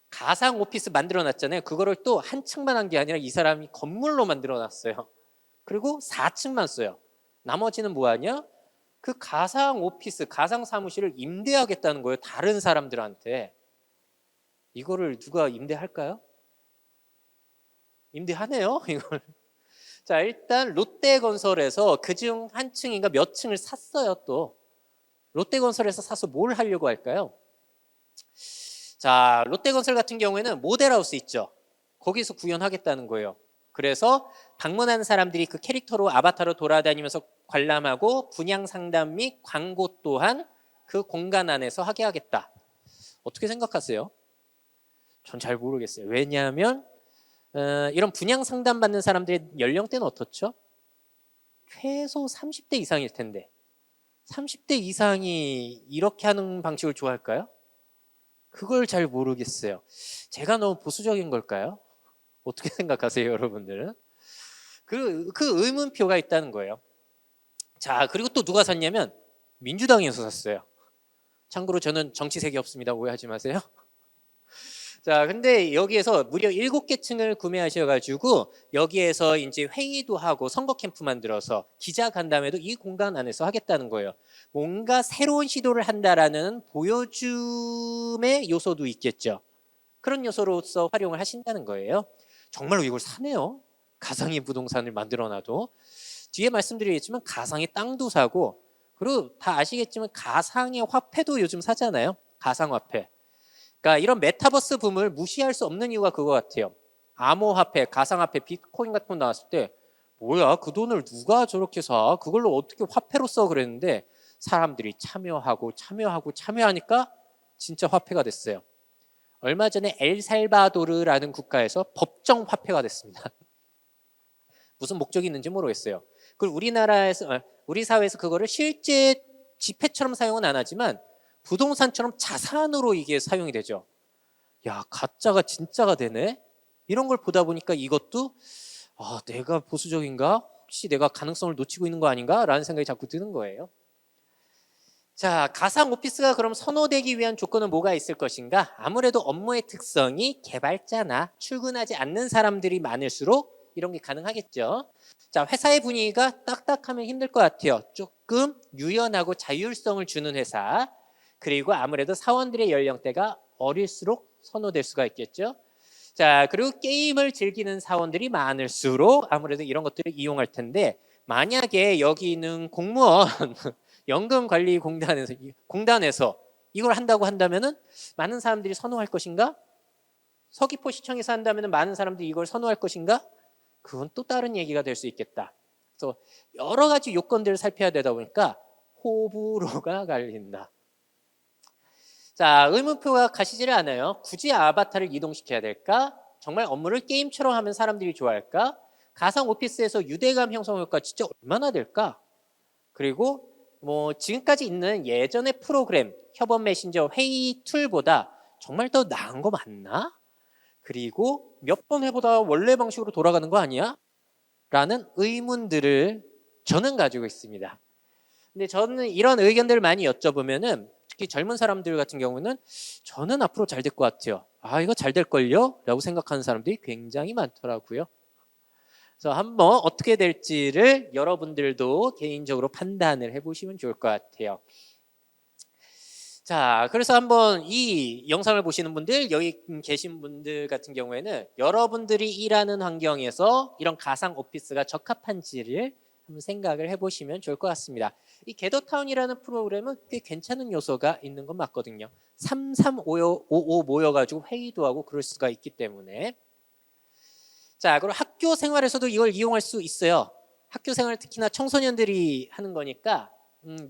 가상 오피스 만들어 놨잖아요. 그거를 또 한 층만 한 게 아니라 이 사람이 건물로 만들어 놨어요. 그리고 4층만 써요. 나머지는 뭐 하냐? 그 가상 오피스, 가상 사무실을 임대하겠다는 거예요. 다른 사람들한테. 이거를 누가 임대할까요? 임대하네요, 이걸. 자, 일단 롯데건설에서 그중 한 층인가 몇 층을 샀어요, 또. 롯데건설에서 사서 뭘 하려고 할까요? 자, 롯데건설 같은 경우에는 모델하우스 있죠. 거기서 구현하겠다는 거예요. 그래서 방문하는 사람들이 그 캐릭터로 아바타로 돌아다니면서 관람하고 분양 상담 및 광고 또한 그 공간 안에서 하게 하겠다. 어떻게 생각하세요? 전 잘 모르겠어요. 왜냐하면 이런 분양 상담 받는 사람들의 연령대는 어떻죠? 최소 30대 이상일 텐데 30대 이상이 이렇게 하는 방식을 좋아할까요? 그걸 잘 모르겠어요. 제가 너무 보수적인 걸까요? 어떻게 생각하세요, 여러분들은? 그 의문표가 있다는 거예요. 자, 그리고 또 누가 샀냐면 민주당에서 샀어요. 참고로 저는 정치색이 없습니다. 오해하지 마세요. 자, 근데 여기에서 무려 7개 층을 구매하셔가지고 여기에서 이제 회의도 하고 선거 캠프 만들어서 기자 간담회도 이 공간 안에서 하겠다는 거예요. 뭔가 새로운 시도를 한다라는 보여줌의 요소도 있겠죠. 그런 요소로서 활용을 하신다는 거예요. 정말로 이걸 사네요. 가상의 부동산을 만들어놔도. 뒤에 말씀드리겠지만 가상의 땅도 사고 그리고 다 아시겠지만 가상의 화폐도 요즘 사잖아요. 가상화폐. 그러니까 이런 메타버스 붐을 무시할 수 없는 이유가 그거 같아요. 암호화폐, 가상화폐, 비트코인 같은 거 나왔을 때 뭐야 그 돈을 누가 저렇게 사? 그걸로 어떻게 화폐로 써? 그랬는데 사람들이 참여하니까 진짜 화폐가 됐어요. 얼마 전에 엘살바도르라는 국가에서 법정 화폐가 됐습니다. 무슨 목적이 있는지 모르겠어요. 그리고 우리 사회에서 그거를 실제 지폐처럼 사용은 안 하지만 부동산처럼 자산으로 이게 사용이 되죠. 야, 가짜가 진짜가 되네? 이런 걸 보다 보니까 이것도 내가 보수적인가? 혹시 내가 가능성을 놓치고 있는 거 아닌가? 라는 생각이 자꾸 드는 거예요. 자, 가상 오피스가 그럼 선호되기 위한 조건은 뭐가 있을 것인가? 아무래도 업무의 특성이 개발자나 출근하지 않는 사람들이 많을수록 이런 게 가능하겠죠. 자, 회사의 분위기가 딱딱하면 힘들 것 같아요. 조금 유연하고 자율성을 주는 회사. 그리고 아무래도 사원들의 연령대가 어릴수록 선호될 수가 있겠죠. 자, 그리고 게임을 즐기는 사원들이 많을수록 아무래도 이런 것들을 이용할 텐데 만약에 여기 있는 공무원 연금관리공단에서 이걸 한다고 한다면은 많은 사람들이 선호할 것인가? 서귀포시청에서 한다면은 많은 사람들이 이걸 선호할 것인가? 그건 또 다른 얘기가 될 수 있겠다. 그래서 여러 가지 요건들을 살펴야 되다 보니까 호불호가 갈린다. 자, 의문표가 가시지를 않아요. 굳이 아바타를 이동시켜야 될까? 정말 업무를 게임처럼 하면 사람들이 좋아할까? 가상 오피스에서 유대감 형성 효과 진짜 얼마나 될까? 그리고 뭐 지금까지 있는 예전의 프로그램, 협업 메신저, 회의 툴보다 정말 더 나은 거 맞나? 그리고 몇 번 해보다 원래 방식으로 돌아가는 거 아니야? 라는 의문들을 저는 가지고 있습니다. 근데 저는 이런 의견들을 많이 여쭤보면은 특히 젊은 사람들 같은 경우는 저는 앞으로 잘 될 것 같아요. 이거 잘 될걸요? 라고 생각하는 사람들이 굉장히 많더라고요. 그래서 한번 어떻게 될지를 여러분들도 개인적으로 판단을 해보시면 좋을 것 같아요. 자, 그래서 한번 이 영상을 보시는 분들, 여기 계신 분들 같은 경우에는 여러분들이 일하는 환경에서 이런 가상 오피스가 적합한지를 한번 생각을 해보시면 좋을 것 같습니다. 이 게더타운이라는 프로그램은 꽤 괜찮은 요소가 있는 건 맞거든요. 3355 모여가지고 회의도 하고 그럴 수가 있기 때문에. 자, 그리고 학교 생활에서도 이걸 이용할 수 있어요. 학교 생활 특히나 청소년들이 하는 거니까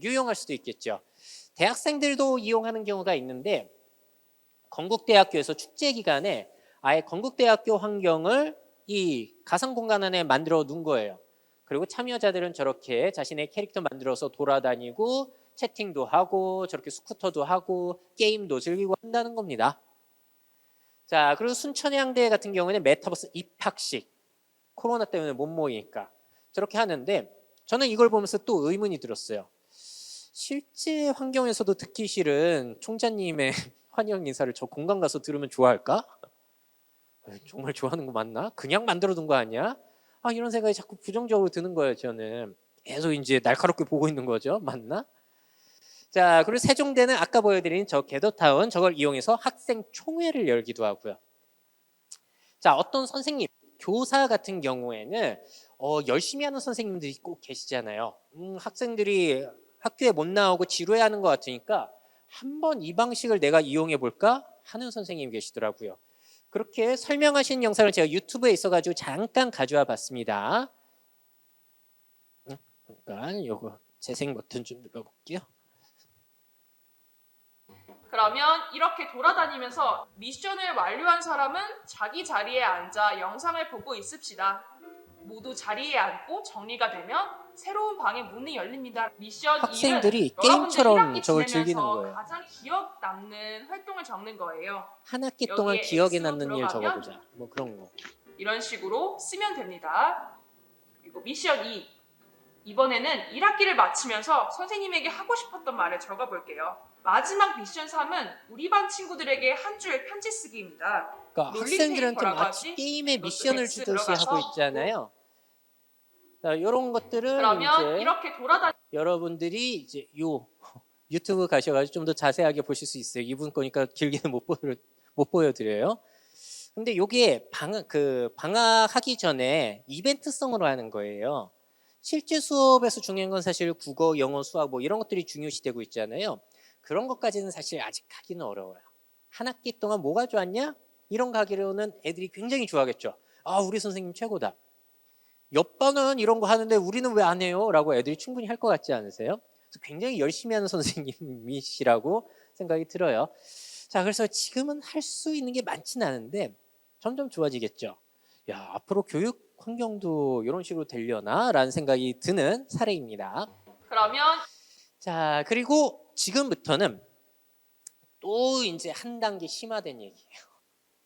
유용할 수도 있겠죠. 대학생들도 이용하는 경우가 있는데 건국대학교에서 축제 기간에 아예 건국대학교 환경을 이 가상 공간 안에 만들어 놓은 거예요. 그리고 참여자들은 저렇게 자신의 캐릭터 만들어서 돌아다니고 채팅도 하고 저렇게 스쿠터도 하고 게임도 즐기고 한다는 겁니다. 자, 그리고 순천향대 같은 경우에는 메타버스 입학식, 코로나 때문에 못 모이니까 저렇게 하는데 저는 이걸 보면서 또 의문이 들었어요. 실제 환경에서도 듣기 싫은 총장님의 환영 인사를 저 공간 가서 들으면 좋아할까? 정말 좋아하는 거 맞나? 그냥 만들어둔 거 아니야? 이런 생각이 자꾸 부정적으로 드는 거예요. 저는 계속 이제 날카롭게 보고 있는 거죠. 맞나? 자, 그리고 세종대는 아까 보여드린 저 겟더타운 저걸 이용해서 학생 총회를 열기도 하고요. 자, 어떤 선생님, 교사 같은 경우에는 열심히 하는 선생님들이 꼭 계시잖아요. 학생들이 학교에 못 나오고 지루해하는 것 같으니까 한번 이 방식을 내가 이용해 볼까 하는 선생님이 계시더라고요. 그렇게 설명하신 영상을 제가 유튜브에 있어가지고 잠깐 가져와 봤습니다. 잠깐 요거 재생 버튼 좀 눌러볼게요. 그러면 이렇게 돌아다니면서 미션을 완료한 사람은 자기 자리에 앉아 영상을 보고 있읍시다. 모두 자리에 앉고 정리가 되면 새로운 방의 문이 열립니다. 미션 2는 학생들이 게임처럼 저걸 즐기는 지내면서 거예요. 가장 기억 남는 활동을 적는 거예요. 한 학기 동안 여기에 기억에 X로 남는 일 들어가면 적어보자. 뭐 그런 거. 이런 식으로 쓰면 됩니다. 그리고 미션 2. 이번에는 1학기를 마치면서 선생님에게 하고 싶었던 말을 적어볼게요. 마지막 미션 3은 우리 반 친구들에게 한 줄 편지 쓰기입니다. 그러니까 롤링 학생들한테 페이퍼라고 마치 하지? 게임의 이것도 미션을 X 주듯이 들어가서 하고 있잖아요. 자, 이런 것들은 그러면 이제 이렇게 돌아다니 여러분들이 이제 요 유튜브 가셔가지고 좀 더 자세하게 보실 수 있어요. 이분 거니까 길게는 못 보여드려요. 근데 요게 방학하기 전에 이벤트성으로 하는 거예요. 실제 수업에서 중요한 건 사실 국어, 영어, 수학 뭐 이런 것들이 중요시되고 있잖아요. 그런 것까지는 사실 아직 하기는 어려워요. 한 학기 동안 뭐가 좋았냐? 이런 거 하기로는 애들이 굉장히 좋아하겠죠. 우리 선생님 최고다. 옆반은 이런 거 하는데 우리는 왜 안 해요? 라고 애들이 충분히 할 것 같지 않으세요? 그래서 굉장히 열심히 하는 선생님이시라고 생각이 들어요. 자, 그래서 지금은 할 수 있는 게 많지는 않은데 점점 좋아지겠죠. 야, 앞으로 교육 환경도 이런 식으로 되려나? 라는 생각이 드는 사례입니다. 그러면 자, 그리고 지금부터는 또 이제 한 단계 심화된 얘기예요.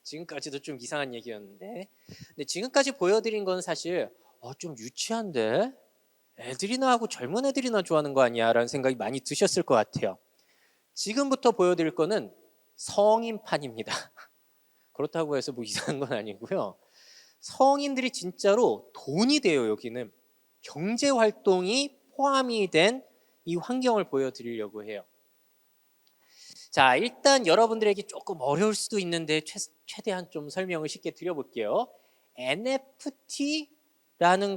지금까지도 좀 이상한 얘기였는데, 근데 지금까지 보여드린 건 사실 좀 유치한데 애들이나 하고 젊은 애들이나 좋아하는 거 아니야? 라는 생각이 많이 드셨을 것 같아요. 지금부터 보여드릴 거는 성인판입니다. 그렇다고 해서 뭐 이상한 건 아니고요. 성인들이 진짜로 돈이 돼요. 여기는 경제활동이 포함이 된 이 환경을 보여드리려고 해요. 자, 일단 여러분들에게 조금 어려울 수도 있는데 최대한 좀 설명을 쉽게 드려볼게요. NFT라는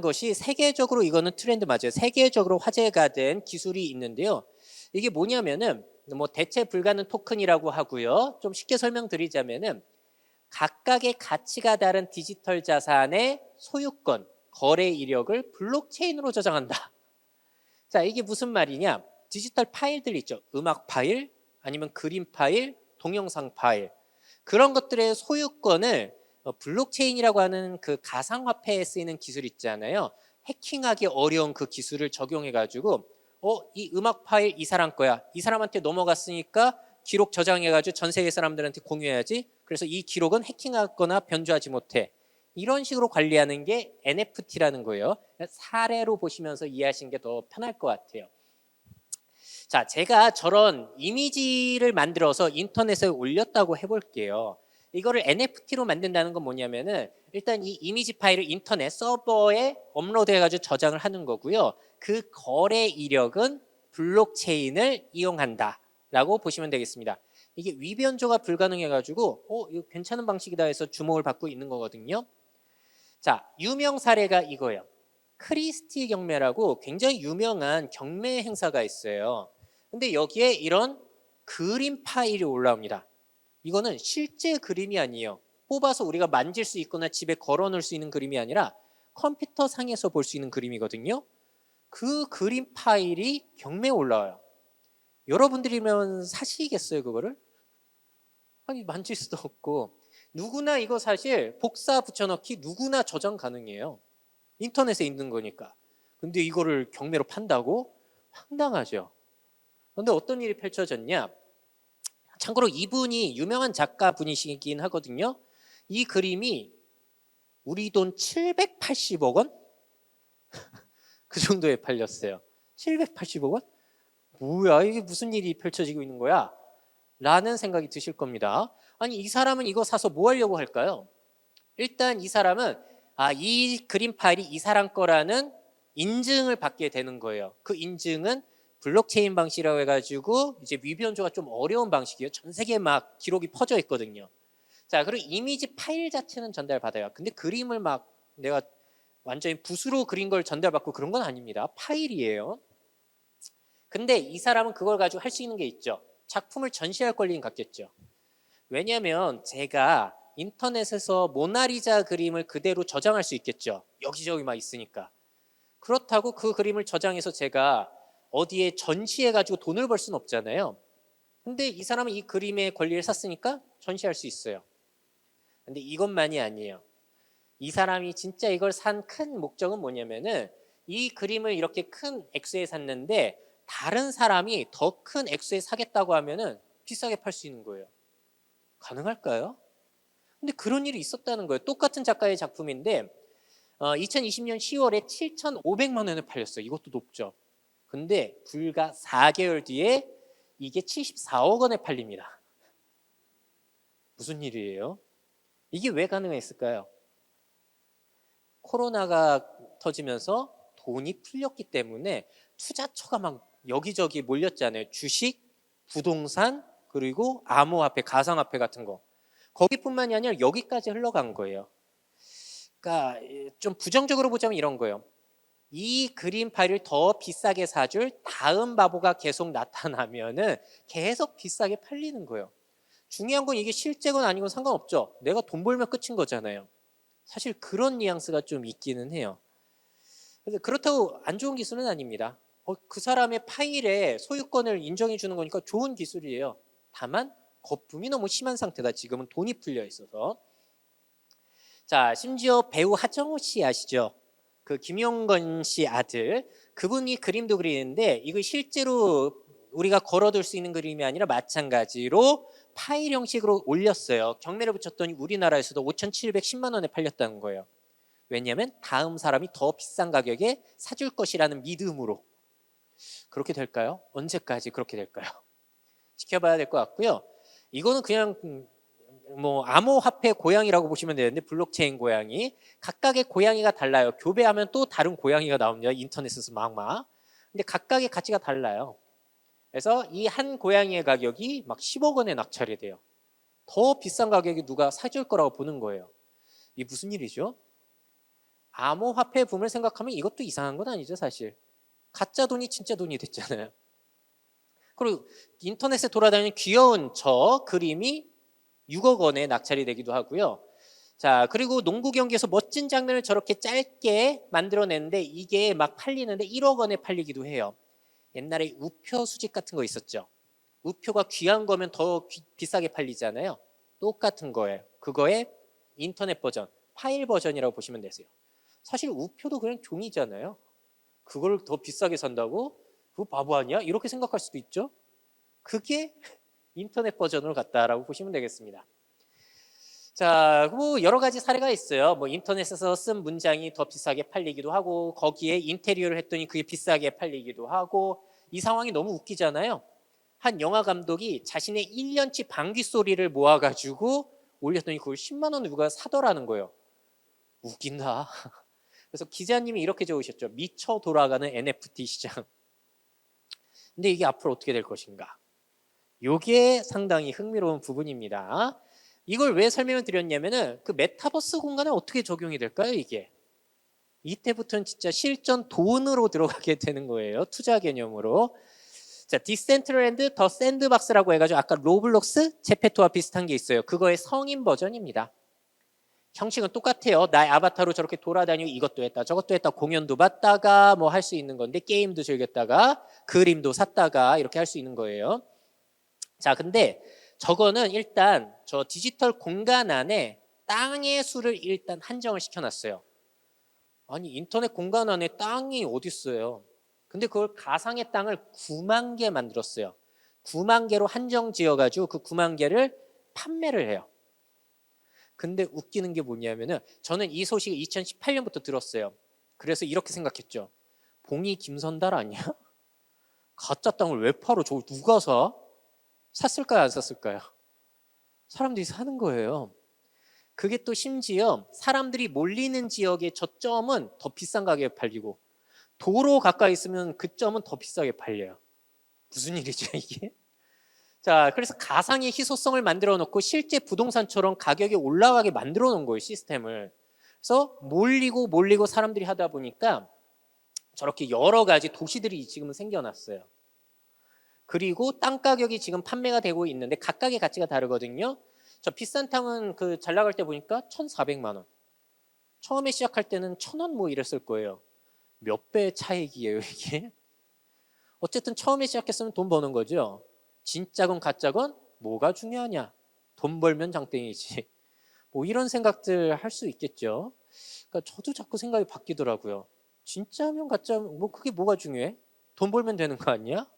것이 세계적으로 이거는 트렌드 맞아요. 세계적으로 화제가 된 기술이 있는데요. 이게 뭐냐면은 뭐 대체 불가능 토큰이라고 하고요. 좀 쉽게 설명드리자면은 각각의 가치가 다른 디지털 자산의 소유권, 거래 이력을 블록체인으로 저장한다. 자, 이게 무슨 말이냐? 디지털 파일들 있죠. 음악 파일, 아니면 그림 파일, 동영상 파일. 그런 것들의 소유권을 블록체인이라고 하는 그 가상화폐에 쓰이는 기술 있잖아요. 해킹하기 어려운 그 기술을 적용해가지고 이 음악 파일 이 사람 거야. 이 사람한테 넘어갔으니까 기록 저장해가지고 전 세계 사람들한테 공유해야지. 그래서 이 기록은 해킹하거나 변조하지 못해. 이런 식으로 관리하는 게 NFT라는 거예요. 사례로 보시면서 이해하시는 게 더 편할 것 같아요. 자, 제가 저런 이미지를 만들어서 인터넷에 올렸다고 해볼게요. 이거를 NFT로 만든다는 건 뭐냐면은 일단 이 이미지 파일을 인터넷 서버에 업로드해가지고 저장을 하는 거고요. 그 거래 이력은 블록체인을 이용한다라고 보시면 되겠습니다. 이게 위변조가 불가능해가지고 이거 괜찮은 방식이다 해서 주목을 받고 있는 거거든요. 자, 유명 사례가 이거예요. 크리스티 경매라고 굉장히 유명한 경매 행사가 있어요. 근데 여기에 이런 그림 파일이 올라옵니다. 이거는 실제 그림이 아니에요. 뽑아서 우리가 만질 수 있거나 집에 걸어 놓을 수 있는 그림이 아니라 컴퓨터 상에서 볼 수 있는 그림이거든요. 그 그림 파일이 경매에 올라와요. 여러분들이면 사시겠어요, 그거를? 아니, 만질 수도 없고. 누구나 이거 사실 복사 붙여넣기 누구나 저장 가능해요. 인터넷에 있는 거니까. 근데 이거를 경매로 판다고? 황당하죠. 그런데 어떤 일이 펼쳐졌냐? 참고로 이분이 유명한 작가분이시긴 하거든요. 이 그림이 우리 돈 780억 원? 그 정도에 팔렸어요. 780억 원? 뭐야, 이게 무슨 일이 펼쳐지고 있는 거야? 라는 생각이 드실 겁니다. 아니, 이 사람은 이거 사서 뭐 하려고 할까요? 일단 이 사람은 이 그림 파일이 이 사람 거라는 인증을 받게 되는 거예요. 그 인증은 블록체인 방식이라고 해가지고 이제 위변조가 좀 어려운 방식이에요. 전 세계에 막 기록이 퍼져 있거든요. 자, 그리고 이미지 파일 자체는 전달받아요. 근데 그림을 막 내가 완전히 붓으로 그린 걸 전달받고 그런 건 아닙니다. 파일이에요. 근데 이 사람은 그걸 가지고 할 수 있는 게 있죠. 작품을 전시할 권리는 갖겠죠. 왜냐하면 제가 인터넷에서 모나리자 그림을 그대로 저장할 수 있겠죠. 여기저기 막 있으니까. 그렇다고 그 그림을 저장해서 제가 어디에 전시해가지고 돈을 벌 수는 없잖아요. 근데 이 사람은 이 그림의 권리를 샀으니까 전시할 수 있어요. 근데 이것만이 아니에요. 이 사람이 진짜 이걸 산 큰 목적은 뭐냐면은 이 그림을 이렇게 큰 액수에 샀는데 다른 사람이 더 큰 액수에 사겠다고 하면은 비싸게 팔 수 있는 거예요. 가능할까요? 근데 그런 일이 있었다는 거예요. 똑같은 작가의 작품인데 2020년 10월에 7,500만 원에 팔렸어요. 이것도 높죠. 근데 불과 4개월 뒤에 이게 74억 원에 팔립니다. 무슨 일이에요? 이게 왜 가능했을까요? 코로나가 터지면서 돈이 풀렸기 때문에 투자처가 막 여기저기 몰렸잖아요. 주식, 부동산, 그리고 암호화폐, 가상화폐 같은 거. 거기뿐만이 아니라 여기까지 흘러간 거예요. 그러니까 좀 부정적으로 보자면 이런 거예요. 이 그림 파일을 더 비싸게 사줄 다음 바보가 계속 나타나면은 계속 비싸게 팔리는 거예요. 중요한 건 이게 실제건 아니건 상관없죠. 내가 돈 벌면 끝인 거잖아요. 사실 그런 뉘앙스가 좀 있기는 해요. 그래서 그렇다고 안 좋은 기술은 아닙니다. 그 사람의 파일에 소유권을 인정해 주는 거니까 좋은 기술이에요. 다만 거품이 너무 심한 상태다. 지금은 돈이 풀려 있어서. 자, 심지어 배우 하정우 씨 아시죠? 그 김용건 씨 아들, 그분이 그림도 그리는데 이거 실제로 우리가 걸어둘 수 있는 그림이 아니라 마찬가지로 파일 형식으로 올렸어요. 경매를 붙였더니 우리나라에서도 5,710만 원에 팔렸다는 거예요. 왜냐하면 다음 사람이 더 비싼 가격에 사줄 것이라는 믿음으로. 그렇게 될까요? 언제까지 그렇게 될까요? 지켜봐야 될 것 같고요. 이거는 그냥 뭐 암호화폐 고양이라고 보시면 되는데, 블록체인 고양이, 각각의 고양이가 달라요. 교배하면 또 다른 고양이가 나옵니다. 인터넷에서 막막. 근데 각각의 가치가 달라요. 그래서 이 한 고양이의 가격이 막 10억 원에 낙찰이 돼요. 더 비싼 가격에 누가 사줄 거라고 보는 거예요. 이게 무슨 일이죠? 암호화폐 붐을 생각하면 이것도 이상한 건 아니죠, 사실. 가짜 돈이 진짜 돈이 됐잖아요. 그리고 인터넷에 돌아다니는 귀여운 저 그림이 6억 원에 낙찰이 되기도 하고요. 자, 그리고 농구 경기에서 멋진 장면을 저렇게 짧게 만들어내는데 이게 막 팔리는데 1억 원에 팔리기도 해요. 옛날에 우표 수집 같은 거 있었죠. 우표가 귀한 거면 더 비싸게 팔리잖아요. 똑같은 거예요. 그거의 인터넷 버전, 파일 버전이라고 보시면 되세요. 사실 우표도 그냥 종이잖아요. 그걸 더 비싸게 산다고? 그거 바보 아니야? 이렇게 생각할 수도 있죠. 그게 인터넷 버전으로 갔다라고 보시면 되겠습니다. 자, 뭐 여러 가지 사례가 있어요. 뭐 인터넷에서 쓴 문장이 더 비싸게 팔리기도 하고, 거기에 인테리어를 했더니 그게 비싸게 팔리기도 하고. 이 상황이 너무 웃기잖아요. 한 영화 감독이 자신의 1년치 방귀 소리를 모아가지고 올렸더니 그걸 10만 원에 누가 사더라는 거예요. 웃긴다. 그래서 기자님이 이렇게 적으셨죠. 미쳐 돌아가는 NFT 시장. 근데 이게 앞으로 어떻게 될 것인가? 이게 상당히 흥미로운 부분입니다. 이걸 왜 설명을 드렸냐면은 그 메타버스 공간에 어떻게 적용이 될까요, 이게? 이때부터는 진짜 실전 돈으로 들어가게 되는 거예요. 투자 개념으로. 자, 디센트럴랜드 더 샌드박스라고 해가지고 아까 로블록스, 제페토와 비슷한 게 있어요. 그거의 성인 버전입니다. 형식은 똑같아요. 나의 아바타로 저렇게 돌아다니고 이것도 했다 저것도 했다 공연도 봤다가 뭐 할 수 있는 건데 게임도 즐겼다가 그림도 샀다가 이렇게 할 수 있는 거예요. 자, 근데 저거는 일단 저 디지털 공간 안에 땅의 수를 일단 한정을 시켜놨어요. 아니 인터넷 공간 안에 땅이 어디 있어요? 근데 그걸 가상의 땅을 9만 개 만들었어요. 9만 개로 한정 지어가지고 그 9만 개를 판매를 해요. 근데 웃기는 게 뭐냐면은 저는 이 소식을 2018년부터 들었어요. 그래서 이렇게 생각했죠. 봉이 김선달 아니야? 가짜 땅을 왜 팔어? 저걸 누가 사? 샀을까요? 안 샀을까요? 사람들이 사는 거예요. 그게 또 심지어 사람들이 몰리는 지역의 저점은 더 비싼 가격에 팔리고 도로 가까이 있으면 그 점은 더 비싸게 팔려요. 무슨 일이죠 이게? 자, 그래서 가상의 희소성을 만들어 놓고 실제 부동산처럼 가격이 올라가게 만들어 놓은 거예요, 시스템을. 그래서 몰리고 사람들이 하다 보니까 저렇게 여러 가지 도시들이 지금은 생겨났어요. 그리고 땅 가격이 지금 판매가 되고 있는데 각각의 가치가 다르거든요. 저 비싼 땅은 그 잘 나갈 때 보니까 1,400만 원. 처음에 시작할 때는 1,000원 뭐 이랬을 거예요. 몇 배 차익이에요, 이게? 어쨌든 처음에 시작했으면 돈 버는 거죠. 진짜건 가짜건 뭐가 중요하냐? 돈 벌면 장땡이지. 뭐 이런 생각들 할 수 있겠죠. 그러니까 저도 자꾸 생각이 바뀌더라고요. 진짜면 가짜면 뭐 그게 뭐가 중요해? 돈 벌면 되는 거 아니야?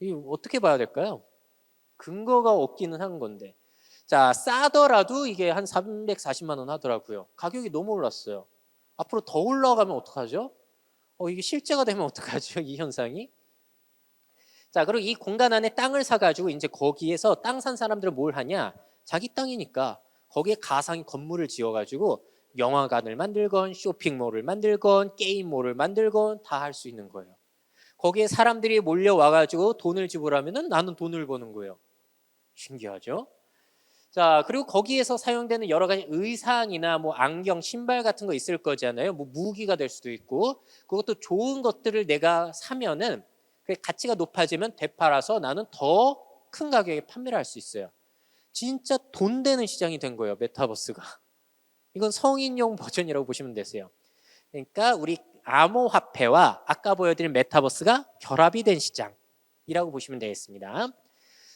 이 어떻게 봐야 될까요? 근거가 없기는 한 건데. 자, 싸더라도 이게 한 340만 원 하더라고요. 가격이 너무 올랐어요. 앞으로 더 올라가면 어떡하죠? 이게 실제가 되면 어떡하죠? 이 현상이? 자, 그리고 이 공간 안에 땅을 사가지고 이제 거기에서 땅 산 사람들은 뭘 하냐? 자기 땅이니까 거기에 가상의 건물을 지어가지고 영화관을 만들건 쇼핑몰을 만들건 게임몰을 만들건 다 할 수 있는 거예요. 거기에 사람들이 몰려와가지고 돈을 지불하면은 나는 돈을 버는 거예요. 신기하죠? 자, 그리고 거기에서 사용되는 여러 가지 의상이나 뭐 안경, 신발 같은 거 있을 거잖아요. 뭐 무기가 될 수도 있고 그것도 좋은 것들을 내가 사면은 그 가치가 높아지면 되팔아서 나는 더 큰 가격에 판매를 할 수 있어요. 진짜 돈 되는 시장이 된 거예요, 메타버스가. 이건 성인용 버전이라고 보시면 되세요. 그러니까 우리 암호화폐와 아까 보여드린 메타버스가 결합이 된 시장이라고 보시면 되겠습니다.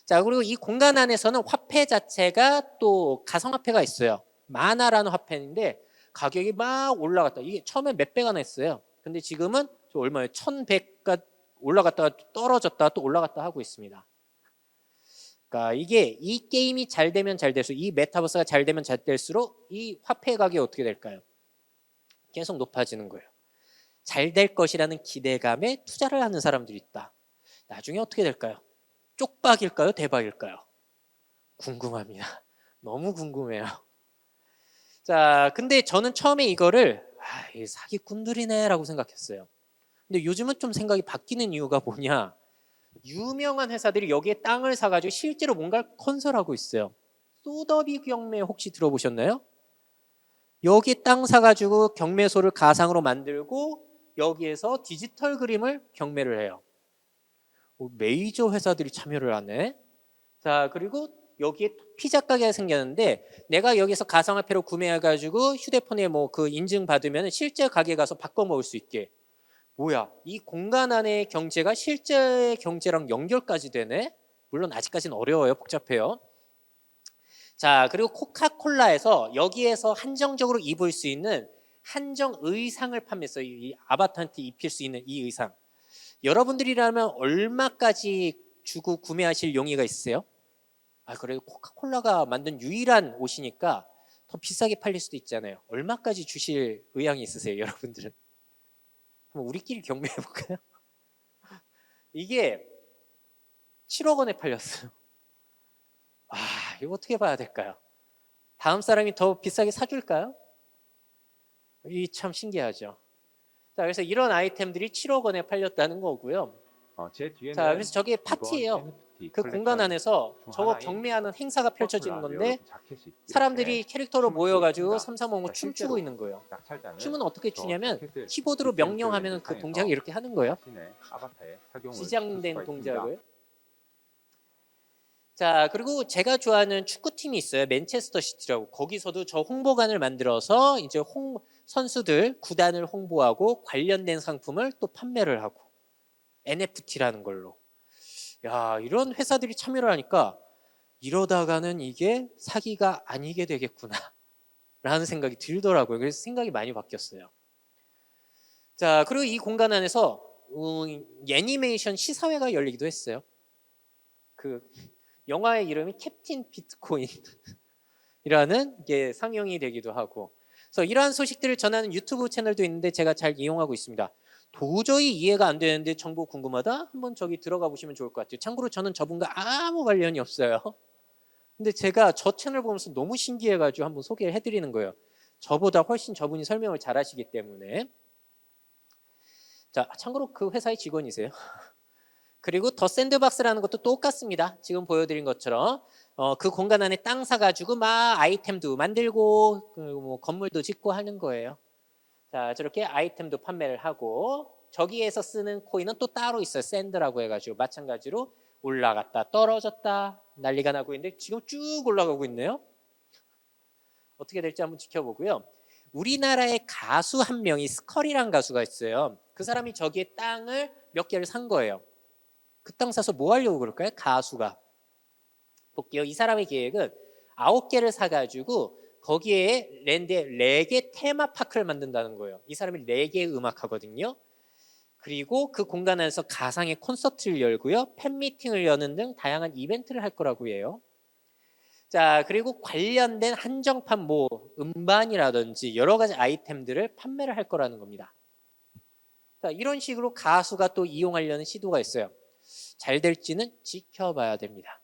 자, 그리고 이 공간 안에서는 화폐 자체가 또 가상화폐가 있어요. 마나라는 화폐인데 가격이 막 올라갔다. 이게 처음에 몇 배가 냈어요. 근데 지금은 얼마예요? 1,100가 올라갔다가 떨어졌다가 또 올라갔다 하고 있습니다. 그러니까 이게 이 게임이 잘 되면 잘 될수록 이 메타버스가 잘 되면 잘 될수록 이 화폐 가격이 어떻게 될까요? 계속 높아지는 거예요. 잘 될 것이라는 기대감에 투자를 하는 사람들이 있다. 나중에 어떻게 될까요? 쪽박일까요? 대박일까요? 궁금합니다. 너무 궁금해요. 자, 근데 저는 처음에 이거를 이 사기꾼들이네 라고 생각했어요. 근데 요즘은 좀 생각이 바뀌는 이유가 뭐냐? 유명한 회사들이 여기에 땅을 사가지고 실제로 뭔가를 건설하고 있어요. 소더비 경매 혹시 들어보셨나요? 여기 땅 사가지고 경매소를 가상으로 만들고 여기에서 디지털 그림을 경매를 해요. 메이저 회사들이 참여를 하네. 자, 그리고 여기에 피자 가게가 생겼는데 내가 여기서 가상화폐로 구매해가지고 휴대폰에 뭐 그 인증 받으면 실제 가게 가서 바꿔 먹을 수 있게. 뭐야? 이 공간 안의 경제가 실제 경제랑 연결까지 되네. 물론 아직까지는 어려워요, 복잡해요. 자, 그리고 코카콜라에서 여기에서 한정적으로 입을 수 있는 한정 의상을 판매했어요. 이 아바타한테 입힐 수 있는 이 의상. 여러분들이라면 얼마까지 주고 구매하실 용의가 있으세요? 그래도 코카콜라가 만든 유일한 옷이니까 더 비싸게 팔릴 수도 있잖아요. 얼마까지 주실 의향이 있으세요, 여러분들은? 그럼 우리끼리 경매해볼까요? 이게 7억 원에 팔렸어요. 이거 어떻게 봐야 될까요? 다음 사람이 더 비싸게 사줄까요? 이 참 신기하죠. 자, 그래서 이런 아이템들이 7억 원에 팔렸다는 거고요. 자, 그래서 저게 파티예요. 그 공간 안에서 저거 경매하는 행사가 펼쳐지는 건데 사람들이 캐릭터로 모여가지고 삼삼오오 춤추고 있는 거예요. 춤은 어떻게 추냐면 키보드로 명령하면 그 동작을 이렇게 하는 거예요. 지장된 동작을. 자, 그리고 제가 좋아하는 축구팀이 있어요. 맨체스터 시티라고. 거기서도 저 홍보관을 만들어서 이제 선수들, 구단을 홍보하고 관련된 상품을 또 판매를 하고 NFT라는 걸로. 야, 이런 회사들이 참여를 하니까 이러다가는 이게 사기가 아니게 되겠구나 라는 생각이 들더라고요. 그래서 생각이 많이 바뀌었어요. 자, 그리고 이 공간 안에서 애니메이션 시사회가 열리기도 했어요. 그 영화의 이름이 캡틴 비트코인이라는 게 상영이 되기도 하고, 그래서 이러한 소식들을 전하는 유튜브 채널도 있는데 제가 잘 이용하고 있습니다. 도저히 이해가 안 되는데 정보 궁금하다? 한번 저기 들어가 보시면 좋을 것 같아요. 참고로 저는 저분과 아무 관련이 없어요. 근데 제가 저 채널 보면서 너무 신기해가지고 한번 소개를 해드리는 거예요. 저보다 훨씬 저분이 설명을 잘 하시기 때문에. 자, 참고로 그 회사의 직원이세요. 그리고 더 샌드박스라는 것도 똑같습니다. 지금 보여드린 것처럼 그 공간 안에 땅 사가지고 막 아이템도 만들고 뭐 건물도 짓고 하는 거예요. 자, 저렇게 아이템도 판매를 하고 저기에서 쓰는 코인은 또 따로 있어요. 샌드라고 해가지고 마찬가지로 올라갔다 떨어졌다 난리가 나고 있는데 지금 쭉 올라가고 있네요. 어떻게 될지 한번 지켜보고요. 우리나라의 가수 한 명이 스컬이란 가수가 있어요. 그 사람이 저기에 땅을 몇 개를 산 거예요. 그 땅 사서 뭐 하려고 그럴까요? 가수가. 볼게요. 이 사람의 계획은 9개를 사가지고 거기에 랜드에 레게 테마파크를 만든다는 거예요. 이 사람이 레게 음악 하거든요. 그리고 그 공간 안에서 가상의 콘서트를 열고요. 팬미팅을 여는 등 다양한 이벤트를 할 거라고 해요. 자, 그리고 관련된 한정판 뭐 음반이라든지 여러 가지 아이템들을 판매를 할 거라는 겁니다. 자, 이런 식으로 가수가 또 이용하려는 시도가 있어요. 잘 될지는 지켜봐야 됩니다.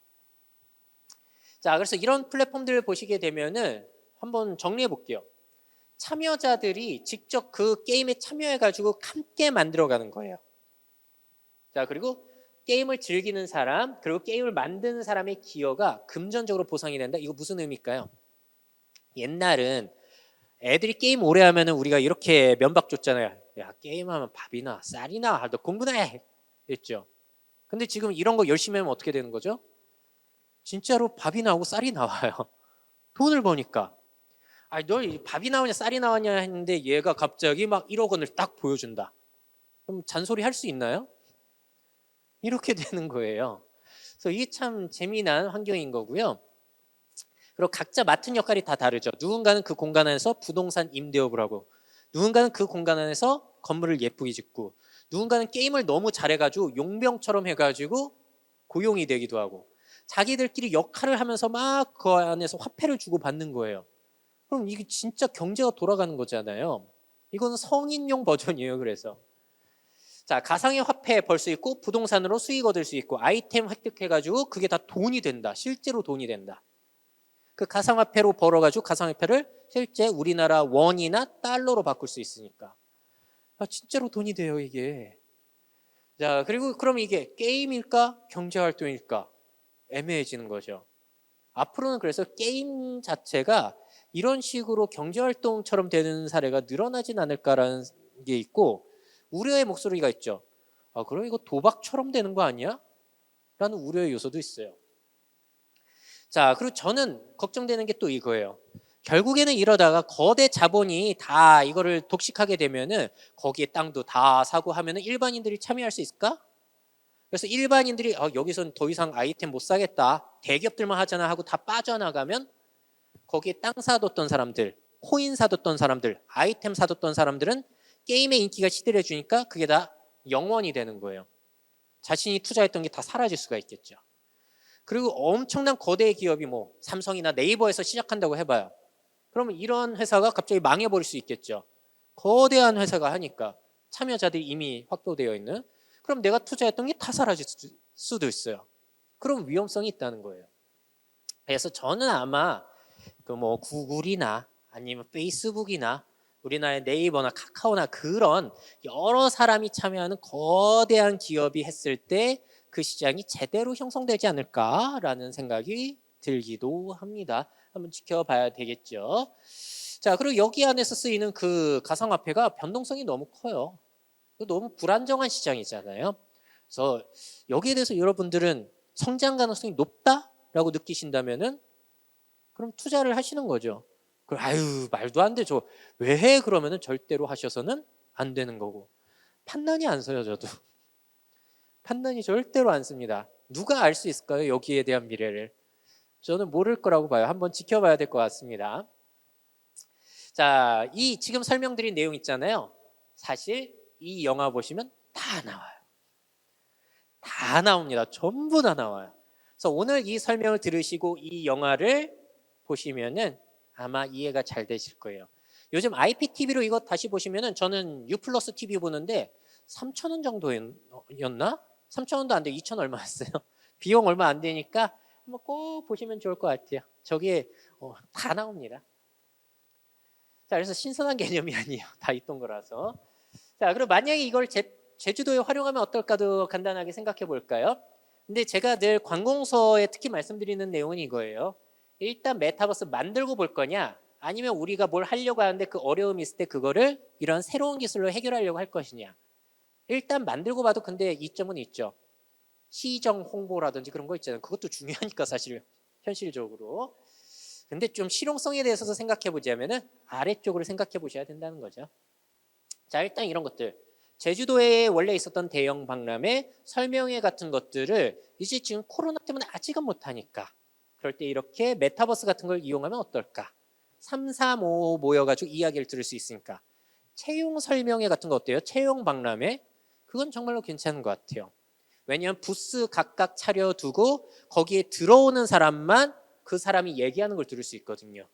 자, 그래서 이런 플랫폼들을 보시게 되면은 한번 정리해 볼게요. 참여자들이 직접 그 게임에 참여해가지고 함께 만들어가는 거예요. 자, 그리고 게임을 즐기는 사람, 그리고 게임을 만드는 사람의 기여가 금전적으로 보상이 된다. 이거 무슨 의미일까요? 옛날은 애들이 게임 오래 하면은 우리가 이렇게 면박 줬잖아요. 야, 게임하면 밥이나 쌀이나 너 공부나 해. 했죠. 근데 지금 이런 거 열심히 하면 어떻게 되는 거죠? 진짜로 밥이 나오고 쌀이 나와요. 돈을 버니까. 아니, 너 밥이 나오냐 쌀이 나오냐 했는데 얘가 갑자기 막 1억 원을 딱 보여준다. 그럼 잔소리 할 수 있나요? 이렇게 되는 거예요. 그래서 이게 참 재미난 환경인 거고요. 그리고 각자 맡은 역할이 다 다르죠. 누군가는 그 공간 안에서 부동산 임대업을 하고, 누군가는 그 공간 안에서 건물을 예쁘게 짓고, 누군가는 게임을 너무 잘해가지고 용병처럼 해가지고 고용이 되기도 하고, 자기들끼리 역할을 하면서 막 그 안에서 화폐를 주고 받는 거예요. 그럼 이게 진짜 경제가 돌아가는 거잖아요. 이거는 성인용 버전이에요. 그래서 자, 가상의 화폐 벌 수 있고 부동산으로 수익 얻을 수 있고 아이템 획득해가지고 그게 다 돈이 된다. 실제로 돈이 된다. 그 가상화폐로 벌어가지고 가상화폐를 실제 우리나라 원이나 달러로 바꿀 수 있으니까 진짜로 돈이 돼요 이게. 자, 그리고 그럼 이게 게임일까 경제활동일까 애매해지는 거죠. 앞으로는 그래서 게임 자체가 이런 식으로 경제활동처럼 되는 사례가 늘어나진 않을까라는 게 있고, 우려의 목소리가 있죠. 아, 그럼 이거 도박처럼 되는 거 아니야? 라는 우려의 요소도 있어요. 자, 그리고 저는 걱정되는 게 또 이거예요. 결국에는 이러다가 거대 자본이 다 이거를 독식하게 되면은 거기에 땅도 다 사고 하면은 일반인들이 참여할 수 있을까? 그래서 일반인들이 여기선 더 이상 아이템 못 사겠다. 대기업들만 하잖아 하고 다 빠져나가면 거기에 땅 사뒀던 사람들, 코인 사뒀던 사람들, 아이템 사뒀던 사람들은 게임의 인기가 시들해주니까 그게 다 영원이 되는 거예요. 자신이 투자했던 게 다 사라질 수가 있겠죠. 그리고 엄청난 거대 기업이 뭐 삼성이나 네이버에서 시작한다고 해봐요. 그러면 이런 회사가 갑자기 망해버릴 수 있겠죠. 거대한 회사가 하니까 참여자들이 이미 확보되어 있는. 그럼 내가 투자했던 게 다 사라질 수도 있어요. 그럼 위험성이 있다는 거예요. 그래서 저는 아마 그 뭐 구글이나 아니면 페이스북이나 우리나라의 네이버나 카카오나 그런 여러 사람이 참여하는 거대한 기업이 했을 때 그 시장이 제대로 형성되지 않을까라는 생각이 들기도 합니다. 한번 지켜봐야 되겠죠. 자, 그리고 여기 안에서 쓰이는 그 가상화폐가 변동성이 너무 커요. 너무 불안정한 시장이잖아요. 그래서 여기에 대해서 여러분들은 성장 가능성이 높다라고 라고 느끼신다면은 그럼 투자를 하시는 거죠. 그럼 아유 말도 안 돼. 저 왜 해? 그러면은 절대로 하셔서는 안 되는 거고. 판단이 안 서요, 저도. 판단이 절대로 안 씁니다. 누가 알 수 있을까요? 여기에 대한 미래를. 저는 모를 거라고 봐요. 한번 지켜봐야 될 것 같습니다. 자, 이 지금 설명드린 내용 있잖아요. 사실 이 영화 보시면 다 나와요. 다 나옵니다. 전부 다 나와요. 그래서 오늘 이 설명을 들으시고 이 영화를 보시면은 아마 이해가 잘 되실 거예요. 요즘 IPTV로 이거 다시 보시면은 저는 U 플러스 TV 보는데 3,000원 정도였나? 3,000원도 안 돼. 2,000 얼마였어요. 비용 얼마 안 되니까 한번 꼭 보시면 좋을 것 같아요. 저기에 다 나옵니다. 자, 그래서 신선한 개념이 아니에요. 다 있던 거라서. 자, 그리고 만약에 이걸 제주도에 활용하면 어떨까도 간단하게 생각해 볼까요? 근데 제가 늘 관공서에 특히 말씀드리는 내용은 이거예요. 일단 메타버스 만들고 볼 거냐, 아니면 우리가 뭘 하려고 하는데 그 어려움이 있을 때 그거를 이런 새로운 기술로 해결하려고 할 것이냐. 일단 만들고 봐도 근데 이점은 있죠. 시정 홍보라든지 그런 거 있잖아요. 그것도 중요하니까 사실 현실적으로. 근데 좀 실용성에 대해서도 생각해 보자면은 아래쪽으로 생각해 보셔야 된다는 거죠. 자, 일단 이런 것들. 제주도에 원래 있었던 대형 박람회, 설명회 같은 것들을 이제 지금 코로나 때문에 아직은 못하니까 그럴 때 이렇게 메타버스 같은 걸 이용하면 어떨까? 3, 4, 5 모여가지고 이야기를 들을 수 있으니까. 채용 설명회 같은 거 어때요? 채용 박람회? 그건 정말로 괜찮은 것 같아요. 왜냐하면 부스 각각 차려두고 거기에 들어오는 사람만 그 사람이 얘기하는 걸 들을 수 있거든요.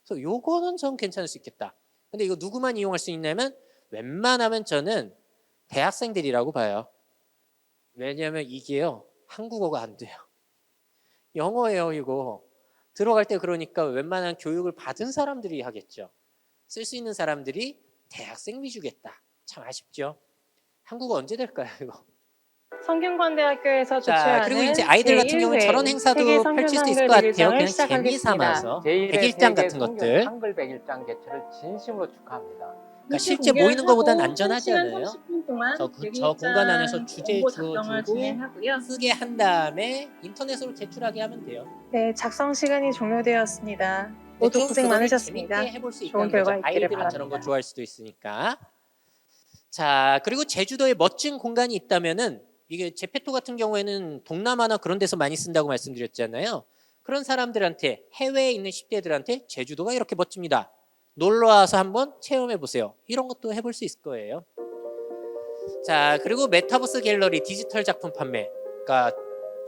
그래서 요거는 전 괜찮을 수 있겠다. 근데 이거 누구만 이용할 수 있냐면 웬만하면 저는 대학생들이라고 봐요. 왜냐하면 이게요, 한국어가 안 돼요. 영어예요, 이거. 들어갈 때 그러니까 웬만한 교육을 받은 사람들이 하겠죠. 쓸 수 있는 사람들이 대학생 위주겠다. 참 아쉽죠. 한국어 언제 될까요, 이거? 성균관대학교에서 자, 주최하는 그리고 이제 아이들 같은 경우는 저런 행사도 펼칠 수 있을 것 같아요. 그냥 재미 삼아서 백일장 같은 것들. 한글 백일장 개최를 진심으로 축하합니다. 그러니까 실제 모이는 것보다는 안전하잖아요. 저 공간 안에서 주제 주고 쓰게 한 다음에 인터넷으로 제출하게 하면 돼요. 네, 작성 시간이 종료되었습니다. 모두 좀 고생 그거를 많으셨습니다. 재밌게 해볼 수 좋은 있다는 결과 거죠. 있기를 아이들은 저런 거 바랍니다. 좋아할 수도 있으니까. 자, 그리고 제주도에 멋진 공간이 있다면은 이게 제페토 같은 경우에는 동남아나 그런 데서 많이 쓴다고 말씀드렸잖아요. 그런 사람들한테, 해외에 있는 10대들한테 제주도가 이렇게 멋집니다. 놀러 와서 한번 체험해 보세요. 이런 것도 해볼 수 있을 거예요. 자, 그리고 메타버스 갤러리 디지털 작품 판매. 그러니까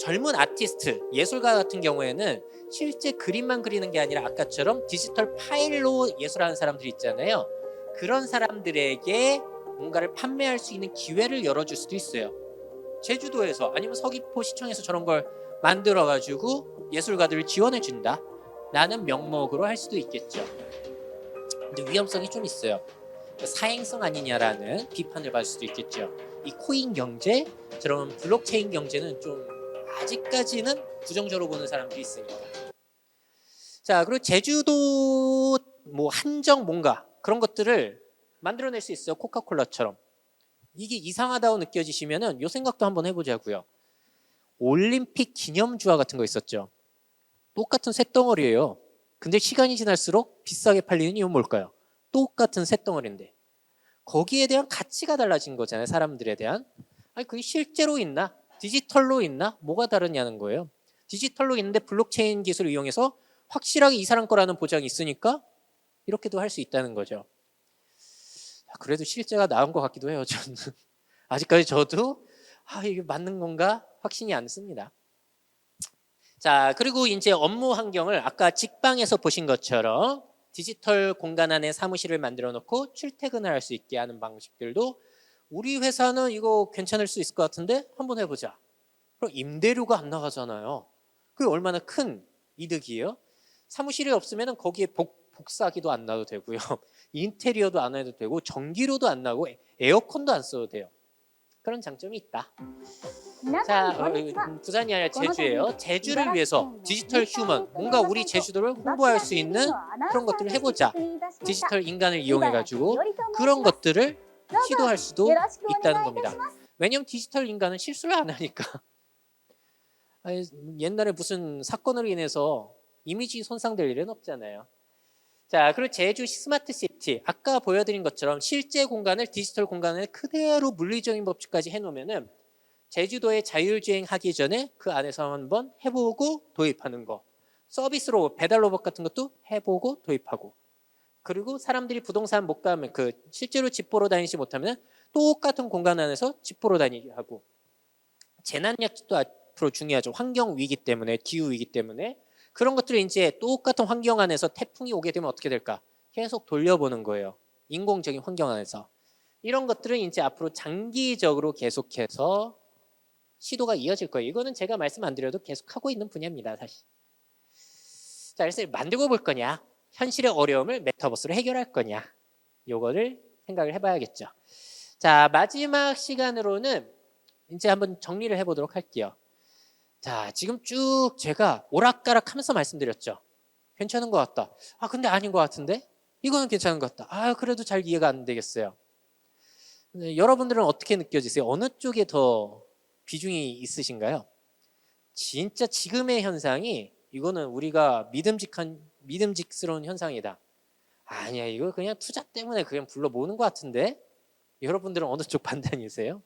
젊은 아티스트, 예술가 같은 경우에는 실제 그림만 그리는 게 아니라 아까처럼 디지털 파일로 예술하는 사람들이 있잖아요. 그런 사람들에게 뭔가를 판매할 수 있는 기회를 열어줄 수도 있어요. 제주도에서 아니면 서귀포 시청에서 저런 걸 만들어 가지고 예술가들을 지원해 준다 라는 명목으로 할 수도 있겠죠. 근데 위험성이 좀 있어요. 사행성 아니냐라는 비판을 받을 수도 있겠죠. 이 코인 경제, 저런 블록체인 경제는 좀 아직까지는 부정적으로 보는 사람들이 있으니까. 자, 그리고 제주도 뭐 한정 뭔가 그런 것들을 만들어낼 수 있어요. 코카콜라처럼. 이게 이상하다고 느껴지시면은 요 생각도 한번 해보자고요. 올림픽 기념주화 같은 거 있었죠. 똑같은 쇳덩어리예요. 근데 시간이 지날수록 비싸게 팔리는 이유는 뭘까요? 똑같은 쇳덩어리인데 거기에 대한 가치가 달라진 거잖아요. 사람들에 대한. 아니 그게 실제로 있나? 디지털로 있나? 뭐가 다르냐는 거예요. 디지털로 있는데 블록체인 기술을 이용해서 확실하게 이 사람 거라는 보장이 있으니까 이렇게도 할 수 있다는 거죠. 그래도 실제가 나은 것 같기도 해요. 저는 아직까지 저도 이게 맞는 건가 확신이 안 씁니다. 자, 그리고 이제 업무 환경을 아까 직방에서 보신 것처럼 디지털 공간 안에 사무실을 만들어 놓고 출퇴근을 할 수 있게 하는 방식들도 우리 회사는 이거 괜찮을 수 있을 것 같은데 한번 해보자. 그럼 임대료가 안 나가잖아요. 그게 얼마나 큰 이득이에요. 사무실이 없으면 거기에 복사기도 안 놔도 되고요. 인테리어도 안 해도 되고 전기료도 안 나고 에어컨도 안 써도 돼요. 그런 장점이 있다. 자, 부산이 아니라 제주예요. 제주를 위해서 디지털 휴먼, 뭔가 우리 제주도를 홍보할 수 있는 그런 것들을 해보자. 디지털 인간을 이용해가지고 그런 것들을 시도할 수도 있다는 겁니다. 왜냐하면 디지털 인간은 실수를 안 하니까. 아니, 옛날에 무슨 사건으로 인해서 이미지 손상될 일은 없잖아요. 자, 그리고 제주 스마트 시티 아까 보여드린 것처럼 실제 공간을 디지털 공간을 그대로 물리적인 법칙까지 해놓으면은 제주도에 자율주행 하기 전에 그 안에서 한번 해보고 도입하는 거, 서비스로 배달 로봇 같은 것도 해보고 도입하고, 그리고 사람들이 부동산 못 가면 그 실제로 집 보러 다니지 못하면 똑같은 공간 안에서 집 보러 다니게 하고, 재난약도 앞으로 중요하죠. 환경 위기 때문에, 기후 위기 때문에. 그런 것들을 이제 똑같은 환경 안에서 태풍이 오게 되면 어떻게 될까? 계속 돌려보는 거예요. 인공적인 환경 안에서. 이런 것들은 이제 앞으로 장기적으로 계속해서 시도가 이어질 거예요. 이거는 제가 말씀 안 드려도 계속 하고 있는 분야입니다, 사실. 자, 그래서 만들고 볼 거냐? 현실의 어려움을 메타버스로 해결할 거냐? 요거를 생각을 해봐야겠죠. 자, 마지막 시간으로는 이제 한번 정리를 해보도록 할게요. 자, 지금 쭉 제가 오락가락 하면서 말씀드렸죠. 괜찮은 것 같다. 아, 근데 아닌 것 같은데? 이거는 괜찮은 것 같다. 아, 그래도 잘 이해가 안 되겠어요. 네, 여러분들은 어떻게 느껴지세요? 어느 쪽에 더 비중이 있으신가요? 진짜 지금의 현상이 이거는 우리가 믿음직스러운 현상이다. 아니야, 이거 그냥 투자 때문에 그냥 불러 모으는 것 같은데? 여러분들은 어느 쪽 판단이세요?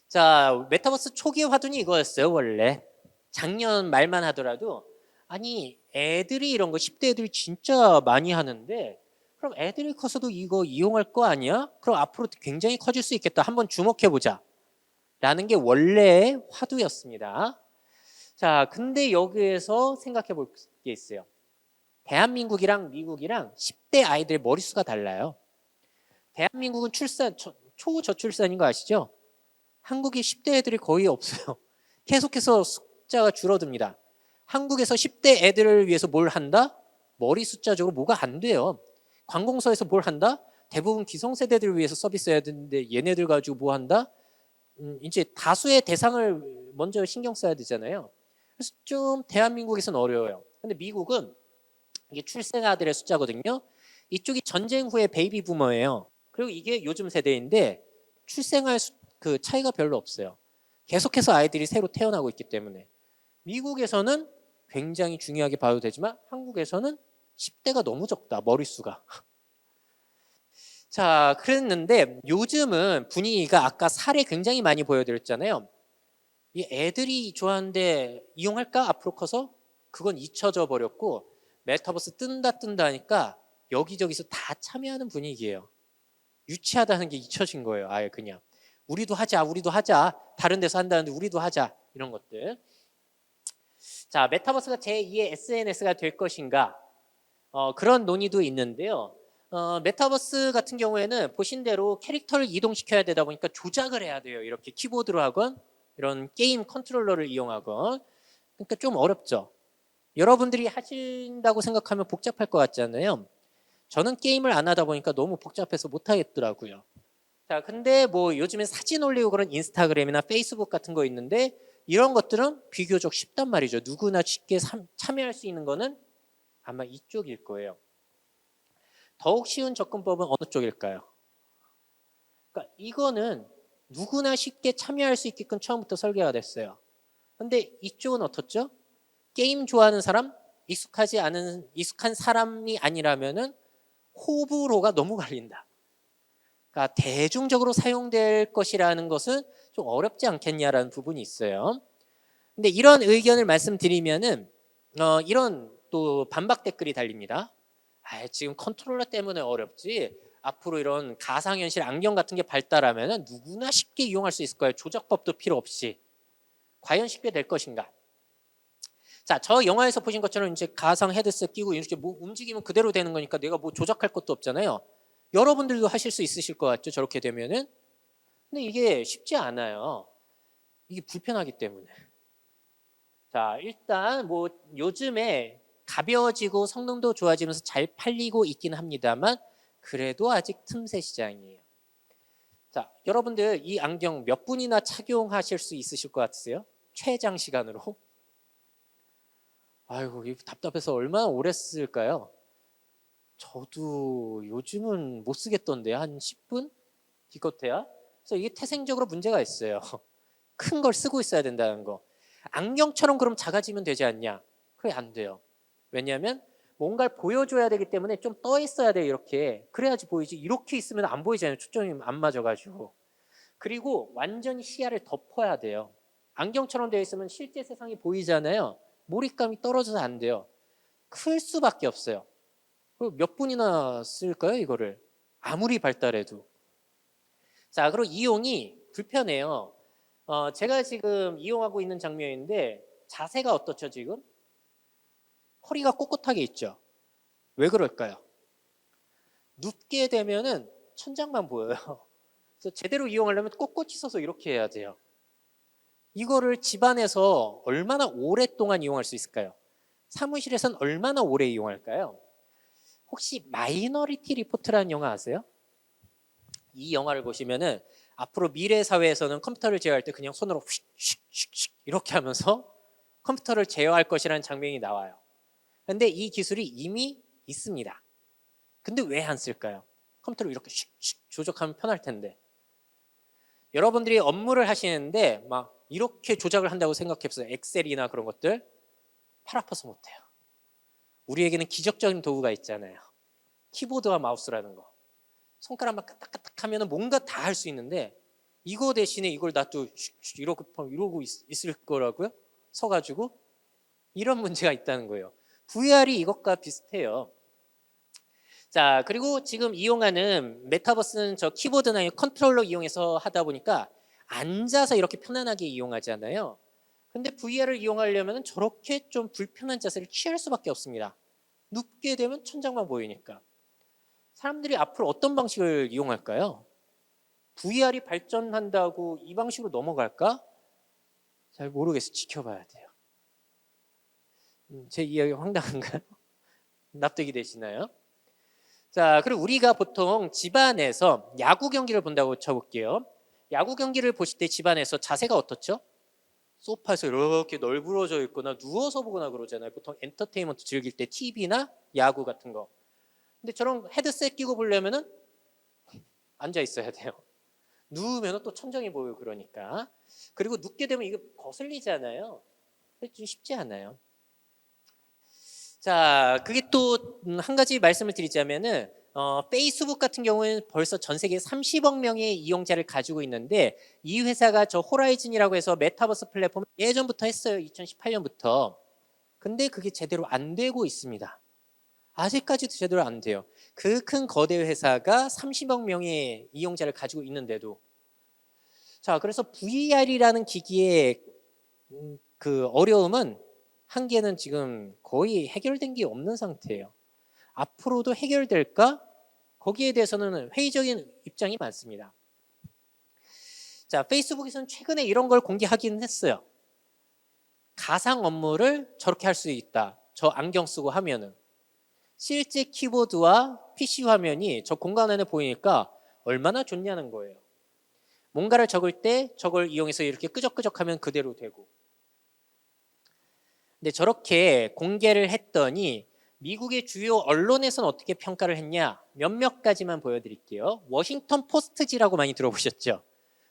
자, 메타버스 초기 화두는 이거였어요, 원래. 작년 말만 하더라도 아니, 애들이 이런 거 10대 애들이 진짜 많이 하는데 그럼 애들이 커서도 이거 이용할 거 아니야? 그럼 앞으로 굉장히 커질 수 있겠다. 한번 주목해 보자. 라는 게 원래의 화두였습니다. 자, 근데 여기에서 생각해 볼 게 있어요. 대한민국이랑 미국이랑 10대 아이들의 머릿수가 달라요. 대한민국은 초저출산인 거 아시죠? 한국이 10대 애들이 거의 없어요. 계속해서 숫자가 줄어듭니다. 한국에서 10대 애들을 위해서 뭘 한다? 머리 숫자적으로 뭐가 안 돼요. 관공서에서 뭘 한다? 대부분 기성세대들을 위해서 서비스 해야 되는데 얘네들 가지고 뭐 한다? 이제 다수의 대상을 먼저 신경 써야 되잖아요. 그래서 좀 대한민국에서는 어려워요. 근데 미국은 이게 출생아들의 숫자거든요. 이쪽이 전쟁 후에 베이비 부머예요. 그리고 이게 요즘 세대인데 출생할 그 차이가 별로 없어요. 계속해서 아이들이 새로 태어나고 있기 때문에. 미국에서는 굉장히 중요하게 봐도 되지만 한국에서는 10대가 너무 적다, 머릿수가. 자, 그랬는데 요즘은 분위기가 아까 사례 굉장히 많이 보여드렸잖아요. 이 애들이 좋아하는데 이용할까? 앞으로 커서? 그건 잊혀져 버렸고 메타버스 뜬다 하니까 여기저기서 다 참여하는 분위기예요. 유치하다는 게 잊혀진 거예요. 아예 그냥. 우리도 하자. 다른 데서 한다는데 우리도 하자. 이런 것들. 자, 메타버스가 제2의 SNS가 될 것인가? 그런 논의도 있는데요. 메타버스 같은 경우에는 보신 대로 캐릭터를 이동시켜야 되다 보니까 조작을 해야 돼요. 이렇게 키보드로 하건 이런 게임 컨트롤러를 이용하건. 그러니까 좀 어렵죠. 여러분들이 하신다고 생각하면 복잡할 것 같잖아요. 저는 게임을 안 하다 보니까 너무 복잡해서 못 하겠더라고요. 자, 근데 뭐 요즘엔 사진 올리고 그런 인스타그램이나 페이스북 같은 거 있는데 이런 것들은 비교적 쉽단 말이죠. 누구나 쉽게 참여할 수 있는 거는 아마 이쪽일 거예요. 더욱 쉬운 접근법은 어느 쪽일까요? 그러니까 이거는 누구나 쉽게 참여할 수 있게끔 처음부터 설계가 됐어요. 근데 이쪽은 어떻죠? 게임 좋아하는 사람, 익숙한 사람이 아니라면은 호불호가 너무 갈린다. 그러니까 대중적으로 사용될 것이라는 것은 좀 어렵지 않겠냐라는 부분이 있어요. 근데 이런 의견을 말씀드리면은 이런 또 반박 댓글이 달립니다. 지금 컨트롤러 때문에 어렵지. 앞으로 이런 가상현실 안경 같은 게 발달하면은 누구나 쉽게 이용할 수 있을 거예요. 조작법도 필요 없이. 과연 쉽게 될 것인가? 자, 저 영화에서 보신 것처럼 이제 가상 헤드셋 끼고 이렇게 뭐 움직이면 그대로 되는 거니까 내가 뭐 조작할 것도 없잖아요. 여러분들도 하실 수 있으실 것 같죠? 저렇게 되면은. 근데 이게 쉽지 않아요. 이게 불편하기 때문에. 자, 일단 뭐 요즘에 가벼워지고 성능도 좋아지면서 잘 팔리고 있긴 합니다만 그래도 아직 틈새 시장이에요. 자, 여러분들 이 안경 몇 분이나 착용하실 수 있으실 것 같으세요? 최장 시간으로? 아이고, 이거 답답해서 얼마나 오래 쓸까요? 저도 요즘은 못 쓰겠던데요. 한 10분? 기껏해야? 그래서 이게 태생적으로 문제가 있어요. 큰 걸 쓰고 있어야 된다는 거. 안경처럼 그럼 작아지면 되지 않냐? 그래 안 돼요. 왜냐하면 뭔가를 보여줘야 되기 때문에 좀 떠 있어야 돼요. 이렇게. 그래야지 보이지. 이렇게 있으면 안 보이잖아요. 초점이 안 맞아가지고. 그리고 완전히 시야를 덮어야 돼요. 안경처럼 되어 있으면 실제 세상이 보이잖아요. 몰입감이 떨어져서 안 돼요. 클 수밖에 없어요. 몇 분이나 쓸까요, 이거를? 아무리 발달해도. 자, 그리고 이용이 불편해요. 제가 지금 이용하고 있는 장면인데 자세가 어떻죠, 지금? 허리가 꼿꼿하게 있죠. 왜 그럴까요? 눕게 되면은 천장만 보여요. 그래서 제대로 이용하려면 꼿꼿이 서서 이렇게 해야 돼요. 이거를 집안에서 얼마나 오랫동안 이용할 수 있을까요? 사무실에서는 얼마나 오래 이용할까요? 혹시 마이너리티 리포트라는 영화 아세요? 이 영화를 보시면은 앞으로 미래 사회에서는 컴퓨터를 제어할 때 그냥 손으로 휙휙휙 이렇게 하면서 컴퓨터를 제어할 것이라는 장면이 나와요. 근데 이 기술이 이미 있습니다. 근데 왜 안 쓸까요? 컴퓨터로 이렇게 슉슉 조작하면 편할 텐데. 여러분들이 업무를 하시는데 막 이렇게 조작을 한다고 생각해보세요. 엑셀이나 그런 것들. 팔 아파서 못해요. 우리에게는 기적적인 도구가 있잖아요. 키보드와 마우스라는 거. 손가락만 까딱까딱 하면 뭔가 다 할 수 있는데 이거 대신에 이걸 놔도 슉슉 이러고 있을 거라고요? 서가지고 이런 문제가 있다는 거예요. VR이 이것과 비슷해요. 자, 그리고 지금 이용하는 메타버스는 저 키보드나 컨트롤러 이용해서 하다 보니까 앉아서 이렇게 편안하게 이용하잖아요. 근데 VR을 이용하려면 저렇게 좀 불편한 자세를 취할 수밖에 없습니다. 눕게 되면 천장만 보이니까. 사람들이 앞으로 어떤 방식을 이용할까요? VR이 발전한다고 이 방식으로 넘어갈까? 잘 모르겠어요. 지켜봐야 돼요. 제 이야기가 황당한가요? 납득이 되시나요? 자, 그리고 우리가 보통 집안에서 야구 경기를 본다고 쳐볼게요. 야구 경기를 보실 때 집안에서 자세가 어떻죠? 소파에서 이렇게 널브러져 있거나 누워서 보거나 그러잖아요. 보통 엔터테인먼트 즐길 때 TV나 야구 같은 거. 근데 저런 헤드셋 끼고 보려면은 앉아 있어야 돼요. 누우면 또 천장이 보이고 그러니까. 그리고 눕게 되면 이거 거슬리잖아요. 좀 쉽지 않아요. 자, 그게 또 한 가지 말씀을 드리자면은 페이스북 같은 경우에는 벌써 전 세계 30억 명의 이용자를 가지고 있는데 이 회사가 저 호라이즌이라고 해서 메타버스 플랫폼을 예전부터 했어요. 2018년부터. 근데 그게 제대로 안 되고 있습니다. 아직까지도 제대로 안 돼요. 그 큰 거대 회사가 30억 명의 이용자를 가지고 있는데도. 자, 그래서 VR이라는 기기의 그 어려움은 한계는 지금 거의 해결된 게 없는 상태예요. 앞으로도 해결될까? 거기에 대해서는 회의적인 입장이 많습니다. 자, 페이스북에서는 최근에 이런 걸 공개하기는 했어요. 가상 업무를 저렇게 할 수 있다. 저 안경 쓰고 하면은. 실제 키보드와 PC 화면이 저 공간 안에 보이니까 얼마나 좋냐는 거예요. 뭔가를 적을 때 저걸 이용해서 이렇게 끄적끄적하면 그대로 되고. 근데 저렇게 공개를 했더니 미국의 주요 언론에서는 어떻게 평가를 했냐? 몇몇 가지만 보여드릴게요. 워싱턴 포스트지라고 많이 들어보셨죠?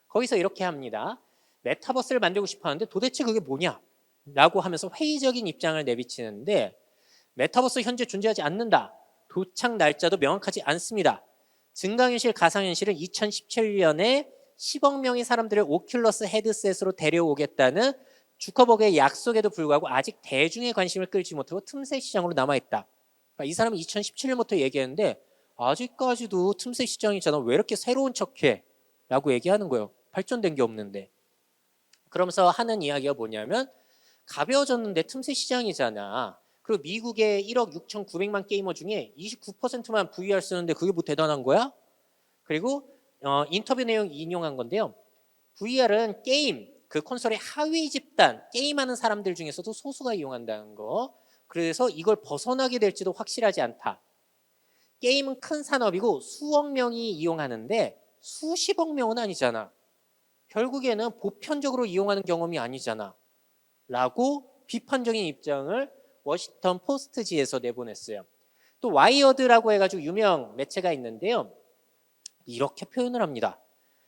거기서 이렇게 합니다. 메타버스를 만들고 싶어 하는데 도대체 그게 뭐냐? 라고 하면서 회의적인 입장을 내비치는데 메타버스 현재 존재하지 않는다. 도착 날짜도 명확하지 않습니다. 증강현실, 가상현실은 2017년에 10억 명의 사람들을 오큘러스 헤드셋으로 데려오겠다는 주커버그의 약속에도 불구하고 아직 대중의 관심을 끌지 못하고 틈새 시장으로 남아있다. 그러니까 이 사람은 2017년부터 얘기했는데 아직까지도 틈새 시장이잖아. 왜 이렇게 새로운 척해? 라고 얘기하는 거예요. 발전된 게 없는데. 그러면서 하는 이야기가 뭐냐면 가벼워졌는데 틈새 시장이잖아. 그리고 미국의 1억 6,900만 게이머 중에 29%만 VR 쓰는데 그게 뭐 대단한 거야? 그리고 인터뷰 내용 인용한 건데요. VR은 게임, 그 콘솔의 하위 집단, 게임하는 사람들 중에서도 소수가 이용한다는 거. 그래서 이걸 벗어나게 될지도 확실하지 않다. 게임은 큰 산업이고 수억 명이 이용하는데 수십억 명은 아니잖아. 결국에는 보편적으로 이용하는 경험이 아니잖아. 라고 비판적인 입장을 워싱턴 포스트지에서 내보냈어요. 또 와이어드라고 해가지고 유명 매체가 있는데요. 이렇게 표현을 합니다.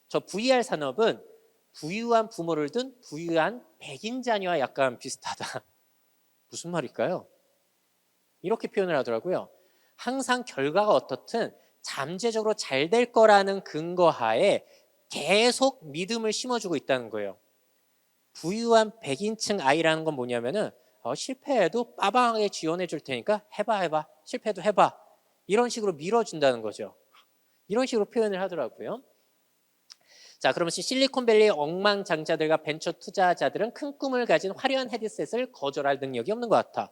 저 VR 산업은 부유한 부모를 둔 부유한 백인 자녀와 약간 비슷하다. 무슨 말일까요? 이렇게 표현을 하더라고요. 항상 결과가 어떻든 잠재적으로 잘 될 거라는 근거하에 계속 믿음을 심어주고 있다는 거예요. 부유한 백인층 아이라는 건 뭐냐면은 실패해도 빠방하게 지원해 줄 테니까 해봐 실패도 해봐 이런 식으로 밀어준다는 거죠. 이런 식으로 표현을 하더라고요. 자, 그러면 실리콘밸리의 억만장자들과 벤처 투자자들은 큰 꿈을 가진 화려한 헤드셋을 거절할 능력이 없는 것 같아.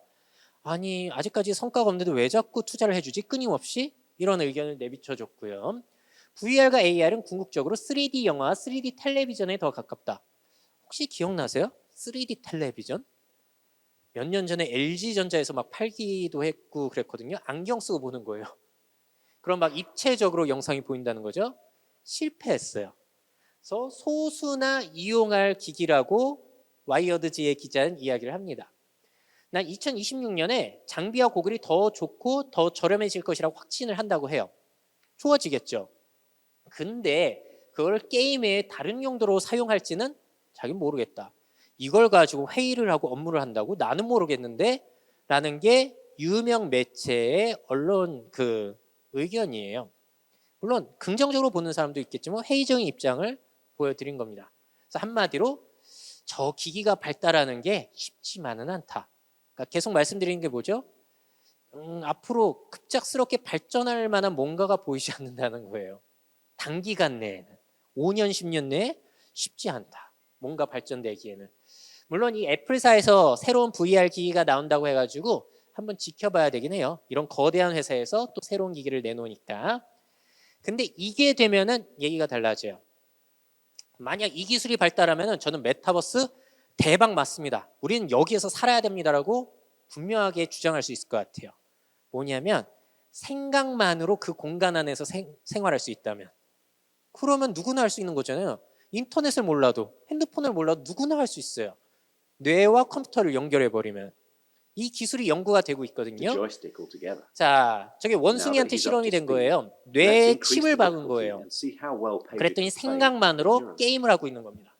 아니 아직까지 성과가 없는데 왜 자꾸 투자를 해주지? 끊임없이 이런 의견을 내비쳐줬고요. VR과 AR은 궁극적으로 3D 영화와 3D 텔레비전에 더 가깝다. 혹시 기억나세요? 3D 텔레비전? 몇 년 전에 LG전자에서 막 팔기도 했고 그랬거든요. 안경 쓰고 보는 거예요. 그럼 막 입체적으로 영상이 보인다는 거죠. 실패했어요. 그래서 소수나 이용할 기기라고 와이어드지의 기자는 이야기를 합니다. 난 2026년에 장비와 고글이 더 좋고 더 저렴해질 것이라고 확신을 한다고 해요. 좋아지겠죠. 근데 그걸 게임의 다른 용도로 사용할지는 자기는 모르겠다. 이걸 가지고 회의를 하고 업무를 한다고? 나는 모르겠는데? 라는 게 유명 매체의 언론 그 의견이에요. 물론 긍정적으로 보는 사람도 있겠지만 회의적인 입장을 보여드린 겁니다. 그래서 한마디로 저 기기가 발달하는 게 쉽지만은 않다. 그러니까 계속 말씀드리는 게 뭐죠? 앞으로 급작스럽게 발전할 만한 뭔가가 보이지 않는다는 거예요. 단기간 내에는 5년, 10년 내에 쉽지 않다. 뭔가 발전되기에는. 물론 이 애플사에서 새로운 VR 기기가 나온다고 해가지고 한번 지켜봐야 되긴 해요. 이런 거대한 회사에서 또 새로운 기기를 내놓으니까. 근데 이게 되면은 얘기가 달라져요. 만약 이 기술이 발달하면은 저는 메타버스 대박 맞습니다. 우리는 여기에서 살아야 됩니다라고 분명하게 주장할 수 있을 것 같아요. 뭐냐면 생각만으로 그 공간 안에서 생활할 수 있다면 그러면 누구나 할 수 있는 거잖아요. 인터넷을 몰라도 핸드폰을 몰라도 누구나 할 수 있어요. 뇌와 컴퓨터를 연결해버리면 이 기술이 연구가 되고 있거든요. 자, 저게 원숭이한테 실험이 된 거예요. 뇌에 칩을 박은 거예요. 그랬더니 생각만으로 게임을 하고 있는 겁니다.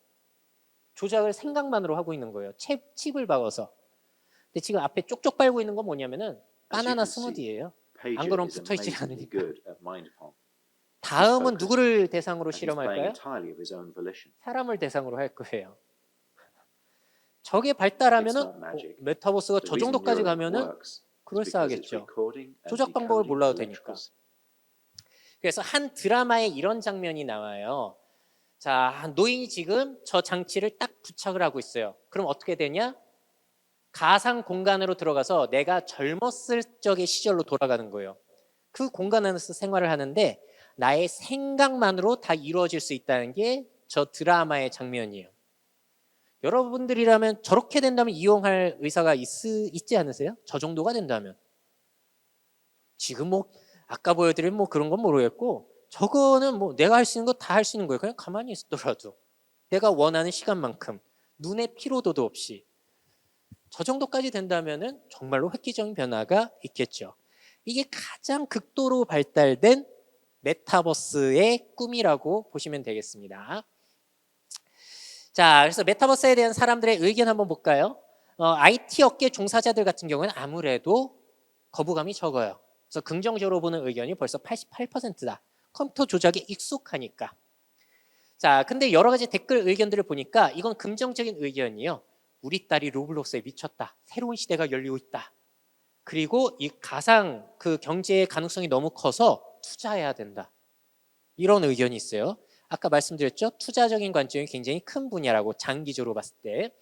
조작을 생각만으로 하고 있는 거예요. 칩을 박아서. 근데 지금 앞에 쪽쪽 빨고 있는 건 뭐냐면은 바나나 스무디예요. 안 그러면 붙어있지 않으니까. 다음은 누구를 대상으로 실험할까요? 사람을 대상으로 할 거예요. 저게 발달하면은 메타버스가 저 정도까지 가면은 그럴싸하겠죠. 조작 방법을 몰라도 되니까. 그래서 한 드라마에 이런 장면이 나와요. 자, 노인이 지금 저 장치를 딱 부착을 하고 있어요. 그럼 어떻게 되냐? 가상 공간으로 들어가서 내가 젊었을 적의 시절로 돌아가는 거예요. 그 공간 안에서 생활을 하는데 나의 생각만으로 다 이루어질 수 있다는 게 저 드라마의 장면이에요. 여러분들이라면 저렇게 된다면 이용할 의사가 있지 않으세요? 저 정도가 된다면. 지금 뭐 아까 보여드린 뭐 그런 건 모르겠고 저거는 뭐 내가 할 수 있는 거 다 할 수 있는 거예요. 그냥 가만히 있더라도 내가 원하는 시간만큼 눈의 피로도도 없이 저 정도까지 된다면은 정말로 획기적인 변화가 있겠죠. 이게 가장 극도로 발달된 메타버스의 꿈이라고 보시면 되겠습니다. 자, 그래서 메타버스에 대한 사람들의 의견 한번 볼까요? IT 업계 종사자들 같은 경우는 아무래도 거부감이 적어요. 그래서 긍정적으로 보는 의견이 벌써 88%다. 컴퓨터 조작에 익숙하니까. 자, 근데 여러 가지 댓글 의견들을 보니까 이건 긍정적인 의견이에요. 우리 딸이 로블록스에 미쳤다. 새로운 시대가 열리고 있다. 그리고 이 가상 그 경제의 가능성이 너무 커서 투자해야 된다. 이런 의견이 있어요. 아까 말씀드렸죠. 투자적인 관점이 굉장히 큰 분야라고 장기적으로 봤을 때.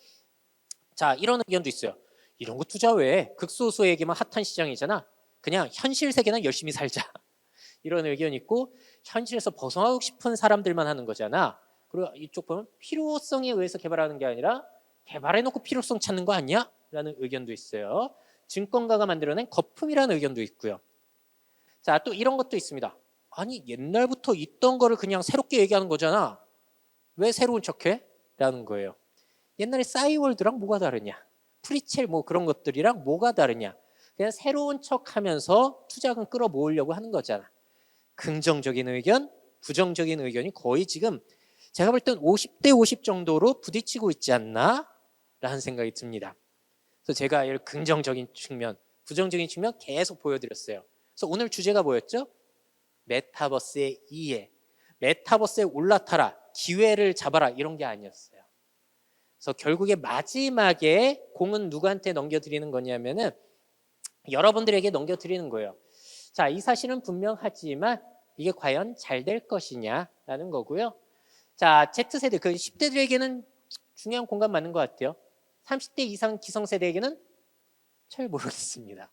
자, 이런 의견도 있어요. 이런 거 투자 왜? 극소수에게만 핫한 시장이잖아. 그냥 현실 세계는 열심히 살자. 이런 의견이 있고 현실에서 벗어나고 싶은 사람들만 하는 거잖아. 그리고 이쪽 보면 필요성에 의해서 개발하는 게 아니라 개발해놓고 필요성 찾는 거 아니야? 라는 의견도 있어요. 증권가가 만들어낸 거품이라는 의견도 있고요. 자, 또 이런 것도 있습니다. 아니 옛날부터 있던 거를 그냥 새롭게 얘기하는 거잖아. 왜 새로운 척해? 라는 거예요. 옛날에 싸이월드랑 뭐가 다르냐? 프리첼 뭐 그런 것들이랑 뭐가 다르냐? 그냥 새로운 척하면서 투자금 끌어모으려고 하는 거잖아. 긍정적인 의견, 부정적인 의견이 거의 지금 제가 볼 땐 50대 50 정도로 부딪히고 있지 않나? 라는 생각이 듭니다. 그래서 제가 이런 긍정적인 측면, 부정적인 측면 계속 보여드렸어요. 그래서 오늘 주제가 뭐였죠? 메타버스의 이해. 메타버스에 올라타라, 기회를 잡아라, 이런 게 아니었어요. 그래서 결국에 마지막에 공은 누구한테 넘겨드리는 거냐면은 여러분들에게 넘겨드리는 거예요. 자, 이 사실은 분명하지만 이게 과연 잘 될 것이냐라는 거고요. 자, Z세대, 그 10대들에게는 중요한 공감 맞는 것 같아요. 30대 이상 기성세대에게는 잘 모르겠습니다.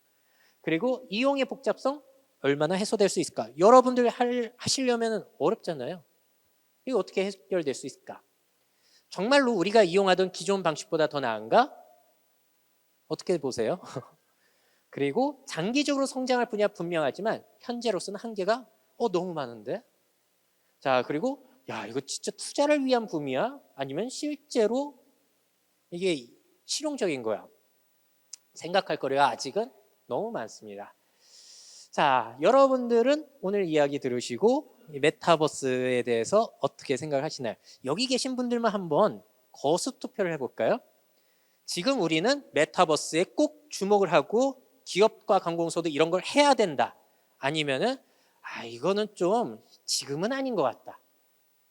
그리고 이용의 복잡성 얼마나 해소될 수 있을까? 여러분들 하시려면 어렵잖아요. 이거 어떻게 해결될 수 있을까? 정말로 우리가 이용하던 기존 방식보다 더 나은가? 어떻게 보세요? 그리고 장기적으로 성장할 분야 분명하지만 현재로서는 한계가 너무 많은데? 자, 그리고 야, 이거 진짜 투자를 위한 붐이야? 아니면 실제로 이게 실용적인 거야? 생각할 거리가 아직은 너무 많습니다. 자, 여러분들은 오늘 이야기 들으시고 이 메타버스에 대해서 어떻게 생각하시나요? 여기 계신 분들만 한번 거수 투표를 해볼까요? 지금 우리는 메타버스에 꼭 주목을 하고 기업과 관공서도 이런 걸 해야 된다. 아니면은 이거는 좀 지금은 아닌 것 같다.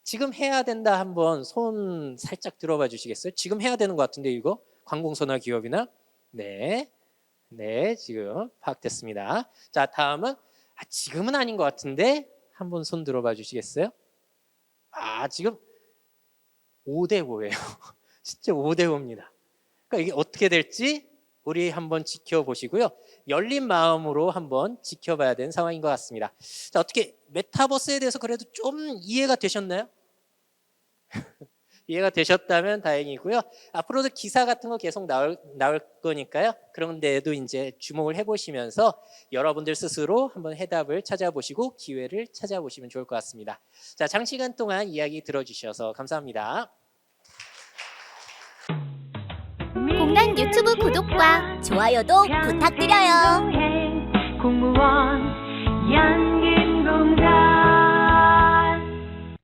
지금 해야 된다. 한번 손 살짝 들어봐 주시겠어요? 지금 해야 되는 것 같은데 이거 관공서나 기업이나 네, 지금 파악됐습니다. 자, 다음은 지금은 아닌 것 같은데 한번 손 들어봐 주시겠어요? 지금 5대 5예요. 진짜 5대 5입니다. 그러니까 이게 어떻게 될지 우리 한번 지켜보시고요. 열린 마음으로 한번 지켜봐야 되는 상황인 것 같습니다. 자, 어떻게 메타버스에 대해서 그래도 좀 이해가 되셨나요? 이해가 되셨다면 다행이고요. 앞으로도 기사 같은 거 계속 나올 거니까요. 그런 데에도 이제 주목을 해보시면서 여러분들 스스로 한번 해답을 찾아보시고 기회를 찾아보시면 좋을 것 같습니다. 자, 장시간 동안 이야기 들어주셔서 감사합니다. 공단 유튜브 구독과 좋아요도 부탁드려요. 공무원 연금공단